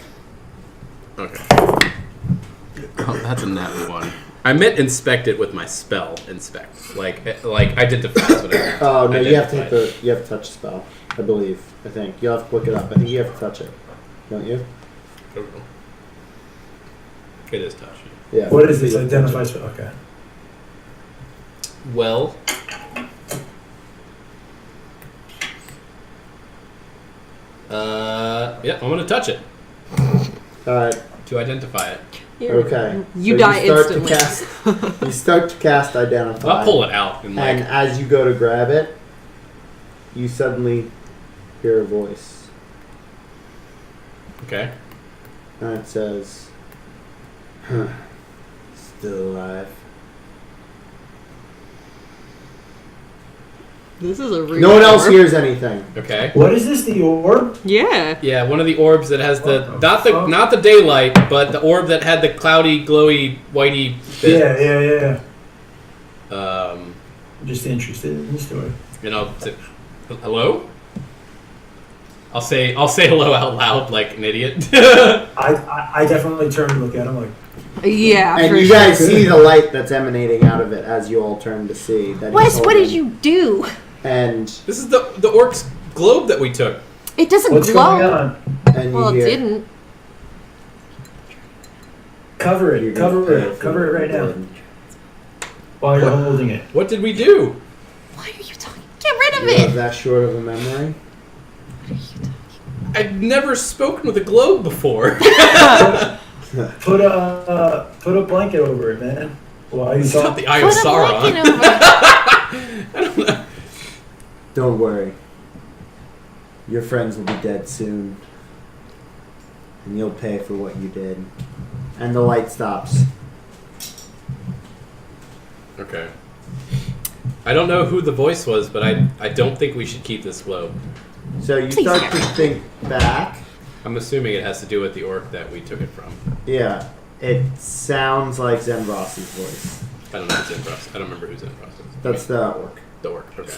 Okay. Oh, that's a nat one. I meant inspect it with my spell inspect. Like identify is what I meant. Oh no, you have to Identify. hit you have to touch spell. I believe. I think you'll have to look it up. I think you have to touch it, don't you? Oh. It is touch. Yeah. What is this? You have to touch Identify it. spell. Okay. Well. Yeah, I'm gonna touch it All right. to identify it. Okay. You So die start instantly. To cast, you start to cast identify. I'll pull it out and And like. as you go to grab it, you suddenly hear a voice, Okay. and it says, "Huh, still alive." This is a real No one else orb. hears anything. Okay. What is this? The orb? Yeah. Yeah, one of the orbs that has the What the fuck? not the daylight, but the orb that had the cloudy, glowy, whitey bit. Yeah. I'm Just interested in the story. say, hello. I'll say hello out loud like an idiot. I definitely turn and look at him like, Yeah, And for you sure. guys see the light that's emanating out of it as you all turn to see. That he's Wes, what did holding. you do? And This is the orc's globe that we took. It doesn't What's glow. going on? and Well, you it hear, didn't. Cover you're it. gonna Cover pay it. for Cover it what right you now did. while you're holding it. What did we do? Why are you talking? Get rid of You have it. that short of a memory? I'd never spoken with a globe before. Put a blanket over it, man. While you It's not talk. the Eye of Put a blanket Sauron. over it. I don't know. Don't worry. Your friends will be dead soon. And you'll pay for what you did. And the light stops. Okay. I don't know who the voice was, but I don't think we should keep this globe. So you Please start get to rid of think back. I'm assuming it has to do with the orc that we took it from. Yeah. It sounds like Zenross's voice. I don't know who's in Frost. I don't remember who's in Frost. That's the orc. The orc. Okay.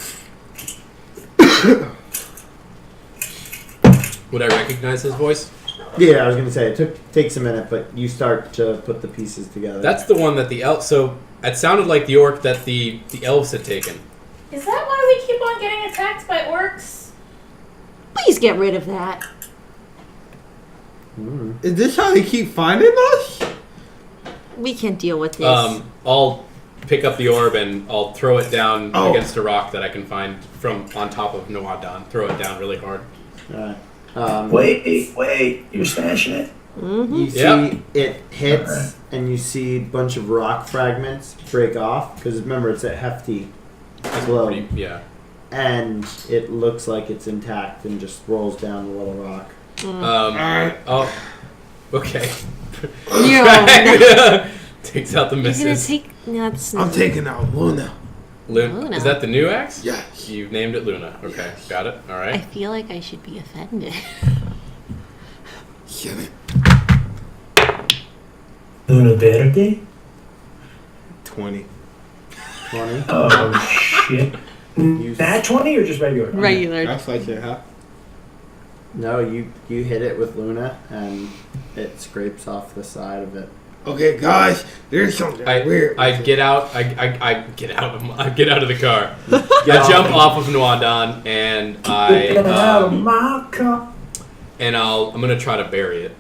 Would I recognize his voice? Yeah, I was gonna say it takes a minute, but you start to put the pieces together. That's the one that the elf. So it sounded like the orc that the elves had taken. Is that why we keep on getting attacked by orcs? Please get rid of that. Mm. Is this how they keep finding us? We can't deal with this. I'll pick up the orb and I'll throw it down Oh. against a rock that I can find from on top of Noadan. Throw it down really hard. Alright. Wait, you're smashing it. You see Yep. it hits, and you see a bunch of rock fragments break off. Because remember, it's a hefty globe. Yeah. And it looks like it's intact and just rolls down the little rock. Oh. Okay. Yo, Takes out the you're gonna misses. take. No, that's I'm taking out Luna. Luna. Is that the new axe? Yes. You named it Luna. Okay, got it. All I right. feel like I should be offended. Shit it. Luna Verde? 20. 20. Oh shit. You Nat 20 or just regular? Regular. That's like it, huh? No, you hit it with Luna, and it scrapes off the side of it. Okay, guys, there's something weird. I get out. I get out. I get out of the car. Get I jump off. off of Noadan and Get out of I'm my car. gonna try to bury it.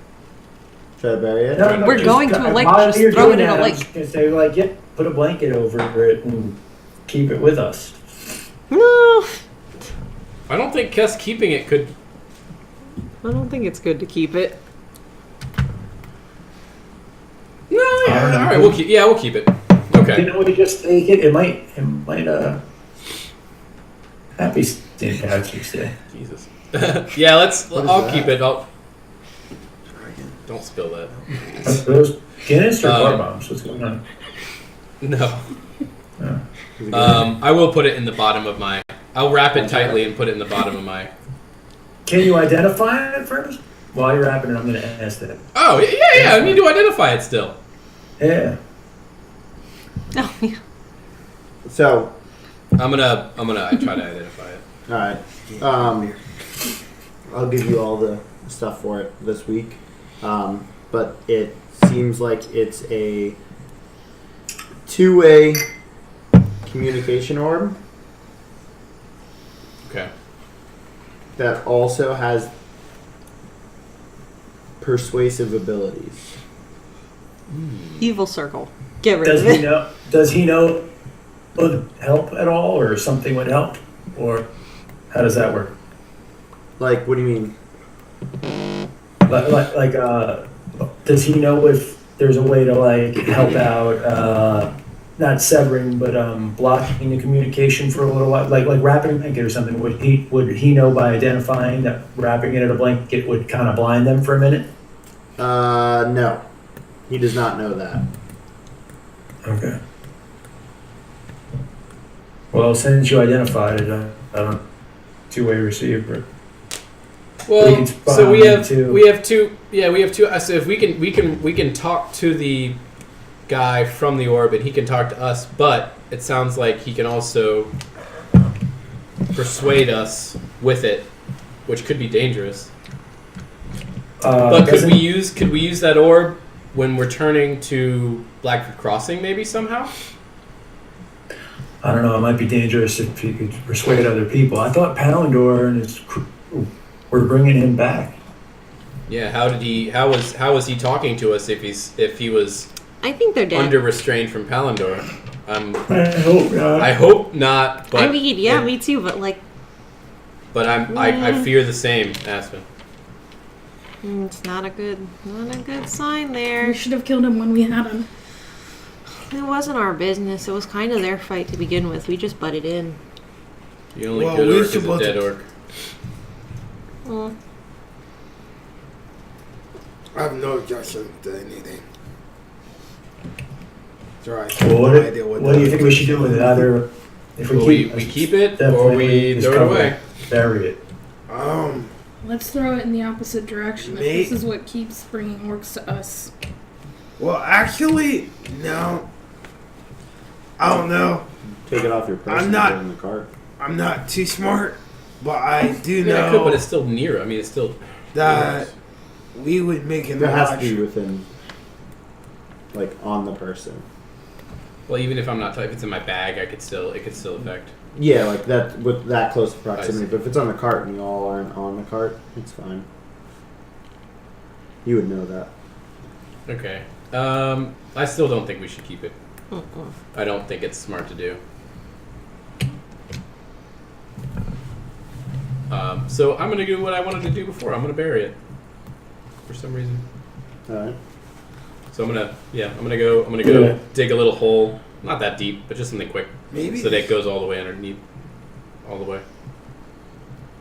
Try to bury it? No, We're just going to a while lake, just you're throw doing it in a that, lake. I'm just gonna say, like, yeah, put a blanket over it and keep it with us. No, I don't think Kes keeping it could. I don't think it's good to keep it. No, yeah, don't know. all right. We'll keep. Yeah, we'll keep it. Okay. Didn't we just take it? It might. Happy St. Patrick's Day. Jesus. Yeah, let's. What is I'll that? keep it. Don't spill that. Are those Guinness or Um, car bombs? What's going on? No. No. Is it good? I will put it in the bottom of my. I'll wrap it tightly and put it in the bottom of my. Can you identify it first? While you're wrapping it, I'm going to ask that. Oh yeah. I need to identify it still. Yeah. Oh, yeah. So, I'm gonna I try to identify it. alright. I'll give you all the stuff for it this week. But it seems like it's a two-way communication orb Okay. that also has persuasive abilities. Evil circle. Get rid Does of he it. know? Does he know would help at all, or something would help, or how does that work? Like, what do you mean? Does he know if there's a way to like help out, not severing, but blocking the communication for a little while, like wrapping a blanket or something? Would he know by identifying that wrapping it in a blanket would kind of blind them for a minute? No. He does not know that. Okay. Well, since you identified it, I don't two-way receiver. We Well, can so we spy have too. we have two. Yeah, we have two. So if we can talk to the guy from the orb, and he can talk to us. But it sounds like he can also persuade us with it, which could be dangerous. But could we use that orb when we're turning to Blackford Crossing, maybe somehow? I don't know. It might be dangerous if you could persuade other people. I thought Palindor and his crew were bringing him back. Yeah. How was he talking to us if he was I think they're dead. under restraint from Palindor? I hope not. I hope not. But I mean, yeah, me too. But like, I fear the same, Aspen. it's not a good sign there. We should have killed him when we had him. It wasn't our business. It was kind of their fight to begin with. We just butted in. The only Well, good we're orc is a supposed dead to- orc. Well, I have no objection to anything. Sorry. Well, what, no idea what do you think we should do with it? Either if Well, we keep it or we just throw it cover away. bury it. Let's throw it in the opposite direction. If Mate. this is what keeps bringing orcs to us. Well, actually, no. I don't know. Take it off your person. I'm not- put it in the cart. I'm not too smart, but I do I mean, I could, but know it's still near. I mean, it's still. that we would make an There has to be election. within, like, on the person. Well, even if I'm not, if it's in my bag, it could still affect. Yeah, like that with that close of proximity. see. But if it's on the cart and you all aren't on the cart, it's fine. You would know that. Okay. I still don't think we should keep it. I don't think it's smart to do. So I'm gonna do what I wanted to do before. I'm gonna bury it. For some reason. All right. So I'm gonna go Yeah. dig a little hole. Not that deep, but just something quick. Maybe. So that it goes all the way underneath. All the way.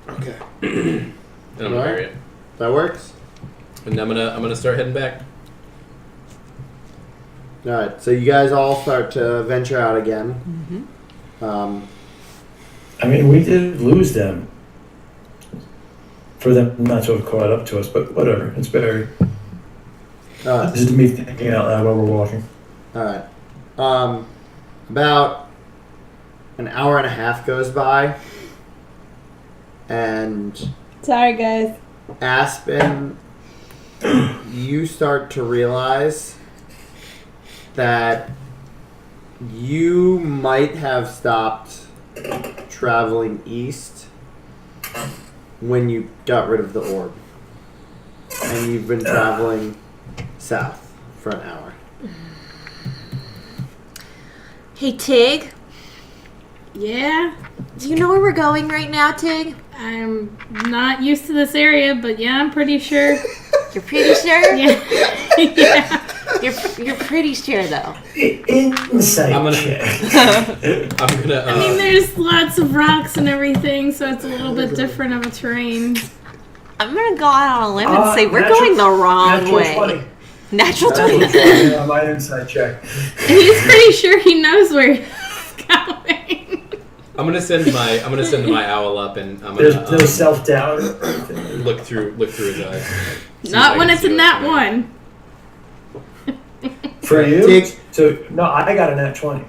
Okay. And I'm gonna Alright. bury it. That works. And I'm gonna start heading back. All right. So you guys all start to venture out again. I mean, we did lose them. For them not to have caught up to us, but whatever. It's buried. This is me thinking out loud while we're walking. All right. About an hour and a half goes by, and Sorry, guys. Aspen, you start to realize that you might have stopped traveling east when you got rid of the orb, and you've been traveling south for an hour. hey Tig, Yeah, do you know where we're going right now, Tig? I'm not used to this area, but yeah, I'm pretty sure. You're pretty sure? Yeah. yeah. You're pretty sure though. Insight I'm gonna- check. I'm gonna. I mean, there's lots of rocks and everything, so it's a little bit different of a terrain. I'm gonna go out on a limb and say we're natural- going the wrong natural way. 20. Natural Natural 20. 20 on my insight check. And he's pretty sure he knows where he's going. I'm gonna send my owl up, and I'm There's gonna no self-doubt. look through his eyes. See if I Not when can it's see in what's that going on. one. For you? Tig- So, no, I got a nat 20.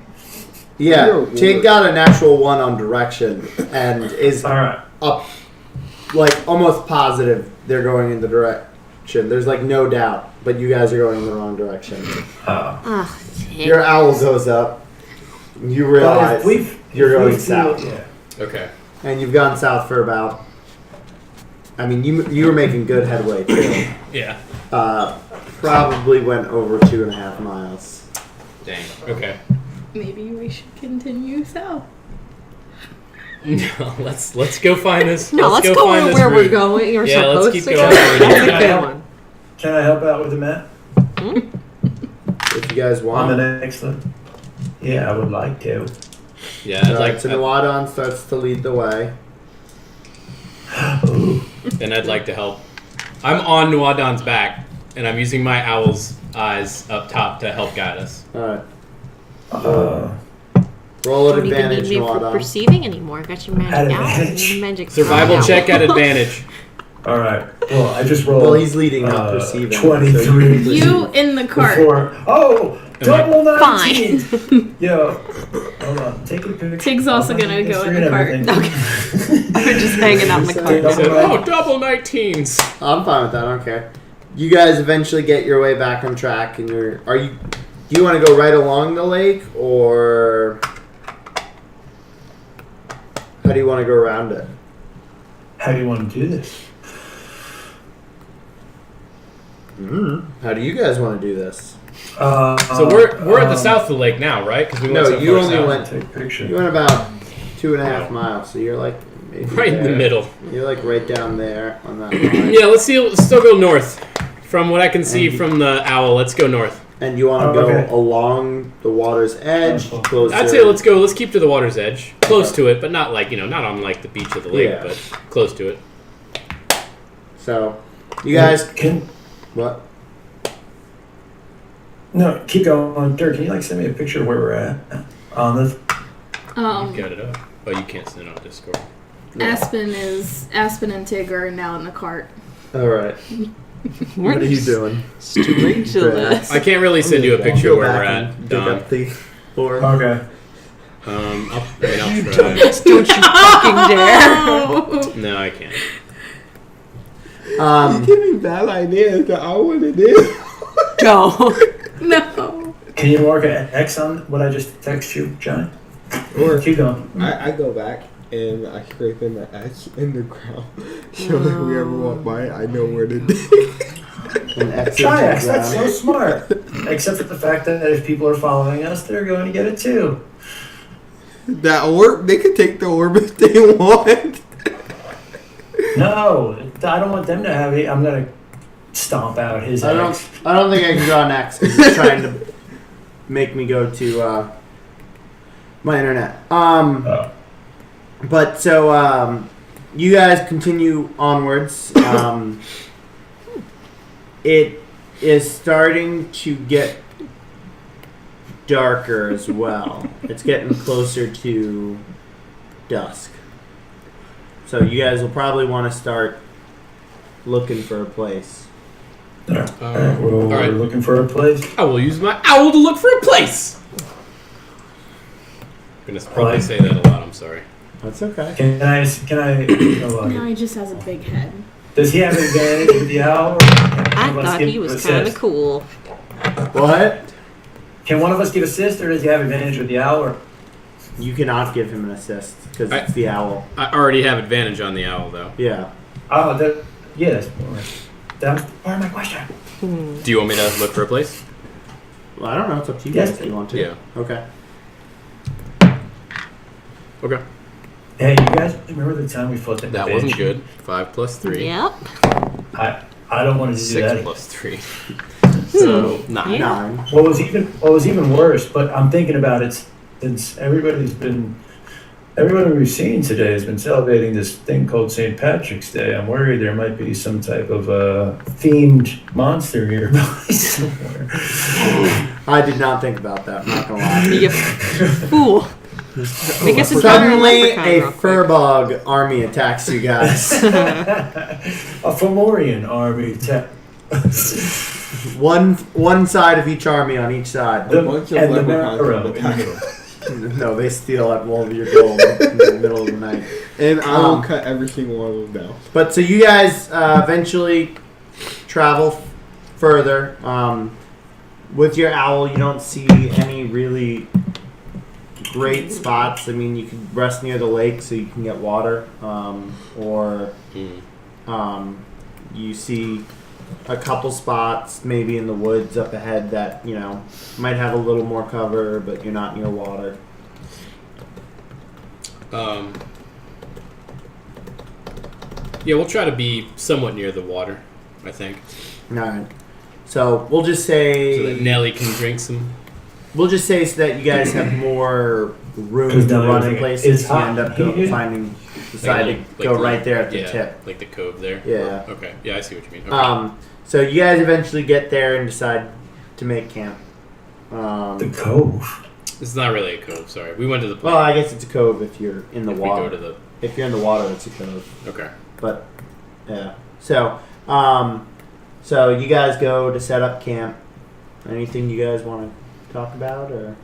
Yeah, Tig got a natural 1 on direction and is Alright. up, like almost positive they're going in the direction. There's like no doubt, but you guys are going in the wrong direction. Ugh, Tig. Your owl goes up. You realize you're going south, Yeah. Okay. and you've gone south for about. I mean, you were making good headway too. Yeah. Probably went over 2.5 miles. Dang. Okay. Maybe we should continue south. No, let's go find this. No, let's go find this where we're route. going. You're Yeah, let's supposed keep to going. go. That's a Yeah. good one. Can I help out with the map? If you guys On want. the next one? Yeah, I would like to. Yeah, I'd Alright, like so Nawadon starts to lead the way. and I'd like to help. I'm on Nuadon's back, and I'm using my owl's eyes up top to help guide us. Alright. Uh, Roll Don't an even advantage, need me for Nawadon. perceiving anymore. Got your magic out. Advantage. Your magic Survival out. check at advantage. Alright. Well, I just rolled. Well, he's leading, not perceiving. 23. You in the cart. Before. Oh! Double 19! Fine. Yo. Hold on. Take a picture. Tig's also gonna go in the cart. We're just hanging out in the He cart. said, "Oh, double 19s." I'm fine with that, I don't care. you guys eventually get your way back on track, and do you want to go right along the lake, or how do you want to go around it? How do you want to do this? How do you guys want to do this? So we're at the south of the lake now, right? Because we went No, so you far only south. went. Take a picture. You went about 2.5 miles, so you're like maybe Right in the there. middle. You're like right down there on that line. Yeah, let's see. Let's still go north. From what I can see from the owl, let's go north. And you want to Oh, go okay. along the water's edge, closer. I'd say let's go. Let's keep to the water's edge, close to it, but not like not on like the beach of the lake, Yeah. but close to it. So, you guys, Can what? no keep going, Dirk. Can you like send me a picture of where we're at on this? You got it up. Oh, you can't send it on Discord. Aspen and Tig are now in the cart. All right. What are you doing? Straight to this. I can't really send you a picture Go of where we're back at, and dig Don. up the floor. Okay. I'll try. Don't you fucking dare. No, I can't. You give me bad ideas that I want to do. Don't. No. Can you mark an X on what I just text you, Johnny? Or Keep going. I go back and I scrape in the X in the ground. So that whoever walk by, I know where to dig. And exit Try the X. That's ground. so smart. Except for the fact that if people are following us, they're going to get it too. That orb, they could take the orb if they want. No, I don't want them to have it. I'm gonna stomp out his I don't X. think I can draw an X because it's trying to make me go to my internet. Oh. But so you guys continue onwards. It is starting to get darker as well. It's getting closer to dusk. So you guys will probably want to start looking for a place. Alright, All we're right. looking for a place. I will use my owl to look for a place. I'm gonna probably Right. say that a lot. I'm sorry. That's okay. Can I hold on. No, he just has a big head. Does he have an advantage with the owl? Or I can one of us thought give he was assist? kind of cool. What? Can one of us give assist, or does he have advantage with the owl? Or? You cannot give him an assist because I- it's the owl. I already have advantage on the owl, though. Yeah. Oh, yes. That was part of my question. Do you want me to look for a place? Well, I don't know. It's up to you Yes. guys if you want to. Yeah. Okay. Okay. Hey, you guys remember the time we fought that That bitch? wasn't good. 5 plus 3. Yep. I don't want to do 6 that. plus 3. So 9. Yeah. 9. What was even worse, but I'm thinking about it since everybody we've seen today has been celebrating this thing called St. Patrick's Day. I'm worried there might be some type of themed monster nearby somewhere. I did not think about that. I'm not gonna lie. You fool. Make us a Suddenly, leprechaun a real quick. furbog army attacks you guys. A Fomorian army. one side of each army on each side. The- A bunch and of the leprechauns marrow come in the attack middle. us. No, they steal at all of your gold in the middle of the night. And I will Um, cut every single one of them down. But so you guys eventually travel further. With your owl, you don't see any really great spots. I mean, you could rest near the lake so you can get water, or you see a couple spots maybe in the woods up ahead that might have a little more cover, but you're not near water. Yeah, we'll try to be somewhat near the water, I think. All right. So we'll just So say that Nelly can drink some. so that you guys have more room 'Cause to Nelly run was in like, places. "It's You hot end up here." finding decide to go right there at the yeah, tip. like the cove there. Yeah. Okay. Yeah, I see what you mean. Okay. So you guys eventually get there and decide to make camp. The cove. It's not really a cove. Sorry, we went to the. Well, I guess it's a cove if you're in the if water. we go to the. If you're in the water, it's a cove. Okay. But yeah. So so you guys go to set up camp. Anything you guys want to talk about or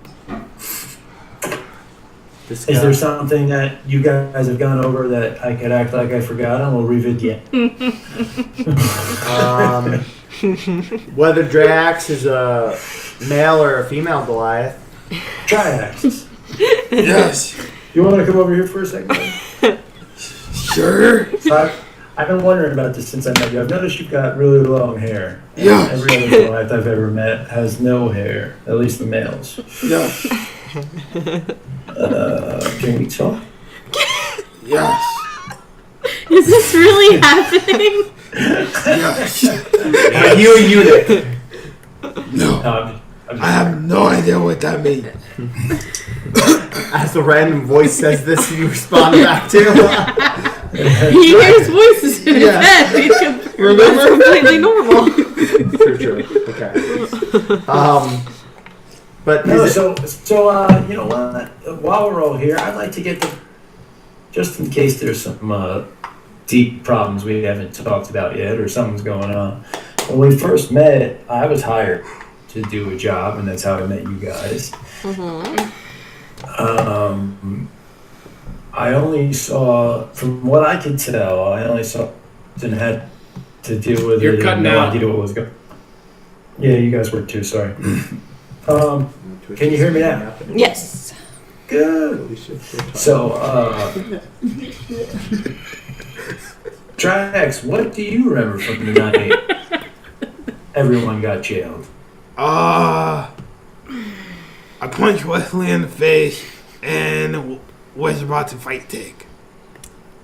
discuss? Is there something that you guys have gone over that I could act like I forgot and we'll revisit? whether Drax is a male or a female Goliath. Triax, Yes. you want to come over here for a second? Sure. So I've been wondering about this since I met you. I've noticed you've got really long hair. And Yeah. Every other Goliath I've ever met has no hair, at least the males. Yeah. Can we talk? Yes. Is this really happening? Yes. Are you a eunuch? No. I'm I have no idea what that means. As a random voice says this, you respond back to. He hears voices in his Yeah. head. It's Remember? Completely normal. For sure. Okay. But No, is it, so you know what? While we're all here, I'd like to get the, just in case there's some deep problems we haven't talked about yet, or something's going on. When we first met, I was hired to do a job, and that's how I met you guys. I only saw, from what I could tell, didn't have to deal with You're it. cutting no out. idea what was going. Yeah, you guys were too. Sorry. Can you hear me now? Yes. Good. So, Drax, what do you remember from the night everyone got jailed? I punched Wesley in the face and was about to fight Tig.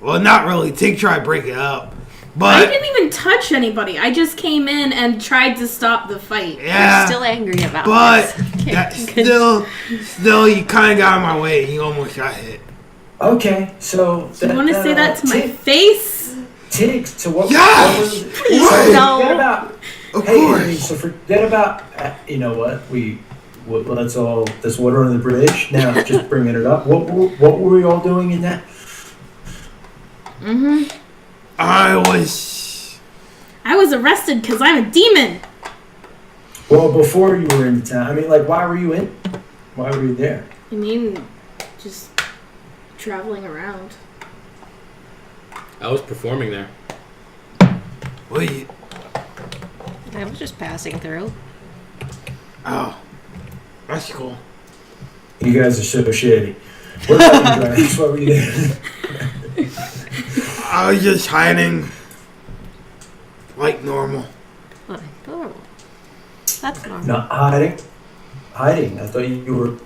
Well, not really. Tig tried to break it up. I But, didn't even touch anybody. I just came in and tried to stop the fight. yeah. I'm still angry about But this. that still, you kind of got in my way and you almost got hit. Okay, so You want to say that to my face? Tig. So what? Yes! What was, Please so no. forget about. Of Hey, course. Henry, so forget about. You know what? Let's all. There's water under the bridge. Now, just bringing it up. What were we all doing in that? I was. I was arrested because I'm a demon. Well, before you were in town. I mean, like, why were you there? I mean, just traveling around. I was performing there. Wait. I was just passing through. Oh. That's cool. You guys are so shady. What about you, Drax? What were you there? I was just hiding. Like normal. Like normal. That's normal. Not hiding. Hiding. I thought you were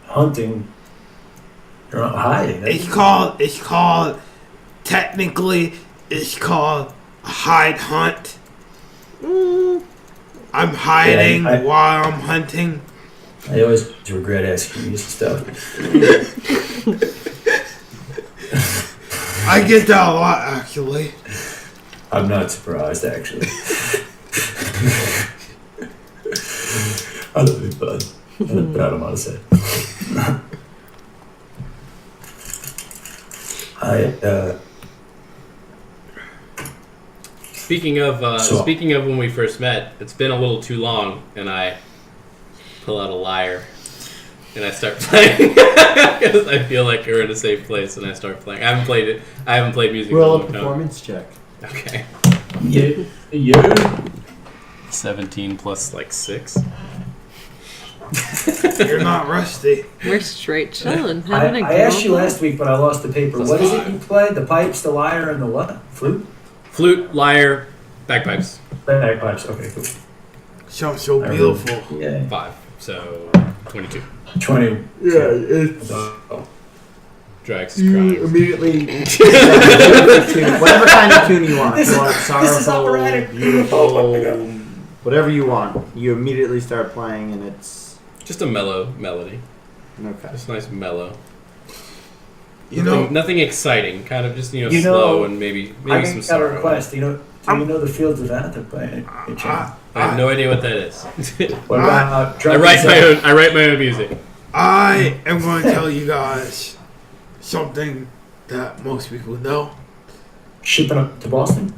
hunting. You're not hiding. It's called, technically, it's called a hide hunt. I'm hiding Yeah, while I'm hunting. I always regret asking you stuff. I get that a lot, actually. I'm not surprised, actually. I love you, bud. I'm proud of myself. Speaking of when we first met, it's been a little too long, and I pull out a lyre and I start playing because I feel like we're in a safe place, and I start playing. I haven't played music in a roll a long time. performance check. Okay, Yeah. 17 plus like 6. You're not rusty. We're straight chilling, having a I asked you girl last week, but I lost the paper. What is it you played? The pipes, the lyre, and the what? Flute? Flute, lyre, bagpipes. Bagpipes. Okay, cool. Sounds so I beautiful. Yeah. 5, so 22. 20. Yeah, it's. Oh. Drax is You crying. immediately. Whatever kind of tune you want. You want This is sorrowful, operatic. beautiful, Oh my God. whatever you want. You immediately start playing, and it's Just a mellow melody. okay. Just nice mellow. You know, Nothing exciting. Kind of just You know, slow and maybe I some got a sorrow. request. Do you know the Fields of Anthem by any chance? I have no idea what that is. What about I write my own music. I am going to tell you guys something that most people know. Shipping up to Boston?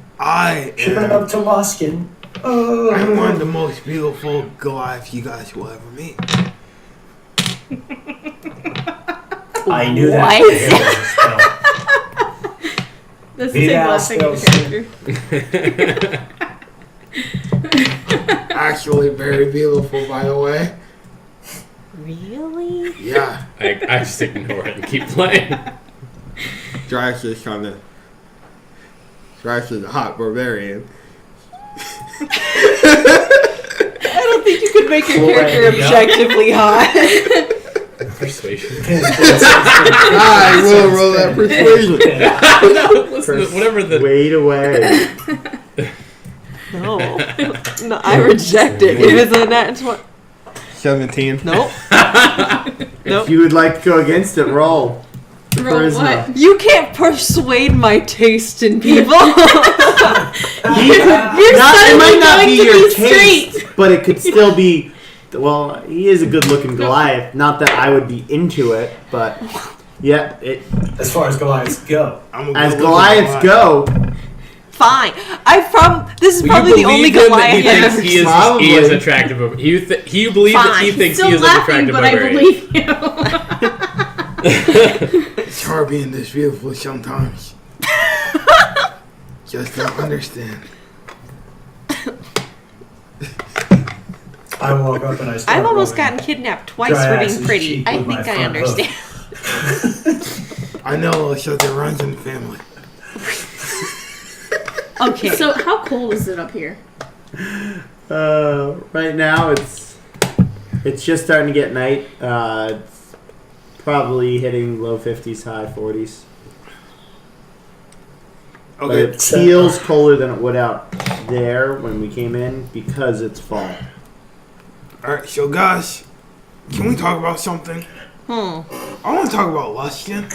Shipping am up to Boston. Oh. I'm one of the most beautiful Goliaths you guys will ever meet. I knew that. That's Be the same that last thing in the spells- character. actually very beautiful, by the way. Really? Yeah, I just ignore it and keep playing. Drax is kind of. Drax is a hot barbarian. I don't think you could make your character objectively hot. Persuasion. I will roll that persuasion. No, listen to whatever the. Wait away. No. No, I reject it. If it's a nat 20. 17. Nope. If you would like to go against it, roll. Roll Charisma. what? You can't persuade my taste in people. Your It son might is not going be to your be taste, straight. but it could still be. Well, he is a good-looking Goliath. Not that I would be into it, but yeah, As far as Goliaths go. I'm a as good-looking Goliaths go, Fine. This is Will probably you the only believe him that Goliath. he thinks he is attractive? You believe that he Fine. thinks Still he is an laughing, attractive but I barbarian. believe you. It's hard being this beautiful sometimes. Just don't understand. I walk up and I start I've almost rubbing gotten kidnapped twice for being Drax's pretty. cheek I with my think I front understand. I know something runs in the family. Okay. So how cold is it up here? right now it's just starting to get night. It's probably hitting low 50s, high 40s. But Okay, it feels colder than it would out there when we came in because it's fall. alright, so guys, can we talk about something? I want to talk about Luskin.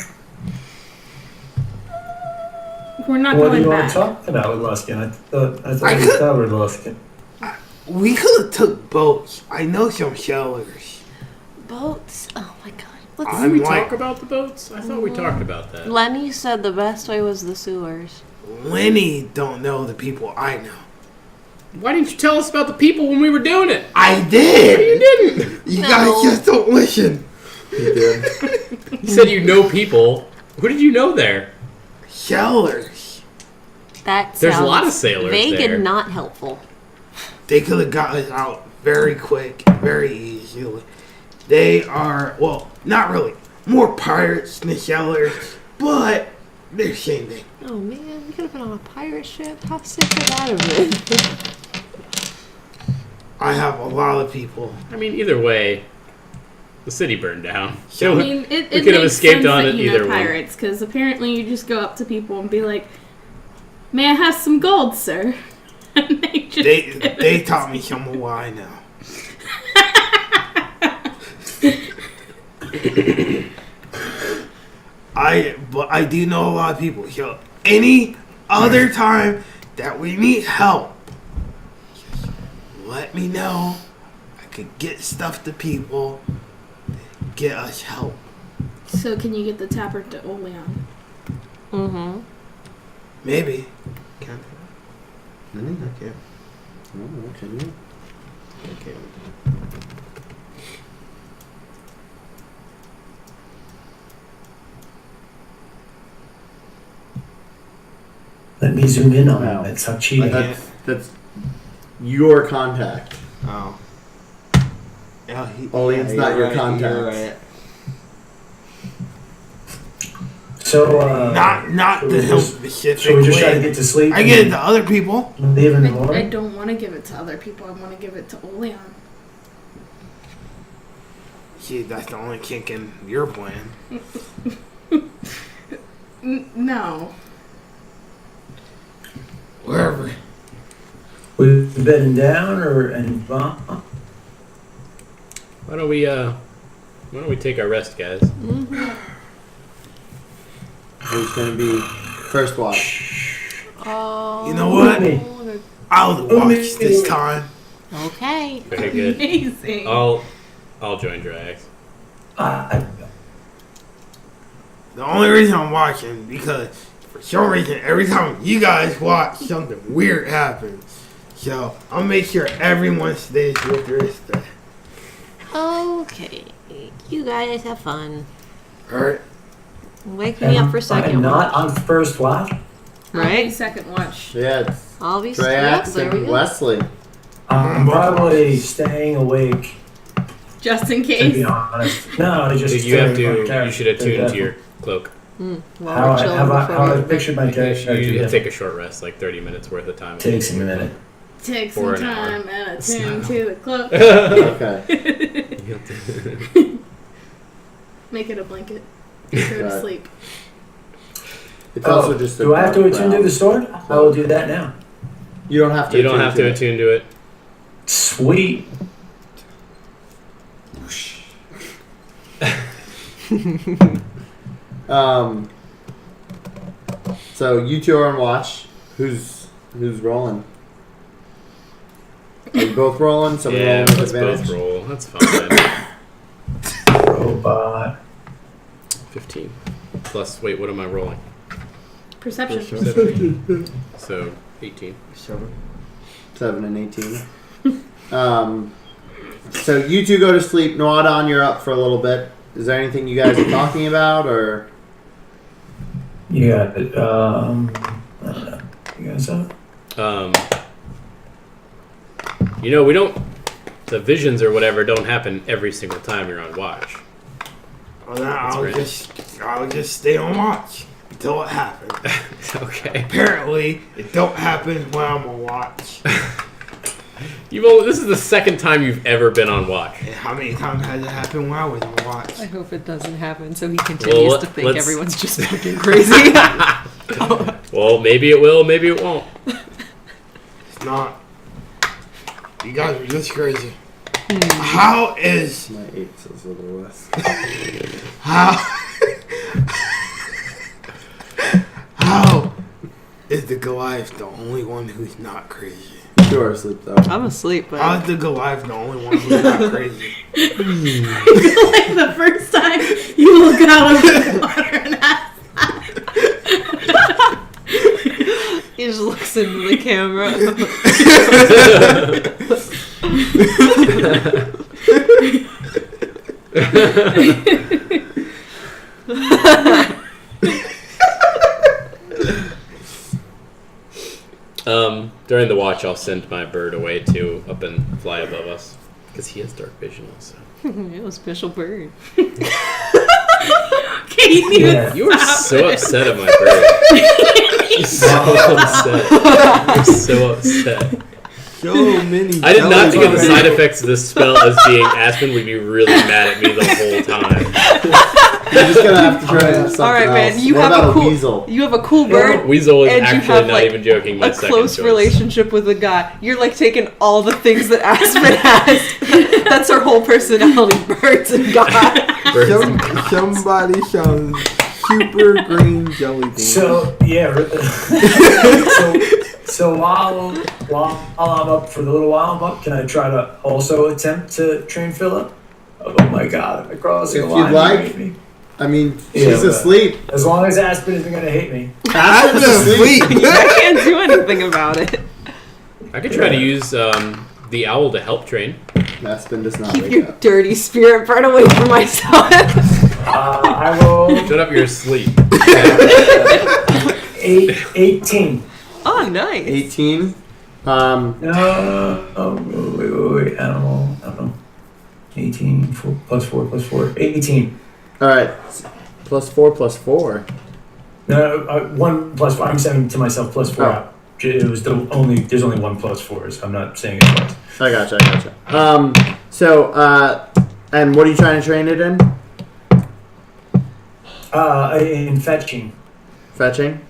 We're not What do going you want back. to talk about with Luskin? I thought I we could- covered Luskin. We could have took boats. I know some sailors. Boats. Oh my god. Let's. I'm Did we like, talk about the boats? I thought we talked about that. Lenny said the best way was the sewers. Lenny don't know the people I know. Why didn't you tell us about the people when we were doing it? I did. You didn't. You No. guys just don't listen. You did. You said you know people. Who did you know there? Sailors. That There's a sounds lot of sailors vague there. and not helpful. They could have got us out very quick, very easily. They are, well, not really. More pirates than sailors, but they're the same thing. Oh man, we could have been on a pirate ship. How sick would that have been? I have a lot of people. I mean, either way, the city burned down. So- I mean, it We could have makes escaped sense on that it you either know one. pirates, because apparently you just go up to people and be like, "May I have some gold, sir?" And they just They taught me some of what I know. But I do know a lot of people. So any other time that we need help, just let me know. I could get stuff to people, get us help. So can you get the tapper to Oleon? Mm-hmm. Maybe. Can't. No, I can't. Oh, can you? Okay. Let me zoom in on Wow. that. That's how cheating. That's your contact. Oh. Yeah, Olean's not your contact. So, Not should to we help just- specifically. should we just try to get to sleep? I get it to other people. and leave in the I morning? don't want to give it to other people. I want to give it to Oleon. See, that's the only kink in your plan. No. Wherever. We bedding down and Why don't we take our rest, guys? Who's going to be first watch? Oh. You know what? Me. I'll watch this time. Okay. Very good. Amazing. I'll join Drax. The only reason I'm watching because for some reason every time you guys watch something weird happens. So I'll make sure everyone stays with their stuff. Okay. You guys have fun. Alright? Wake me up for second I'm not watch. on first watch. I'll be Right? second watch. Yeah, it's I'll be Drax there we and go. Wesley. I'm probably staying awake, Just in to be case. honest. No, to just You have stay to. You should attune to your cloak. While How we're I, chilling how I, before how I we- pictured my character. You take a short rest, like 30 minutes worth of time. Takes a minute. Take For some an hour. time and attune to the cloak. Okay. Make it a blanket. Go to Right. sleep. It's also just a do I have to dark attune to brown. the sword? I will do that now. You don't have to. You don't have to it. attune to it. Sweet. So you two are on watch. Who's rolling? Are you both rolling? Somebody Yeah, rolling with let's advantage? both roll. That's fine. Robot. 15. Plus, wait, what am I rolling? Perception. 17. So, 18. 7 and 18. So you two go to sleep. Noadon, you're up for a little bit. Is there anything you guys are talking about, or You got it. I don't know. You guys up? We don't. The visions or whatever don't happen every single time you're on watch. Well, then That's I'll just stay on watch until it happens. Okay. Apparently, it don't happen when I'm on watch. This is the second time you've ever been on watch. And how many times has it happened when I was on watch? I hope it doesn't happen so he continues Well, to think let's- everyone's just fucking crazy. Well, maybe it will, maybe it won't. It's not. You guys are just crazy. How is my 8 says a little less? how is the Goliath the only one who's not crazy? You are asleep though. I'm asleep, but How is the Goliath the only one who's not crazy? Like the first time you look out of the water and ask he just looks into the camera. During the watch, I'll send my bird away to up and fly above us because he has dark vision also. It was special bird. Okay, you need Yeah. You are so upset at my bird. You're so upset. You're so upset. So many. I did not think of the jellies side effects of this spell as being Aspen would be really mad at me the whole time. You're just gonna have to try something All right, man. else. You What have about a cool. weasel? You have a cool bird. Weasel is And you actually have, not like, even joking. My A second close choice. relationship with a guy. You're like taking all the things that Aspen has. That's her whole personality. Birds and God. Birds and Somebody sounds super green jelly bean. So yeah. so while I'm up for the little while I'm up, can I try to also attempt to train Philip? Oh my God! Am I crossing If the you'd line? like. Hate me? I mean, Yeah, she's but- asleep. As long as Aspen isn't gonna hate me. Aspen's asleep. I can't do anything about it. I could try to use the owl to help train. Aspen does not Keep wake your up. dirty spirit bird away from my son. I will Shut up, you're asleep. 18. Oh, nice. 18. No, wait. Animal. 18 plus 4. 18. All right. +4 +4. No, 1 plus 4. I'm saying to myself plus 4. Oh. It was there's only 1 plus 4, so I'm not saying it twice. I gotcha. And what are you trying to train it in? In fetching. Fetching.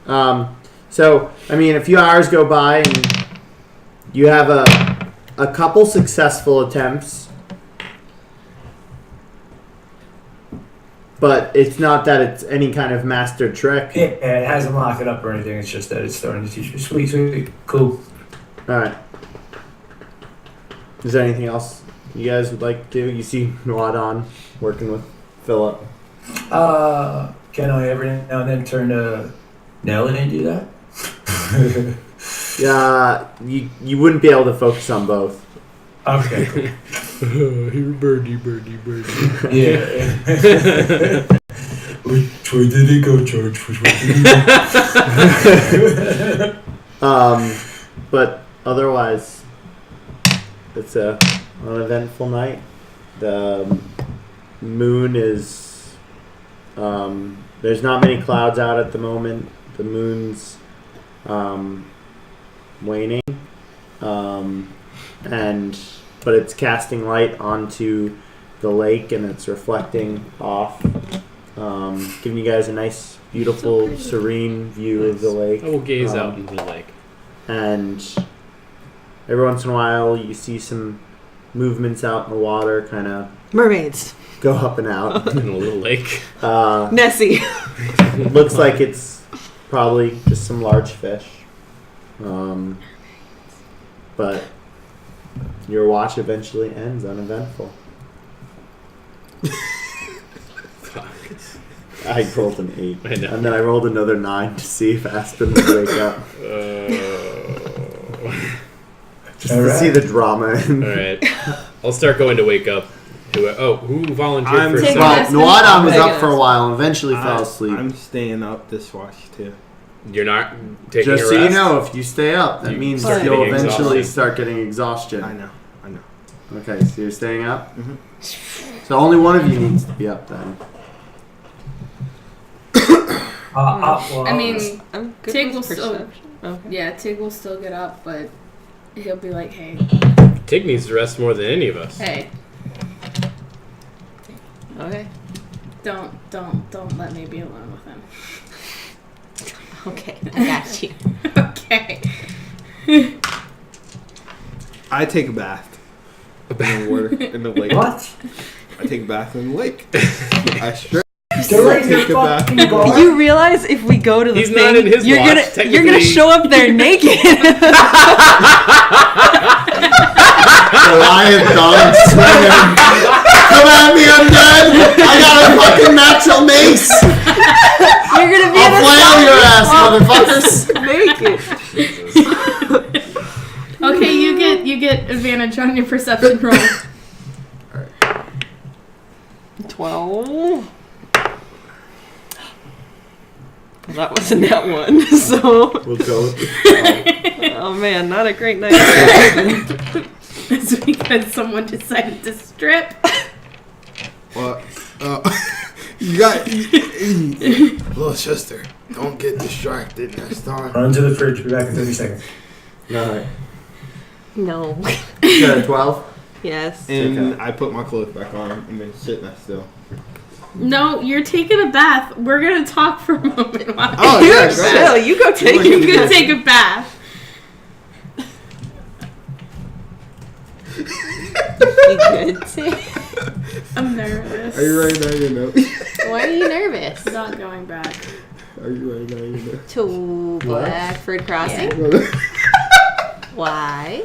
So I mean, a few hours go by and you have a couple successful attempts, but it's not that it's any kind of mastered trick. Yeah, it hasn't locked it up or anything. It's just that it's starting to teach me. Sweet. Cool. All right. Is there anything else you guys would like to do? You see Noadon working with Philip. Can I every now and then turn to Nelly and do that? Yeah, you wouldn't be able to focus on both. Okay. Cool. Here, birdie. Yeah. Which way did it go, George? Which way did it go? But otherwise, It's an eventful night. The moon is. There's not many clouds out at the moment. The moon's waning, but it's casting light onto the lake and it's reflecting off, giving you guys a nice, beautiful, serene view of the lake. I will gaze out into the lake. And every once in a while, you see some movements out in the water, kind of Mermaids. go up and out. In a little lake. Nessie. Looks like it's probably just some large fish. But your watch eventually ends uneventful. I rolled an 8. I know. And then I rolled another 9 to see if Aspen would wake up. Just to see the drama. Alright. I'll start going to wake up. Who volunteered I'm for taking Well, Aspen. Noadon was I'm up for a while and eventually fell asleep. I'm staying up this watch too. You're not taking Just a so rest? you know, if you stay up, that You means start you'll getting eventually exhausted. start getting exhaustion. I know. Okay, so you're staying up? So only one of you needs to be up then. I mean, I'm good Tig with will still- perception. Okay. yeah, Tig will still get up, but he'll be like, hey, Tig needs to rest more than any of us. hey, Okay. don't let me be alone with him. Okay, I got you. Okay. I take a bath. In the water, in the lake. What? I take a bath in the lake. I straight Direct take a bath. You realize if we go to the He's thing, not in his you're watch, gonna technically. show up there naked. Goliath gone swinging. Come at me, undead! I got a fucking natural mace! You're gonna be I'll flail your ass, motherfuckers! naked. Okay, you get advantage on your perception roll. 12. That wasn't that one. So, We'll go with the oh man, not a great night. It's because someone decided to strip. What? You got little sister. Don't get distracted next time. Run to the fridge. Be back in 30 seconds. Alright. No. Got a 12? Yes. And I put my clothes back on and then sit next still. No, you're taking a bath. We're gonna talk for a moment. While Oh, You yeah, go chill. ahead. You go take you it. can take a bath. You good? I'm nervous. Are you ready now? You know. Why are you nervous? Not going back. Are you ready now? You know. To Blackford Crossing? Why?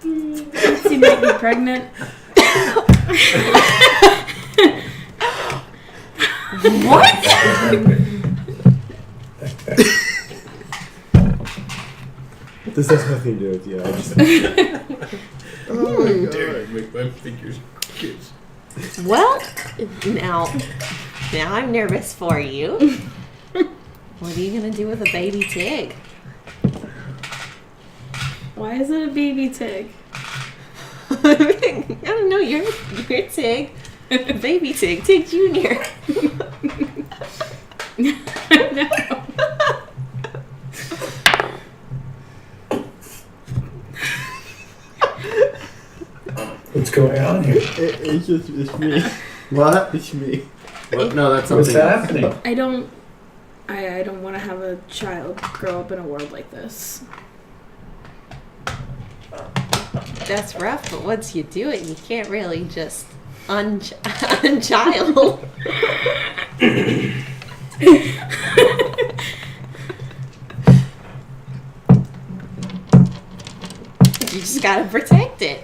She might be pregnant. This has nothing to do with you. I just. Oh my god. Dare I make my fingers kiss. Well, now I'm nervous for you. What are you gonna do with a baby Tig? Why is it a baby Tig? I don't know. You're Tig, baby Tig, Tig Junior. No. What's going on here? It's me. What? It's me. What? No, that's What's something else. happening? I don't want to have a child grow up in a world like this. That's rough, but once you do it, you can't really just unchild. You just gotta protect it.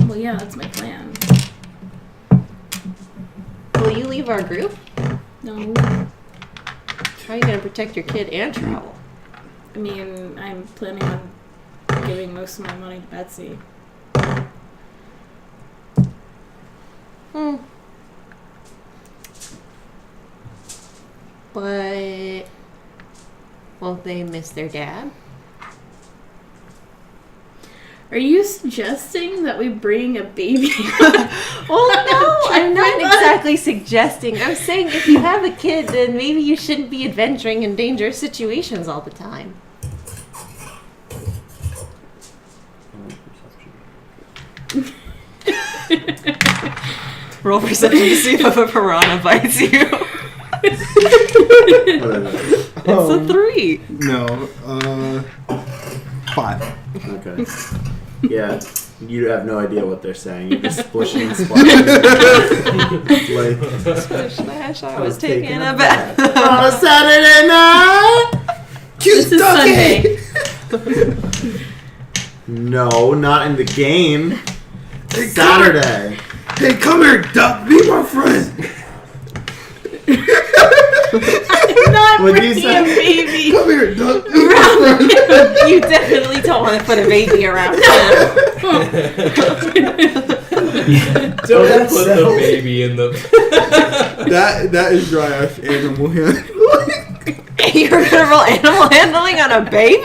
Well, yeah, that's my plan. Will you leave our group? No, How are you gonna protect your kid and travel? I mean, I'm planning on giving most of my money to Betsy. But Will they miss their dad? Are you suggesting that we bring a baby? Well, no, I'm not exactly suggesting. I'm saying if you have a kid, then maybe you shouldn't be adventuring in dangerous situations all the time. Roll perception to see if a piranha bites you. It's a 3. No. 5. Okay. Yeah, you have no idea what they're saying. You're just splishing and splashing. Like, Slash, I was taking a bath. on a Saturday night. This is Sunday. No, not in the game. Hey, Saturday. Hey, come here, Duck. Be my friend. I'm not What'd you bringing say? a baby. Come here, Duck. Be my friend. You definitely don't want to put a baby around him. Don't that's put so- the baby in the. That is dry ass animal handling. You're gonna roll animal handling on a baby?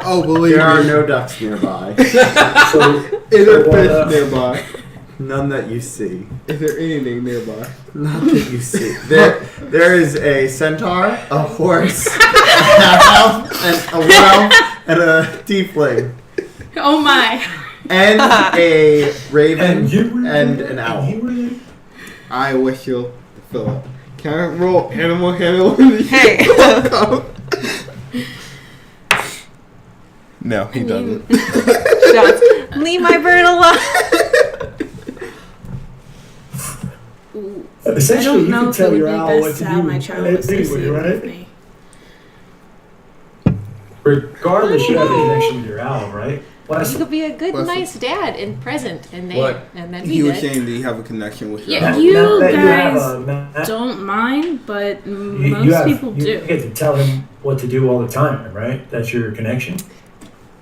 Oh, believe There are me. no ducks nearby. So, Is there so, fish nearby? None that you see. Is there anything nearby? Not that you see. There is a centaur, a horse, a elf, and a wolf, and a tiefling, Oh my. and a raven, and you were and there, an owl. you were there? I wish you'll fill up. Can I roll animal handling? Hey. No, he doesn't. Shots. Leave my bird alone. I Essentially, don't know you if can it tell would your be owl what best to to do. have my child anyway, associated right? with me. Regardless, you have a connection with your owl, right? You could be a good, Listen. nice dad and present, and they, What? and then He we was did. saying that you have a connection with your Yeah, owl. you Now that guys you have a don't mind, but you most have- people you do. get to tell him what to do all the time, right? That's your connection.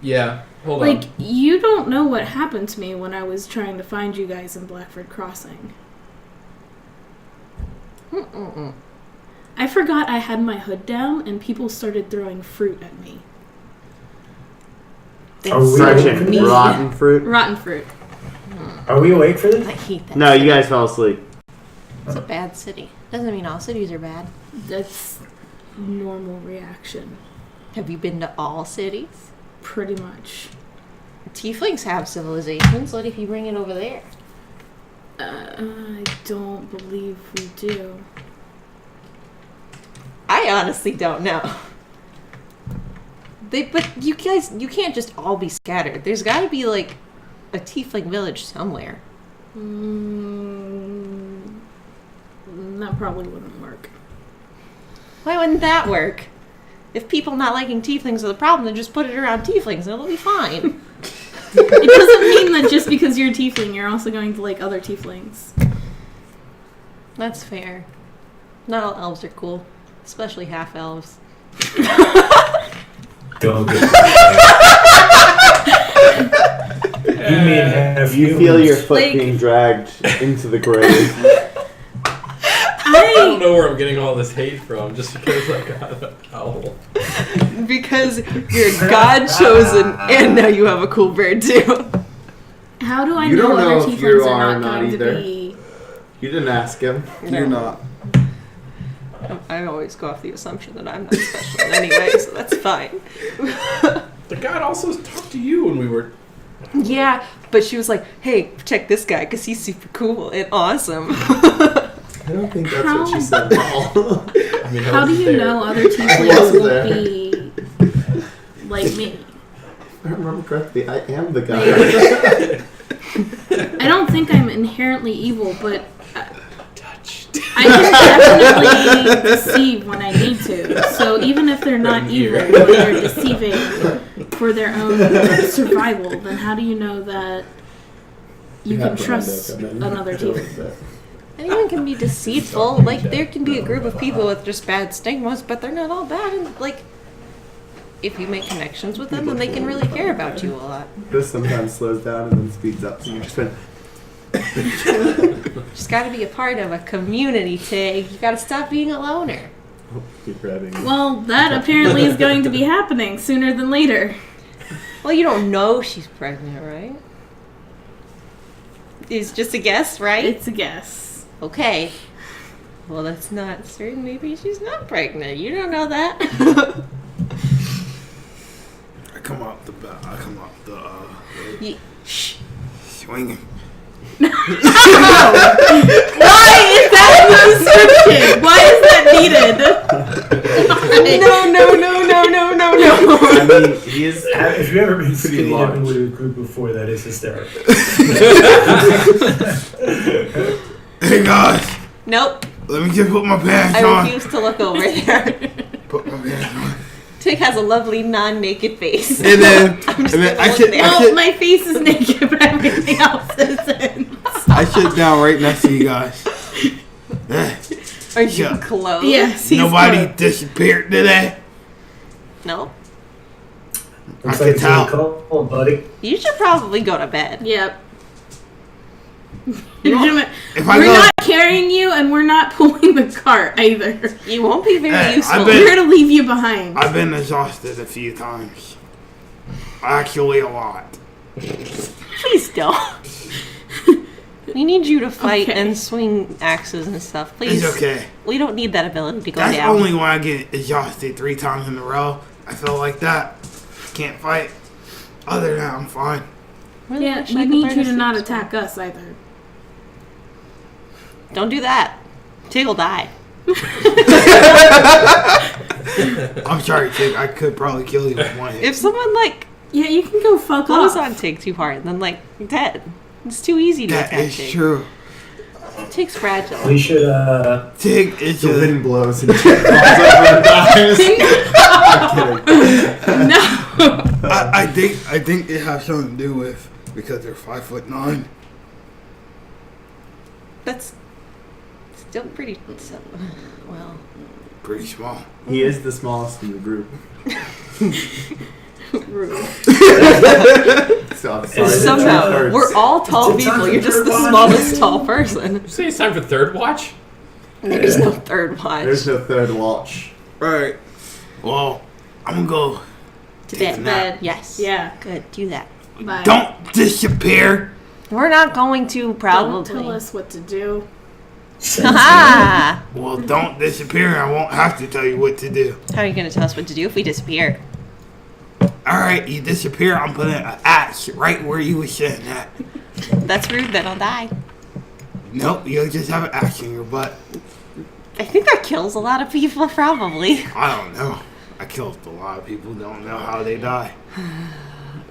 Yeah. Hold Like, on. you don't know what happened to me when I was trying to find you guys in Blackford Crossing. Mm-mm-mm. I forgot I had my hood down and people started throwing fruit at me. Are we Searching awake for this? rotten fruit. Rotten fruit. Are we awake for this? I hate that. No, you city. guys fell asleep. It's a bad city. Doesn't mean all cities are bad. That's normal reaction. Have you been to all cities? Pretty much. Tieflings have civilizations. What if you bring it over there? I don't believe we do. I honestly don't know. But you guys, you can't just all be scattered. There's got to be like a tiefling village somewhere. That probably wouldn't work. Why wouldn't that work? If people not liking tieflings are the problem, then just put it around tieflings and it'll be fine. It doesn't mean that just because you're a tiefling, you're also going to like other tieflings. That's fair. Not all elves are cool, especially half elves. Don't get You mean have You feel your humans. foot Like- being dragged into the grave. I don't know where I'm getting all this hate from just because I got an owl. Because you're God chosen, and now you have a cool bird too. How do I You know don't know other if you tieflings are are not going either. to be? You didn't ask him. You're not. I always go off the assumption that I'm not special in any way, so that's fine. The god also talked to you when we were. Yeah, but she was like, "Hey, check this guy because he's super cool and awesome." I don't think that's How- what she said at all. I mean, I How do wasn't you there. know other I tieflings wasn't will there. be like me? If I remember correctly, I am the guy. I don't think I'm inherently evil, but Touched. I can definitely deceive when I need to. So even if they're not From evil, here. but they're deceiving for their own survival, then how do you know that you can trust another tiefling? Anyone can be deceitful. Like, there can be a group of people with just bad stigmas, but they're not all bad. And, like, if you make connections with them, then they can really care about you a lot. This sometimes slows down and then speeds up. So you just went. Just gotta be a part of a community, Tig. You gotta stop being a loner. Keep grabbing me. Well, that apparently is going to be happening sooner than later. Well, you don't know she's pregnant, right? It's just a guess, right? It's a guess. Okay. Well, that's not certain. Maybe she's not pregnant. You don't know that. I come up the Shh. swinging. Why is that in the description? Why is that needed? No. I mean, he is. Have you ever been skinny large. dipping with a group before? That is hysterical. Hey guys, Nope. let me just put my pants I on. refuse to look over there. Put my pants on. Tig has a lovely non-naked face. And then, I'm just and then gonna I look sit, there. Well, my face is naked, but everything else isn't. I sit down right next to you guys. Eh, Are you Yeah. close? Yes, he's Nobody good. disappeared today. No. Looks I like can it's tell. really cold, buddy. You should probably go to bed. Yep. If I We're go, not carrying you, and we're not pulling the cart either. You won't be very Hey, useful. I've been- We're gonna leave you behind. I've been exhausted a few times. Actually, a lot. Please don't. We need you to fight Okay. and swing axes and stuff. Please. It's okay. We don't need that ability to go That's down. only when I get exhausted 3 times in a row. I feel like that. Can't fight. Other than that, I'm fine. Really Yeah, wish we I could need learn you to to not sleep attack us either. spell. Don't do that. Tig will die. I'm sorry, Tig. I could probably kill you with one hit. If someone like Yeah, you can go fuck blows off. on Tig too hard, then like dead. It's too easy to That attack is Tig. true. Tig's fragile. We should, Tig is The just... wind blows and Tig falls over and dies. I'm kidding. No. I think it has something to do with because they're 5'9". That's still pretty. Well, Pretty small. He is the smallest in the group. So I'm sorry. It's somehow hurts. we're all tall It's a people. time You're for just third the watch. smallest tall person. You say it's time for third watch? There's no third watch. There's no third watch. Alright. Well, I'm gonna go. To Take a bed. nap. Yes. Yeah. Good. Do that. Bye. Don't disappear. We're not going to probably. Don't tell us what to do. Haha! Well, don't disappear. I won't have to tell you what to do. How are you going to tell us what to do if we disappear? Alright, you disappear. I'm putting an axe right where you were sitting at. That's rude. Then I'll die. Nope, you'll just have an axe in your butt. I think that kills a lot of people. Probably. I don't know. I killed a lot of people. Don't know how they die.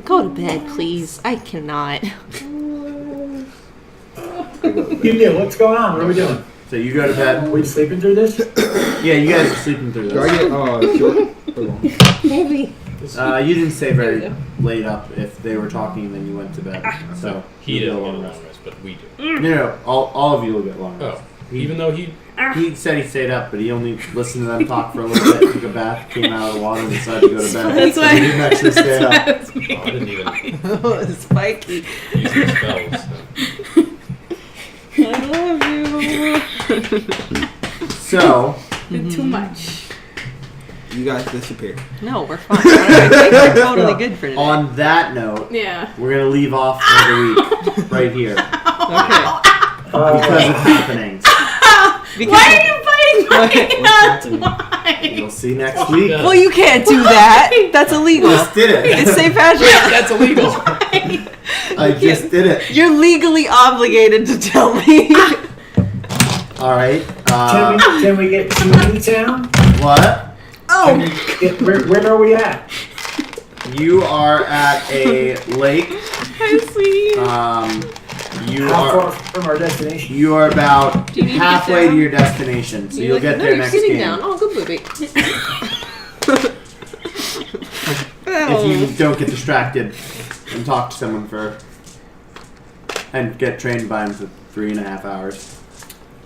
Go to bed, please. I cannot. Neil, what's going on? What are we doing? So you go to bed. We sleeping through this? Yeah, you guys are sleeping through Do I this. get short? Or long? Maybe. You didn't stay very late up. If they were talking, then you went to bed. So He you'll didn't get get a rest. long rest, but we do. No, all of you will get long rest. Oh, even though he. He said he stayed up, but he only listened to them talk for a little bit, took a bath, came out of the water, and decided to go to bed. That's So why. he didn't actually stay up. That's Oh, I didn't even Spiky. use his spells. I love you. So, Too much. You guys disappear. No, we're fine. I think we're totally good for today. on that note, Yeah. we're going to leave off for the week right here Okay. because of happenings. Why are you biting my hand? Why? You'll see next week. Well, you can't do that. That's illegal. Just did it. It's St. Patrick's. That's illegal. I just did it. You're legally obligated to tell me. All right. Can we get to Newtown? What? Where are we at? You are at a lake. Hi, sweetie. You How far are from our destination? you are about Do you need to halfway sit to your destination, so you'll get there next game. Oh, good booby. If you don't get distracted and talk to someone and get trained by him for 3.5 hours.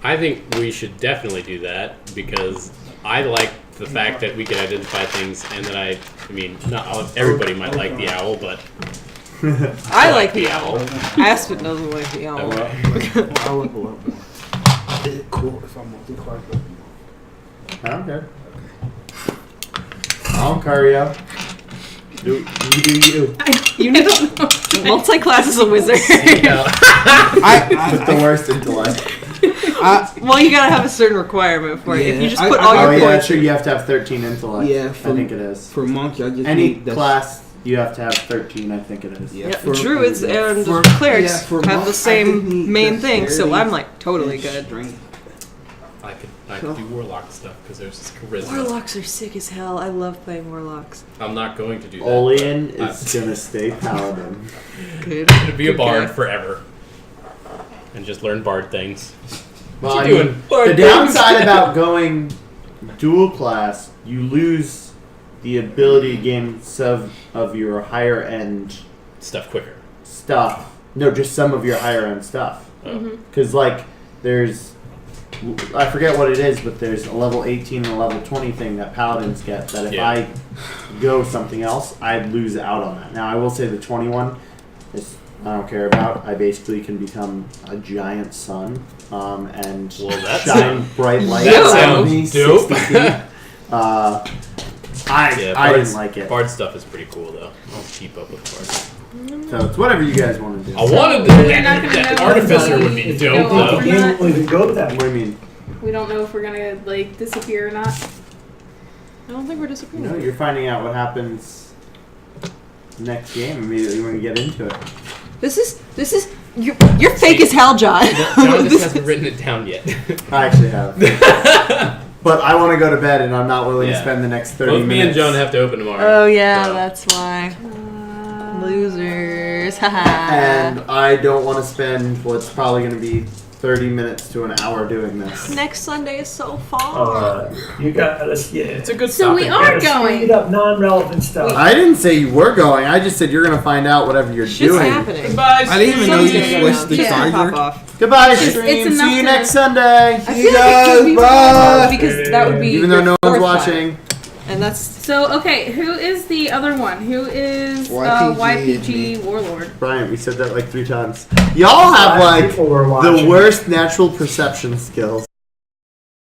I think we should definitely do that because I like the fact that we can identify things, and that I mean, not all, everybody might like the owl, but I like the owl. Aspen doesn't like the owl. I like a lot more. Is it cool if I'm multi-class? I don't care. Oh, Cario. You do you. You need to multi-class as a wizard. With the worst intellect. Well, you gotta have a certain requirement for it. If you Yeah, just I- put I- all Oh your yeah, points, sure. You have to have 13 intellect. Yeah, I think it is. For monk, I just Any need the class you have to have 13. I think it is. Yeah, yeah, for- druids and for- clerics yeah, for have monk, the I just same need main thing, so dexterity I'm like totally and good. strength. I could do warlock stuff because there's this charisma. Warlocks are sick as hell. I love playing warlocks. I'm not going to do that. Olean but is gonna stay paladin. Good. I'm gonna be a Good bard guy. forever, and just learn bard things. Well, What I you mean, doing? the Bard downside things? about going dual class, you lose the ability to gain some of your higher end Stuff quicker. stuff. No, just some of your higher end stuff. Because like there's, I forget what it is, but there's a level 18 and a level 20 thing that paladins get. That if Yeah. I go something else, I'd lose out on that. Now I will say the 21 is I don't care about. I basically can become a giant sun and Well, that shine sounds- bright light that around sounds me. dope. 60 feet. I Bard- didn't like it. Bard stuff is pretty cool though. I'll keep up with bard. So it's whatever you guys want to do. I wanted We're not gonna that know artificer if would we be go dope off though. or You not. don't even go that What do you mean? We don't know if we're gonna like disappear or not. I don't think we're disappearing. No, you're finding out what happens next game immediately when we get into it. This is you're fake as hell, John. John just hasn't written it down yet. I actually have. But I want to go to bed and I'm not willing to Yeah. spend the next 30 Both minutes. me and John have to open tomorrow. Oh yeah, So- that's why. Losers. Haha. And I don't want to spend what's probably going to be 30 minutes to an hour doing this. Next Sunday is so far. You got us, yeah. It's a good So we stopping are point. going. Speed up non-relevant stuff. I didn't say you were going. I just said you're going to find out whatever you're Shit's doing. happening. Goodbye. I didn't even know you Something's gonna switched go the down. Shit's gonna charger. pop off. Goodbye, It's stream. enough See you to- next Sunday. I feel like it could be bye. because that would be Even though your no one's fourth time. watching. And that's So okay, who is the other one? Who is YPG YPG Warlord? Brian, we said that like 3 times. Y'all have like People were the watching. worst natural perception skills.